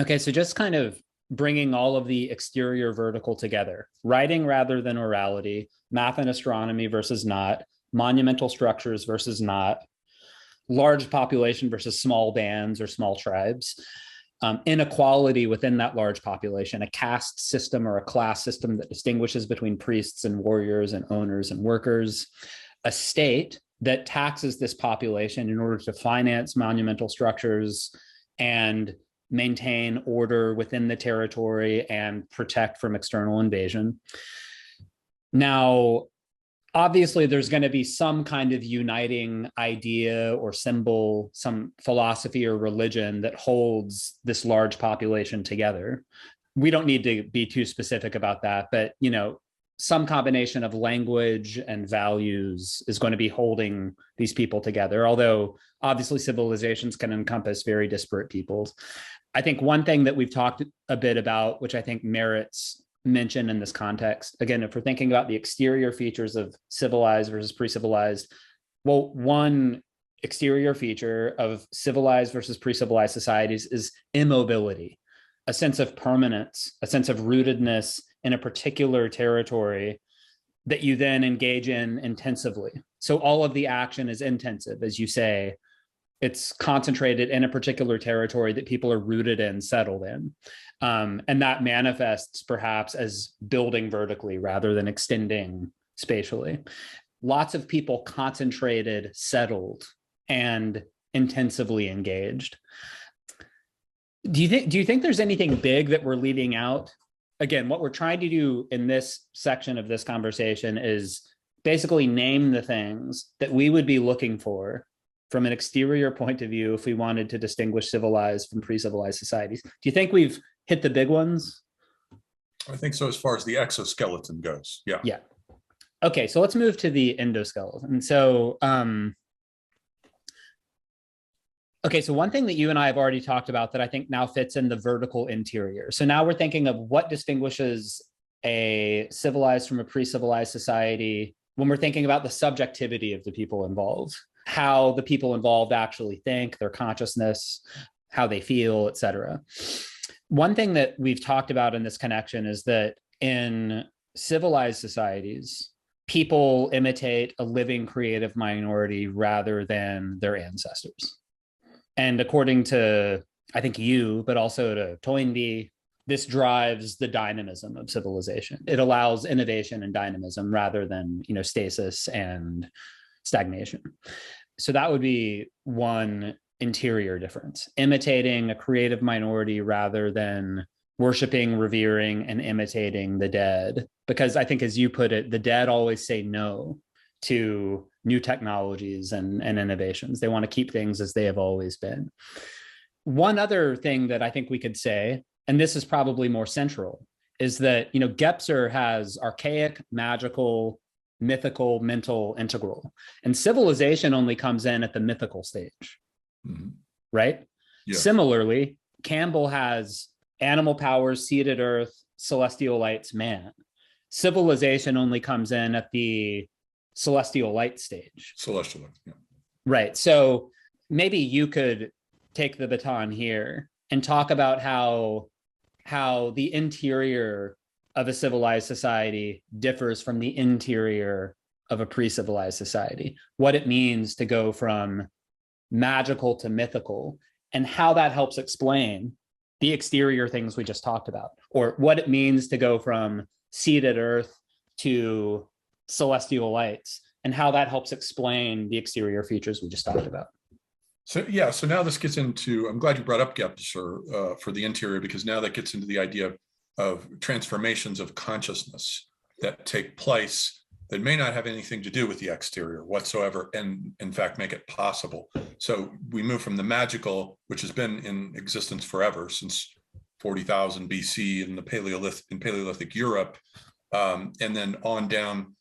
Okay, so just kind of bringing all of the exterior vertical together: writing rather than orality, math and astronomy versus not, monumental structures versus not, large population versus small bands or small tribes, inequality within that large population, a caste system or a class system that distinguishes between priests and warriors and owners and workers, a state that taxes this population in order to finance monumental structures and maintain order within the territory and protect from external invasion. Now, obviously, there's going to be some kind of uniting idea or symbol, some philosophy or religion that holds this large population together. We don't need to be too specific about that, but some combination of language and values is going to be holding these people together, although obviously civilizations can encompass very disparate peoples. I think one thing that we've talked a bit about, which I think merits mention in this context, again, if we're thinking about the exterior features of civilized versus pre-civilized, well, one exterior feature of civilized versus pre-civilized societies is immobility, a sense of permanence, a sense of rootedness in a particular territory that you then engage in intensively. So all of the action is intensive, as you say, It's concentrated in a particular territory that people are rooted in, settled in. And that manifests perhaps as building vertically rather than extending spatially. Lots of people concentrated, settled, and intensively engaged. Do you think there's anything big that we're leaving out? Again, what we're trying to do in this section of this conversation is basically name the things that we would be looking for from an exterior point of view if we wanted to distinguish civilized from pre-civilized societies. Do you think we've hit the big ones? I think so, as far as the exoskeleton goes. Yeah. Yeah. Okay, so let's move to the endoskeleton. So, okay, so one thing that you and I have already talked about that I think now fits in the vertical interior. So now we're thinking of what distinguishes a civilized from a pre-civilized society when we're thinking about the subjectivity of the people involved, how the people involved actually think, their consciousness, how they feel, et cetera. One thing that we've talked about in this connection is that in civilized societies, people imitate a living creative minority rather than their ancestors. And according to, I think you, but also to Toynbee, this drives the dynamism of civilization. It allows innovation and dynamism rather than, stasis and stagnation. So that would be one interior difference, imitating a creative minority rather than worshiping, revering, and imitating the dead. Because I think, as you put it, the dead always say no to new technologies and innovations. They want to keep things as they have always been. One other thing that I think we could say, and this is probably more central, is that, Gebser has archaic, magical, mythical, mental, integral, and civilization only comes in at the mythical stage, right? Yeah. Similarly, Campbell has animal powers, seated earth, celestial lights, man. Civilization only comes in at the celestial light stage. Celestial light, yeah. Right. So maybe you could take the baton here and talk about how the interior of a civilized society differs from the interior of a pre-civilized society, what it means to go from magical to mythical, and how that helps explain the exterior things we just talked about, or what it means to go from seated earth to celestial lights, and how that helps explain the exterior features we just talked about. So now this gets into, I'm glad you brought up Gebser for the interior, because now that gets into the idea of transformations of consciousness that take place that may not have anything to do with the exterior whatsoever, and in fact make it possible. So we move from the magical, which has been in existence forever, since 40,000 BC in the Paleolithic Europe, and then on down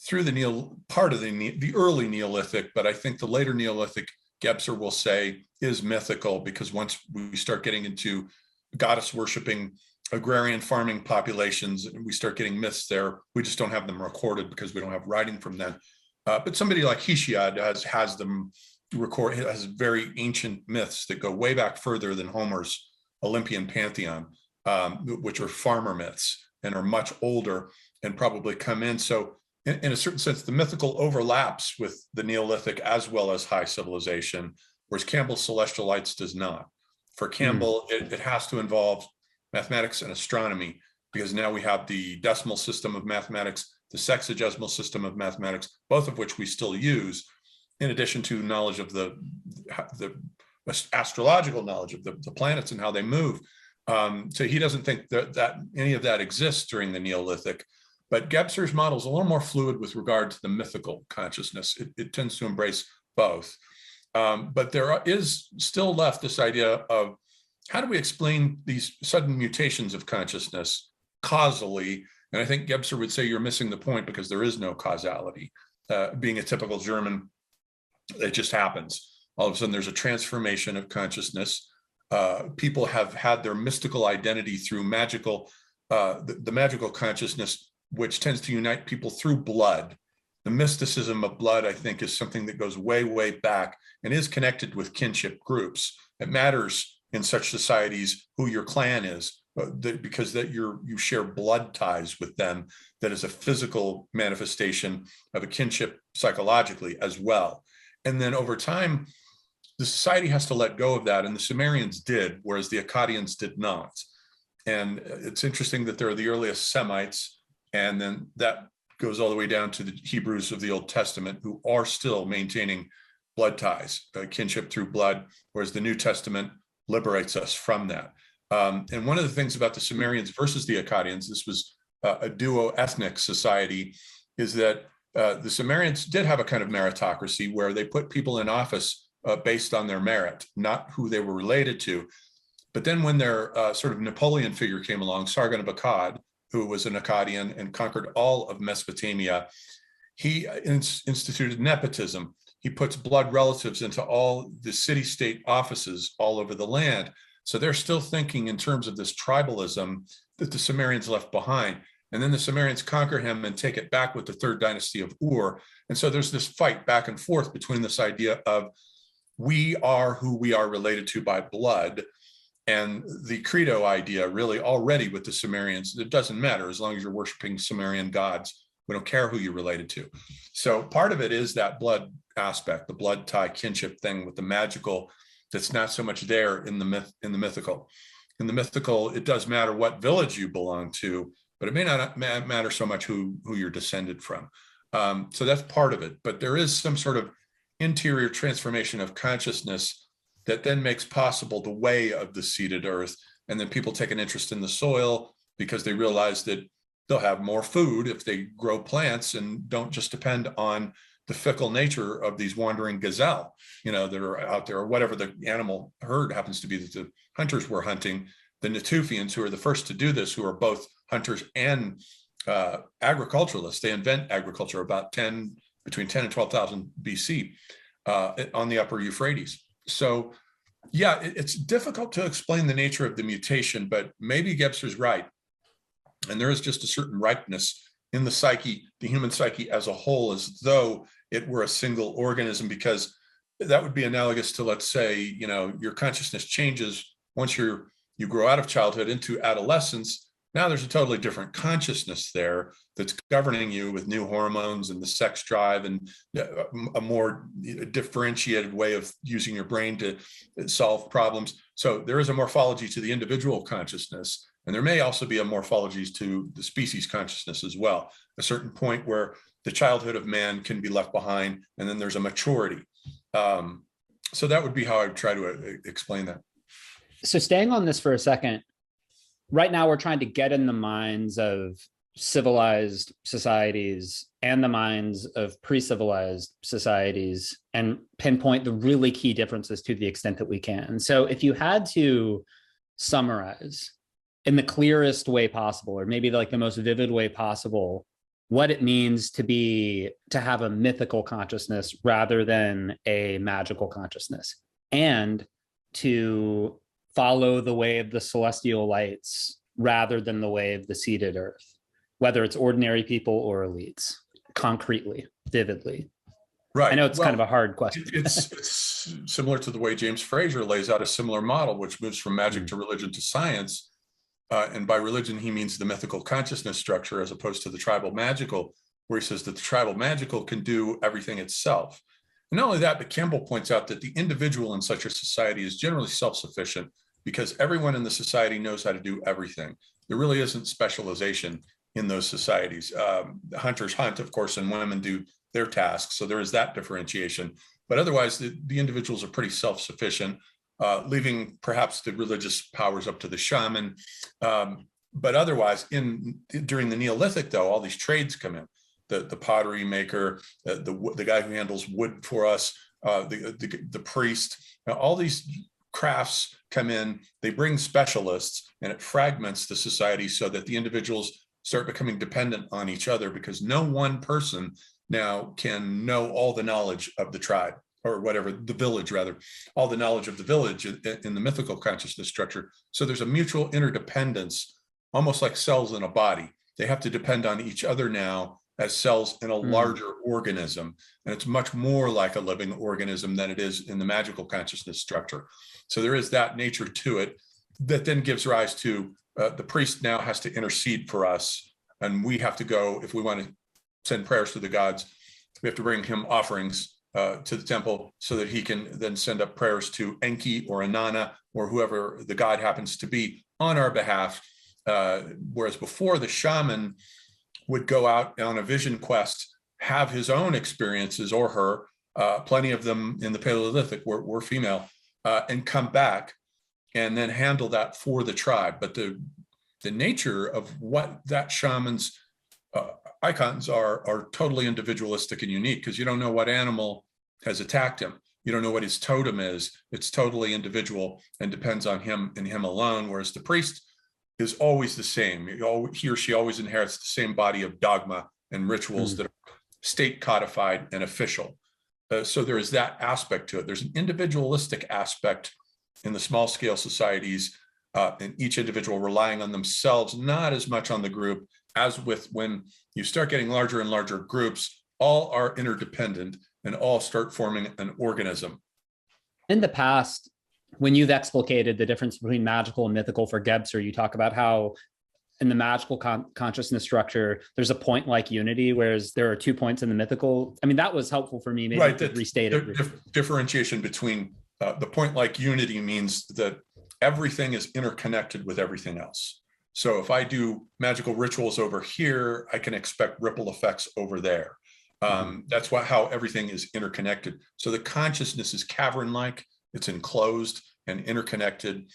through the early Neolithic, but I think the later Neolithic, Gebser will say, is mythical, because once we start getting into goddess worshiping agrarian farming populations, and we start getting myths there, we just don't have them recorded because we don't have writing from them. But somebody like Hesiod has them record, has very ancient myths that go way back further than Homer's Olympian pantheon, which are farmer myths and are much older and probably come in. So in a certain sense, the mythical overlaps with the Neolithic as well as high civilization, whereas Campbell's Celestial Lights does not. For Campbell, it has to involve mathematics and astronomy, because now we have the decimal system of mathematics, the sexagesimal system of mathematics, both of which we still use, in addition to knowledge of the astrological knowledge of the planets and how they move. So he doesn't think that any of that exists during the Neolithic. But Gebser's model is a little more fluid with regard to the mythical consciousness. It tends to embrace both. But there is still left this idea of, how do we explain these sudden mutations of consciousness causally? And I think Gebser would say you're missing the point, because there is no causality. Being a typical German, it just happens. All of a sudden, there's a transformation of consciousness. People have had their mystical identity through magical, the magical consciousness, which tends to unite people through blood. The mysticism of blood, I think, is something that goes way, way back and is connected with kinship groups. It matters in such societies who your clan is, because that you share blood ties with them. That is a physical manifestation of a kinship psychologically as well. And then over time, the society has to let go of that. And the Sumerians did, whereas the Akkadians did not. And it's interesting that they're the earliest Semites, and then that goes all the way down to the Hebrews of the Old Testament, who are still maintaining blood ties, kinship through blood, whereas the New Testament liberates us from that. And one of the things about the Sumerians versus the Akkadians, this was a duo ethnic society, is that the Sumerians did have a kind of meritocracy where they put people in office based on their merit, not who they were related to. But then when their sort of Napoleon figure came along, Sargon of Akkad, who was an Akkadian and conquered all of Mesopotamia, he instituted nepotism. He puts blood relatives into all the city-state offices all over the land. So they're still thinking in terms of this tribalism that the Sumerians left behind. And then the Sumerians conquer him and take it back with the third dynasty of Ur. And so there's this fight back and forth between this idea of we are who we are related to by blood, and the credo idea really already with the Sumerians. It doesn't matter as long as you're worshiping Sumerian gods. We don't care who you're related to. So part of it is that blood aspect, the blood tie kinship thing with the magical that's not so much there in the mythical. In the mythical, it does matter what village you belong to, but it may not matter so much who you're descended from. So that's part of it. But there is some sort of interior transformation of consciousness that then makes possible the way of the seeded earth. And then people take an interest in the soil because they realize that they'll have more food if they grow plants and don't just depend on the fickle nature of these wandering gazelle, that are out there, or whatever the animal herd happens to be that the hunters were hunting. The Natufians, who are the first to do this, who are both hunters and agriculturalists, they invent agriculture about between 10 and 12,000 BC on the upper Euphrates. So yeah, it's difficult to explain the nature of the mutation, but maybe Gebser's right. And there is just a certain ripeness in the psyche, the human psyche as a whole, as though it were a single organism, because that would be analogous to, let's say, your consciousness changes once you grow out of childhood into adolescence. Now there's a totally different consciousness there that's governing you with new hormones and the sex drive and a more differentiated way of using your brain to solve problems. So there is a morphology to the individual consciousness, and there may also be a morphology to the species consciousness as well. A certain point where the childhood of man can be left behind, and then there's a maturity. So that would be how I would try to explain that. So staying on this for a second, right now we're trying to get in the minds of civilized societies and the minds of pre-civilized societies and pinpoint the really key differences to the extent that we can. So if you had to summarize in the clearest way possible, or maybe like the most vivid way possible, what it means to have a mythical consciousness rather than a magical consciousness, and to follow the way of the celestial lights rather than the way of the seeded earth, whether it's ordinary people or elites, concretely, vividly. Right. I know it's kind of a hard question. It's similar to the way James Fraser lays out a similar model, which moves from magic to religion to science. And by religion, he means the mythical consciousness structure as opposed to the tribal magical, where he says that the tribal magical can do everything itself. And not only that, but Campbell points out that the individual in such a society is generally self-sufficient because everyone in the society knows how to do everything. There really isn't specialization in those societies. Hunters hunt, of course, and women do their tasks. So there is that differentiation. But otherwise, the individuals are pretty self-sufficient, leaving perhaps the religious powers up to the shaman. But otherwise, during the Neolithic, though, all these trades come in. The pottery maker, the guy who handles wood for us, the priest, all these crafts come in, they bring specialists, and it fragments the society so that the individuals start becoming dependent on each other because no one person now can know all the knowledge of the tribe, or whatever, the village rather, all the knowledge of the village in the mythical consciousness structure. So there's a mutual interdependence, almost like cells in a body. They have to depend on each other now as cells in a larger organism. And it's much more like a living organism than it is in the magical consciousness structure. So there is that nature to it that then gives rise to the priest now has to intercede for us. And we have to go, if we want to send prayers to the gods, we have to bring him offerings to the temple so that he can then send up prayers to Enki or Inanna or whoever the god happens to be on our behalf. Whereas before, the shaman would go out on a vision quest, have his own experiences, or her, plenty of them in the Paleolithic were female, and come back and then handle that for the tribe. But the nature of what that shaman's icons are totally individualistic and unique, because you don't know what animal has attacked him. You don't know what his totem is. It's totally individual and depends on him and him alone. Whereas the priest is always the same. He or she always inherits the same body of dogma and rituals that are state codified and official. So there is that aspect to it. There's an individualistic aspect in the small scale societies, and each individual relying on themselves, not as much on the group as with when you start getting larger and larger groups, all are interdependent and all start forming an organism. In the past, when you've explicated the difference between magical and mythical for Gebser, you talk about how in the magical consciousness structure, there's a point-like unity, whereas there are 2 points in the mythical. I mean, that was helpful for me. Maybe Right, to restate it. Differentiation between the point-like unity means that everything is interconnected with everything else. So if I do magical rituals over here, I can expect ripple effects over there. That's how everything is interconnected. So the consciousness is cavern-like, it's enclosed and interconnected.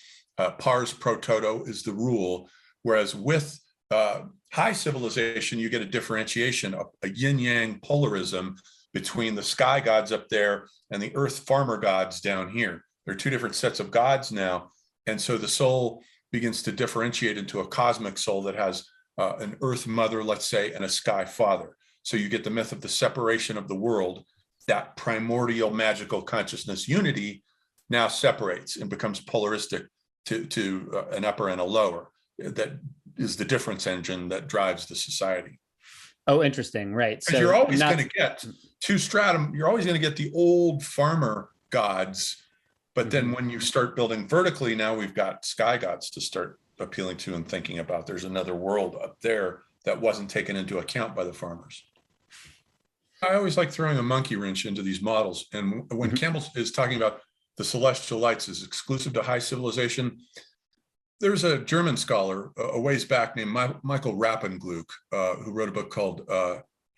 Pars pro toto is the rule. Whereas with high civilization, you get a differentiation, a yin-yang polarism between the sky gods up there and the earth farmer gods down here. There are two different sets of gods now. And so the soul begins to differentiate into a cosmic soul that has an earth mother, let's say, and a sky father. So you get the myth of the separation of the world. That primordial magical consciousness unity now separates and becomes polaristic to an upper and a lower. That is the difference engine that drives the society. Oh, interesting. Right. So you're always going to get two stratum. You're always going to get the old farmer gods. But then when you start building vertically, now we've got sky gods to start appealing to and thinking about. There's another world up there that wasn't taken into account by the farmers. I always like throwing a monkey wrench into these models. And when Campbell is talking about the celestial lights is exclusive to high civilization, there's a German scholar a ways back named Michael Rappengluck, who wrote a book called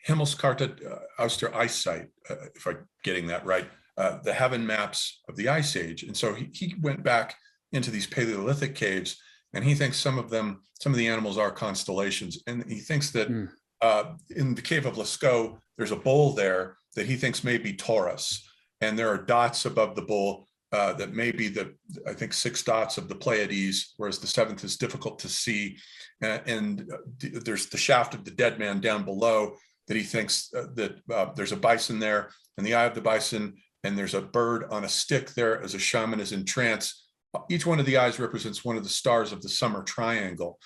Himmelskarte aus der Eiszeit, if I'm getting that right, the heaven maps of the Ice Age. And so he went back into these Paleolithic caves, and he thinks some of the animals are constellations. And he thinks that in the cave of Lascaux, there's a bull there that he thinks may be Taurus. And there are dots above the bull that may be I think 6 dots of the Pleiades, whereas the 7th is difficult to see. And there's the shaft of the dead man down below that he thinks that there's a bison there, and the eye of the bison, and there's a bird on a stick there as a shaman is in trance. Each one of the eyes represents one of the stars of the summer triangle.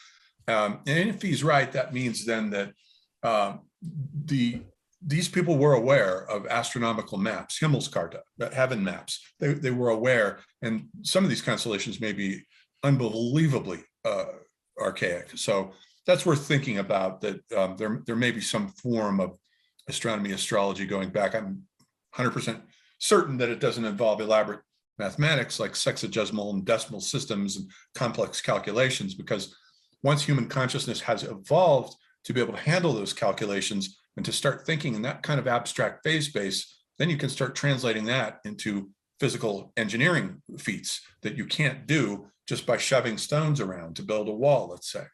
And if he's right, that means then that these people were aware of astronomical maps, Himmelskarte, heaven maps. They were aware, and some of these constellations may be unbelievably archaic. So that's worth thinking about, that there may be some form of astronomy, astrology going back. I'm 100% certain that it doesn't involve elaborate mathematics like sexagesimal and decimal systems and complex calculations, because once human consciousness has evolved to be able to handle those calculations and to start thinking in that kind of abstract phase space, then you can start translating that into physical engineering feats that you can't do just by shoving stones around to build a wall, let's say.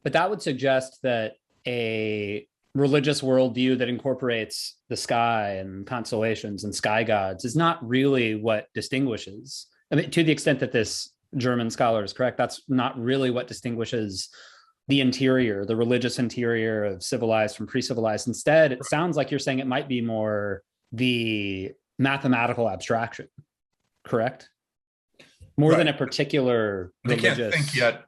But that would suggest that a religious worldview that incorporates the sky and constellations and sky gods is not really what distinguishes. I mean, to the extent that this German scholar is correct, that's not really what distinguishes the interior, the religious interior of civilized from pre-civilized. Instead, it sounds like you're saying it might be more the mathematical abstraction, correct? More than a particular religious... They can't think yet.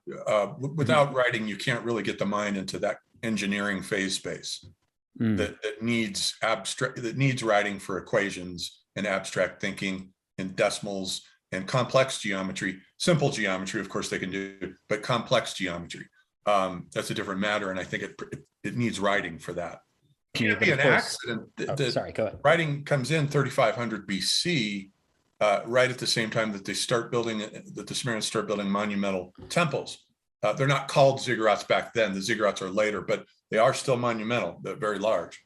Without writing, you can't really get the mind into that engineering phase space that needs writing for equations and abstract thinking and decimals and complex geometry. Simple geometry, of course, they can do, but complex geometry. That's a different matter, and I think it needs writing for that. me, Can't but be of an course, accident oh, that sorry, go ahead. writing comes in 3500 BC, right at the same time that they start building, that the Sumerians start building monumental temples. They're not called ziggurats back then. The ziggurats are later, but they are still monumental. They're very large.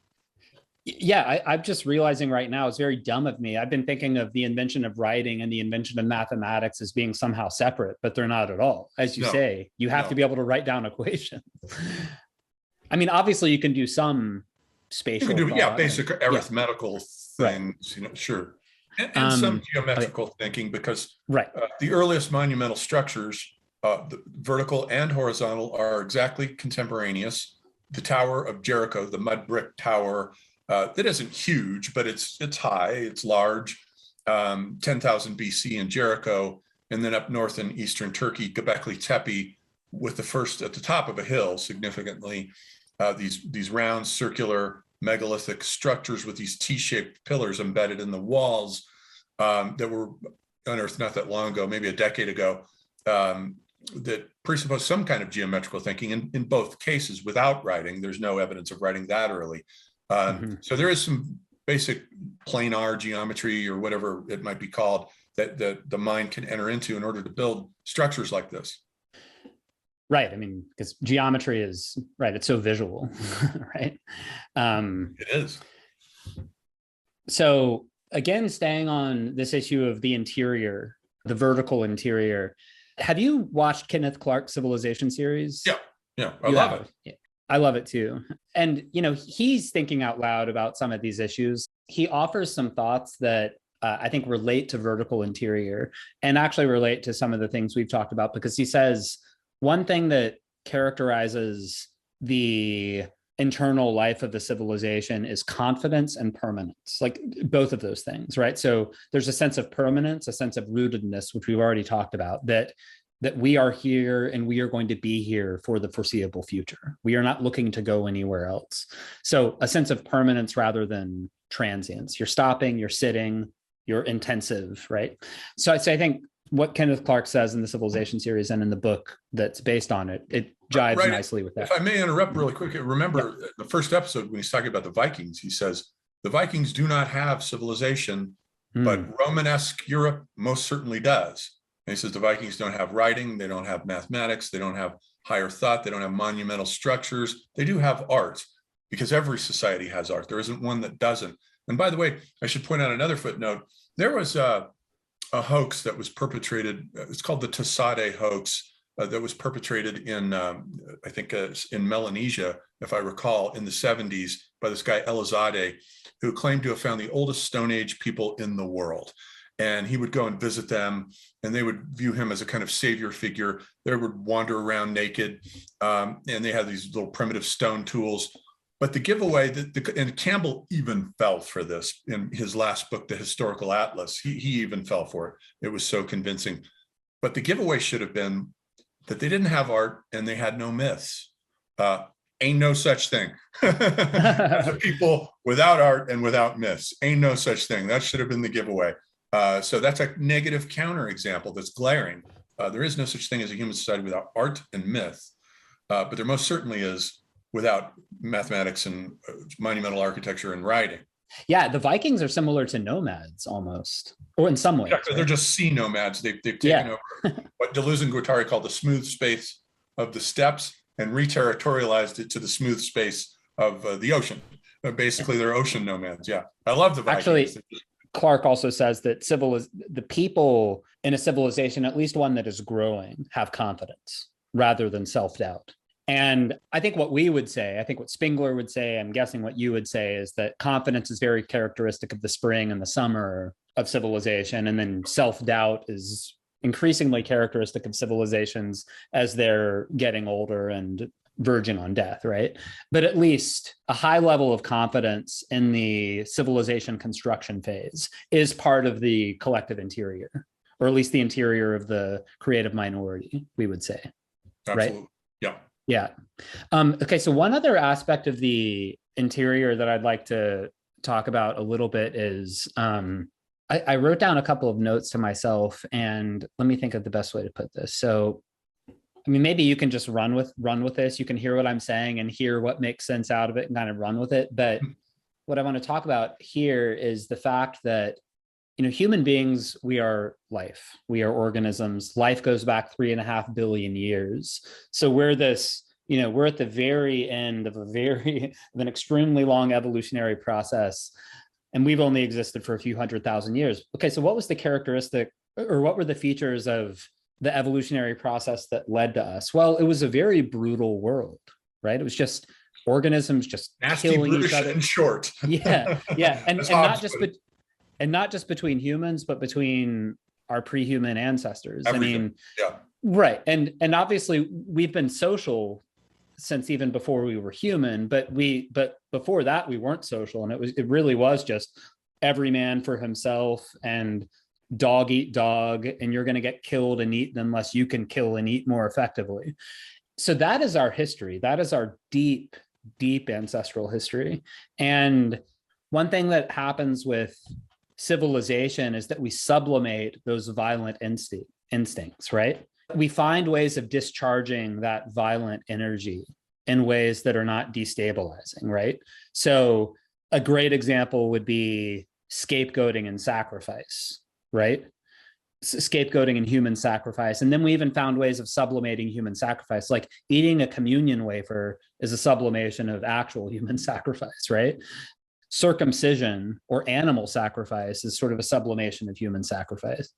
Yeah, I'm just realizing right now it's very dumb of me. I've been thinking of the invention of writing and the invention of mathematics as being somehow separate, but they're not at all. As you say, you have to be able to write down equations. I mean, obviously, you can do some spatial. You can do, basic arithmetical things, right. Sure. And some geometrical thinking, because the earliest monumental structures, the vertical and horizontal, are exactly contemporaneous. The Tower of Jericho, the mud brick tower, that isn't huge, but it's high, it's large, 10,000 BC in Jericho, and then up north in eastern Turkey, Göbekli Tepe, with the first at the top of a hill, significantly, these round circular megalithic structures with these T-shaped pillars embedded in the walls, that were unearthed not that long ago, maybe a decade ago, that presuppose some kind of geometrical thinking in both cases without writing. There's no evidence of writing that early. So there is some basic planar geometry, or whatever it might be called, that the mind can enter into in order to build structures like this. Right. I mean, because geometry is right. It's so visual, right? It is. So again, staying on this issue of the interior, the vertical interior, have you watched Kenneth Clark's Civilization series? Yeah. I love it. Yeah. I love it too. And, he's thinking out loud about some of these issues. He offers some thoughts that I think relate to vertical interior and actually relate to some of the things we've talked about, because he says one thing that characterizes the internal life of the civilization is confidence and permanence, like both of those things, right? So there's a sense of permanence, a sense of rootedness, which we've already talked about, that we are here and we are going to be here for the foreseeable future. We are not looking to go anywhere else. So a sense of permanence rather than transience. You're stopping, you're sitting, you're intensive, right? So I think what Kenneth Clark says in the Civilization series and in the book that's based on it, it jives nicely with that. If I may interrupt really quick, remember the first episode when he's talking about the Vikings, he says, the Vikings do not have civilization, but Romanesque Europe most certainly does. And he says the Vikings don't have writing, they don't have mathematics, they don't have higher thought, they don't have monumental structures. They do have art, because every society has art. There isn't one that doesn't. And by the way, I should point out another footnote. There was a hoax that was perpetrated. It's called the Tosade hoax, that was perpetrated in, I think, in Melanesia, if I recall, in the 70s by this guy Elizade, who claimed to have found the oldest Stone Age people in the world. And he would go and visit them, and they would view him as a kind of savior figure. They would wander around naked, and they had these little primitive stone tools. But the giveaway, and Campbell even fell for this in his last book, The Historical Atlas. He even fell for it. It was so convincing. But the giveaway should have been that they didn't have art and they had no myths. Ain't no such thing. The people without art and without myths. Ain't no such thing. That should have been the giveaway. So that's a negative counterexample that's glaring. There is no such thing as a human society without art and myth, but there most certainly is without mathematics and monumental architecture and writing. Yeah, the Vikings are similar to nomads almost, or in some ways. Yeah, they're just sea nomads. They've taken over what Deleuze and Guattari called the smooth space of the steppes and re-territorialized it to the smooth space of the ocean. Basically, they're ocean nomads. Yeah, I love the Vikings. Actually, Clark also says that the people in a civilization, at least one that is growing, have confidence rather than self-doubt. And I think what we would say, I think what Spengler would say, I'm guessing what you would say, is that confidence is very characteristic of the spring and the summer of civilization. And then self-doubt is increasingly characteristic of civilizations as they're getting older and verging on death, right? But at least a high level of confidence in the civilization construction phase is part of the collective interior, or at least the interior of the creative minority, we would say. Absolutely. Right? Yeah. Yeah. Okay. So one other aspect of the interior that I'd like to talk about a little bit is I wrote down a couple of notes to myself, and let me think of the best way to put this. So I mean, maybe you can just run with this. You can hear what I'm saying and hear what makes sense out of it and kind of run with it. But what I want to talk about here is the fact that, human beings, we are life. We are organisms. Life goes back 3.5 billion years. So we're this, we're at the very end of an extremely long evolutionary process. And we've only existed for a few 100,000 years. Okay, so what was the characteristic, or what were the features of the evolutionary process that led to us? Well, it was a very brutal world, right? It was just organisms just nasty, killing brutish, each other. and short. Yeah, and not just between humans, but between our pre-human ancestors. Everything. I mean, yeah, right. And obviously we've been social since even before we were human, but before that we weren't social, and it really was just every man for himself and dog eat dog, and you're going to get killed and eaten unless you can kill and eat more effectively. So that is our history. That is our deep ancestral history. And one thing that happens with civilization is that we sublimate those violent instincts, right? We find ways of discharging that violent energy in ways that are not destabilizing, right? So a great example would be scapegoating and sacrifice, right? Scapegoating and human sacrifice. And then we even found ways of sublimating human sacrifice, like eating a communion wafer is a sublimation of actual human sacrifice, right? Circumcision or animal sacrifice is sort of a sublimation of human sacrifice.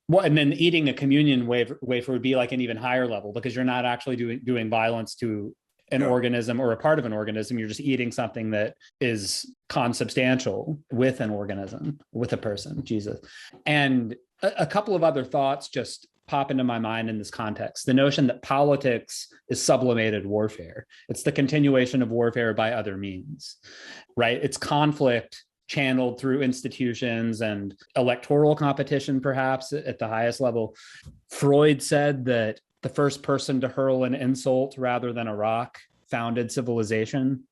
Well, and then eating a communion wafer would be like an even higher level, because you're not actually doing violence to an organism or a part of an organism. You're just eating something that is consubstantial with an organism, with a person, Jesus. And a couple of other thoughts just pop into my mind in this context. The notion that politics is sublimated warfare. It's the continuation of warfare by other means, right? It's conflict channeled through institutions and electoral competition, perhaps at the highest level. Freud said that the first person to hurl an insult rather than a rock founded civilization.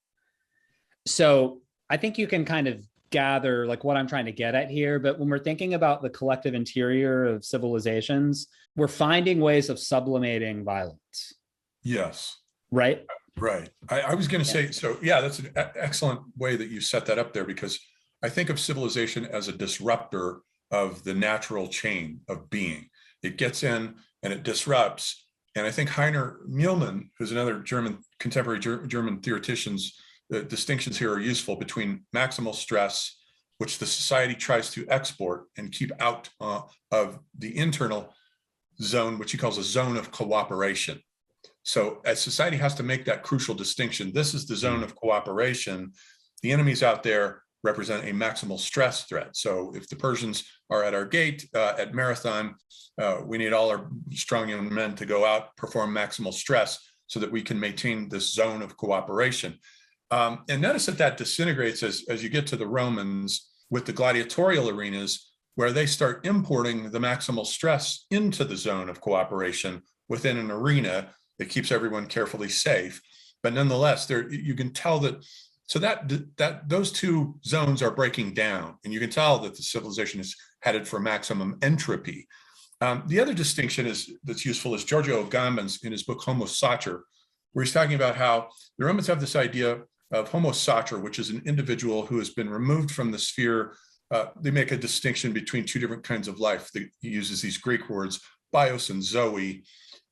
So I think you can kind of gather like what I'm trying to get at here. But when we're thinking about the collective interior of civilizations, we're finding ways of sublimating violence. Yes. Right? Right. I was going to say, so yeah, that's an excellent way that you set that up there, because I think of civilization as a disruptor of the natural chain of being. It gets in and it disrupts. And I think Heiner Mühlmann, who's another contemporary German theoreticians, the distinctions here are useful between maximal stress, which the society tries to export and keep out of the internal zone, which he calls a zone of cooperation. So as society has to make that crucial distinction, this is the zone of cooperation. The enemies out there represent a maximal stress threat. So if the Persians are at our gate at Marathon, we need all our strong young men to go out, perform maximal stress so that we can maintain this zone of cooperation. And notice that disintegrates as you get to the Romans with the gladiatorial arenas, where they start importing the maximal stress into the zone of cooperation within an arena that keeps everyone carefully safe. But nonetheless, you can tell that, so that those two zones are breaking down, and you can tell that the civilization is headed for maximum entropy. The other distinction that's useful is Giorgio Agamben's in his book Homo Sacer, where he's talking about how the Romans have this idea of Homo Sacer, which is an individual who has been removed from the sphere. They make a distinction between two different kinds of life. He uses these Greek words, bios and zoe.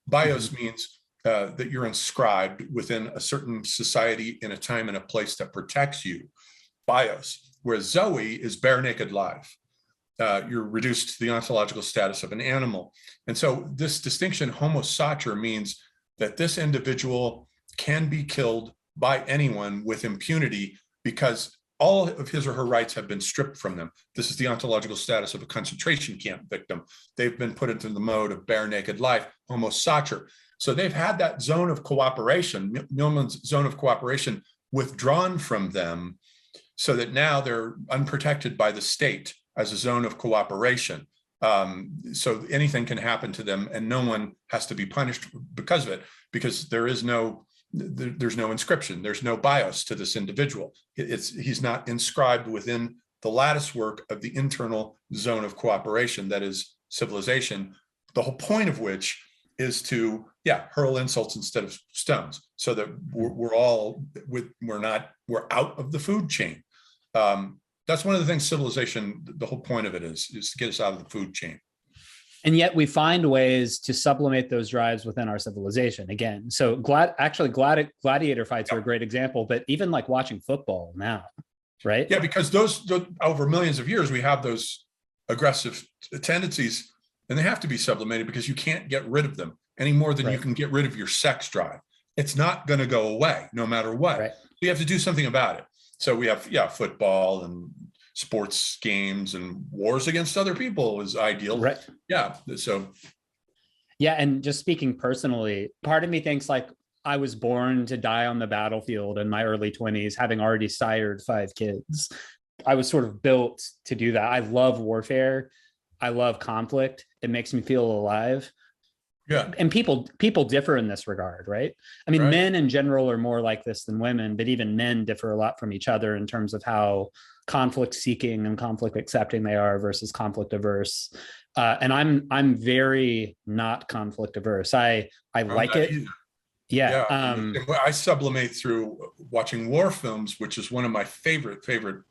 Bios means that you're inscribed within a certain society in a time and a place that protects you, bios, whereas zoe is bare naked life. You're reduced to the ontological status of an animal. And so this distinction, Homo Sacer, means that this individual can be killed by anyone with impunity because all of his or her rights have been stripped from them. This is the ontological status of a concentration camp victim. They've been put into the mode of bare naked life, Homo Sacer. So they've had that zone of cooperation, Mühlmann's zone of cooperation, withdrawn from them, so that now they're unprotected by the state as a zone of cooperation. So anything can happen to them and no one has to be punished because of it, because there's no inscription, there's no bios to this individual. He's not inscribed within the lattice work of the internal zone of cooperation that is civilization, the whole point of which is to, hurl insults instead of stones, so that we're out of the food chain. That's one of the things civilization, the whole point of it is to get us out of the food chain. And yet we find ways to sublimate those drives within our civilization again. So gladiator fights are a great example, but even like watching football now, right? Yeah, because those over millions of years, we have those aggressive tendencies, and they have to be sublimated because you can't get rid of them any more than you can get rid of your sex drive. It's not going to go away no matter what. Right. You have to do something about it. So we have, football and sports games, and wars against other people is ideal. Right. Yeah. So. Yeah. And just speaking personally, part of me thinks like I was born to die on the battlefield in my early 20s, having already sired 5 kids. I was sort of built to do that. I love warfare. I love conflict. It makes me feel alive. Yeah. And people differ in this regard, right? I mean, men in general are more like this than women, but even men differ a lot from each other in terms of how conflict seeking and conflict accepting they are versus conflict averse. And I'm very not conflict averse. I like it. Either. Yeah. I sublimate through watching war films, which is one of my favorite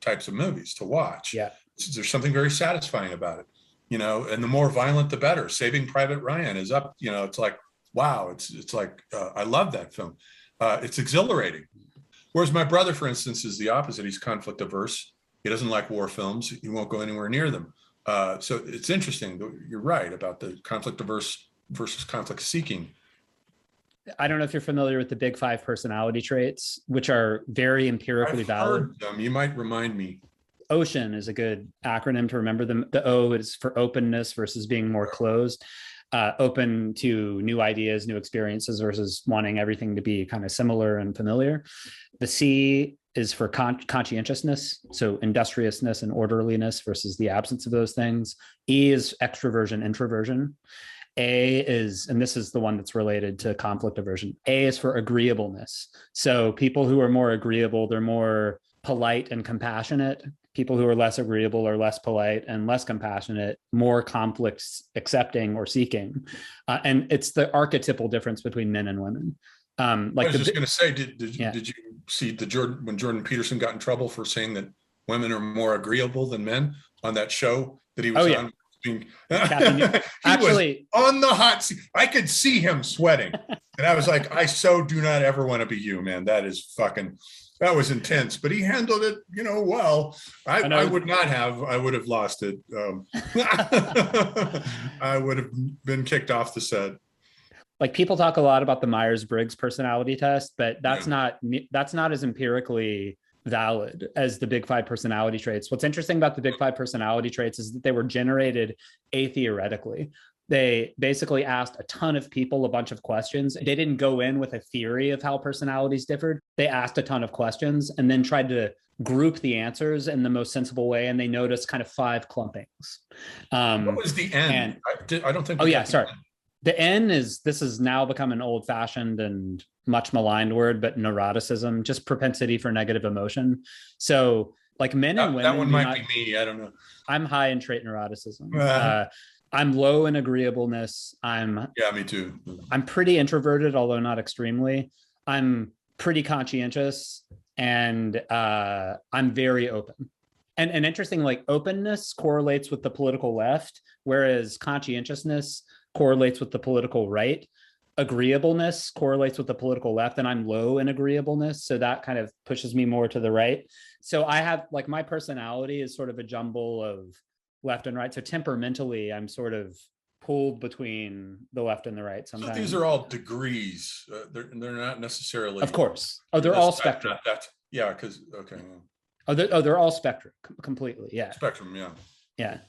types of movies to watch. Yeah. There's something very satisfying about it, and the more violent, the better. Saving Private Ryan is up, it's like, wow. It's like, I love that film. It's exhilarating. Whereas my brother, for instance, is the opposite. He's conflict averse. He doesn't like war films. He won't go anywhere near them. So it's interesting. You're right about the conflict averse versus conflict seeking. I don't know if you're familiar with the big 5 personality traits, which are very empirically valid. Heard them. You might remind me. OCEAN is a good acronym to remember them. The O is for openness versus being more closed, open to new ideas, new experiences versus wanting everything to be kind of similar and familiar. The C is for conscientiousness, so industriousness and orderliness versus the absence of those things. E is extroversion, introversion. A is, and this is the one that's related to conflict aversion, A is for agreeableness. So people who are more agreeable, they're more polite and compassionate. People who are less agreeable are less polite and less compassionate, more conflict accepting or seeking. And it's the archetypal difference between men and women. Like I was just going to say, did you see when Jordan Peterson got in trouble for saying that women are more agreeable than men on that show that he was on? Actually, was on the hot seat. I could see him sweating, and I was like, I so do not ever want to be you, man. That was intense, but he handled it, well. I would not have. I would have lost it. I would have been kicked off the set. Like, people talk a lot about the Myers-Briggs personality test, but that's not as empirically valid as the big 5 personality traits. What's interesting about the big 5 personality traits is that they were generated atheoretically. They basically asked a ton of people a bunch of questions. They didn't go in with a theory of how personalities differed. They asked a ton of questions and then tried to group the answers in the most sensible way. And they noticed kind of 5 clumpings. What was the N? I don't think. Oh yeah, sorry. The N this has now become an old-fashioned and much maligned word, but neuroticism, just propensity for negative emotion. So like men and women. That one might be me. I don't know. I'm high in trait neuroticism. I'm low in agreeableness. Me too. I'm pretty introverted, although not extremely. I'm pretty conscientious, and I'm very open. And interesting, like, openness correlates with the political left, whereas conscientiousness correlates with the political right. Agreeableness correlates with the political left, and I'm low in agreeableness. So that kind of pushes me more to the right. So I have, like, my personality is sort of a jumble of left and right. So temperamentally, I'm sort of pulled between the left and the right sometimes. So these are all degrees. They're not necessarily. Of course. Oh, they're all spectrum. Yeah, because, okay. Oh, they're all spectrum completely. Yeah. Spectrum, yeah. Yeah.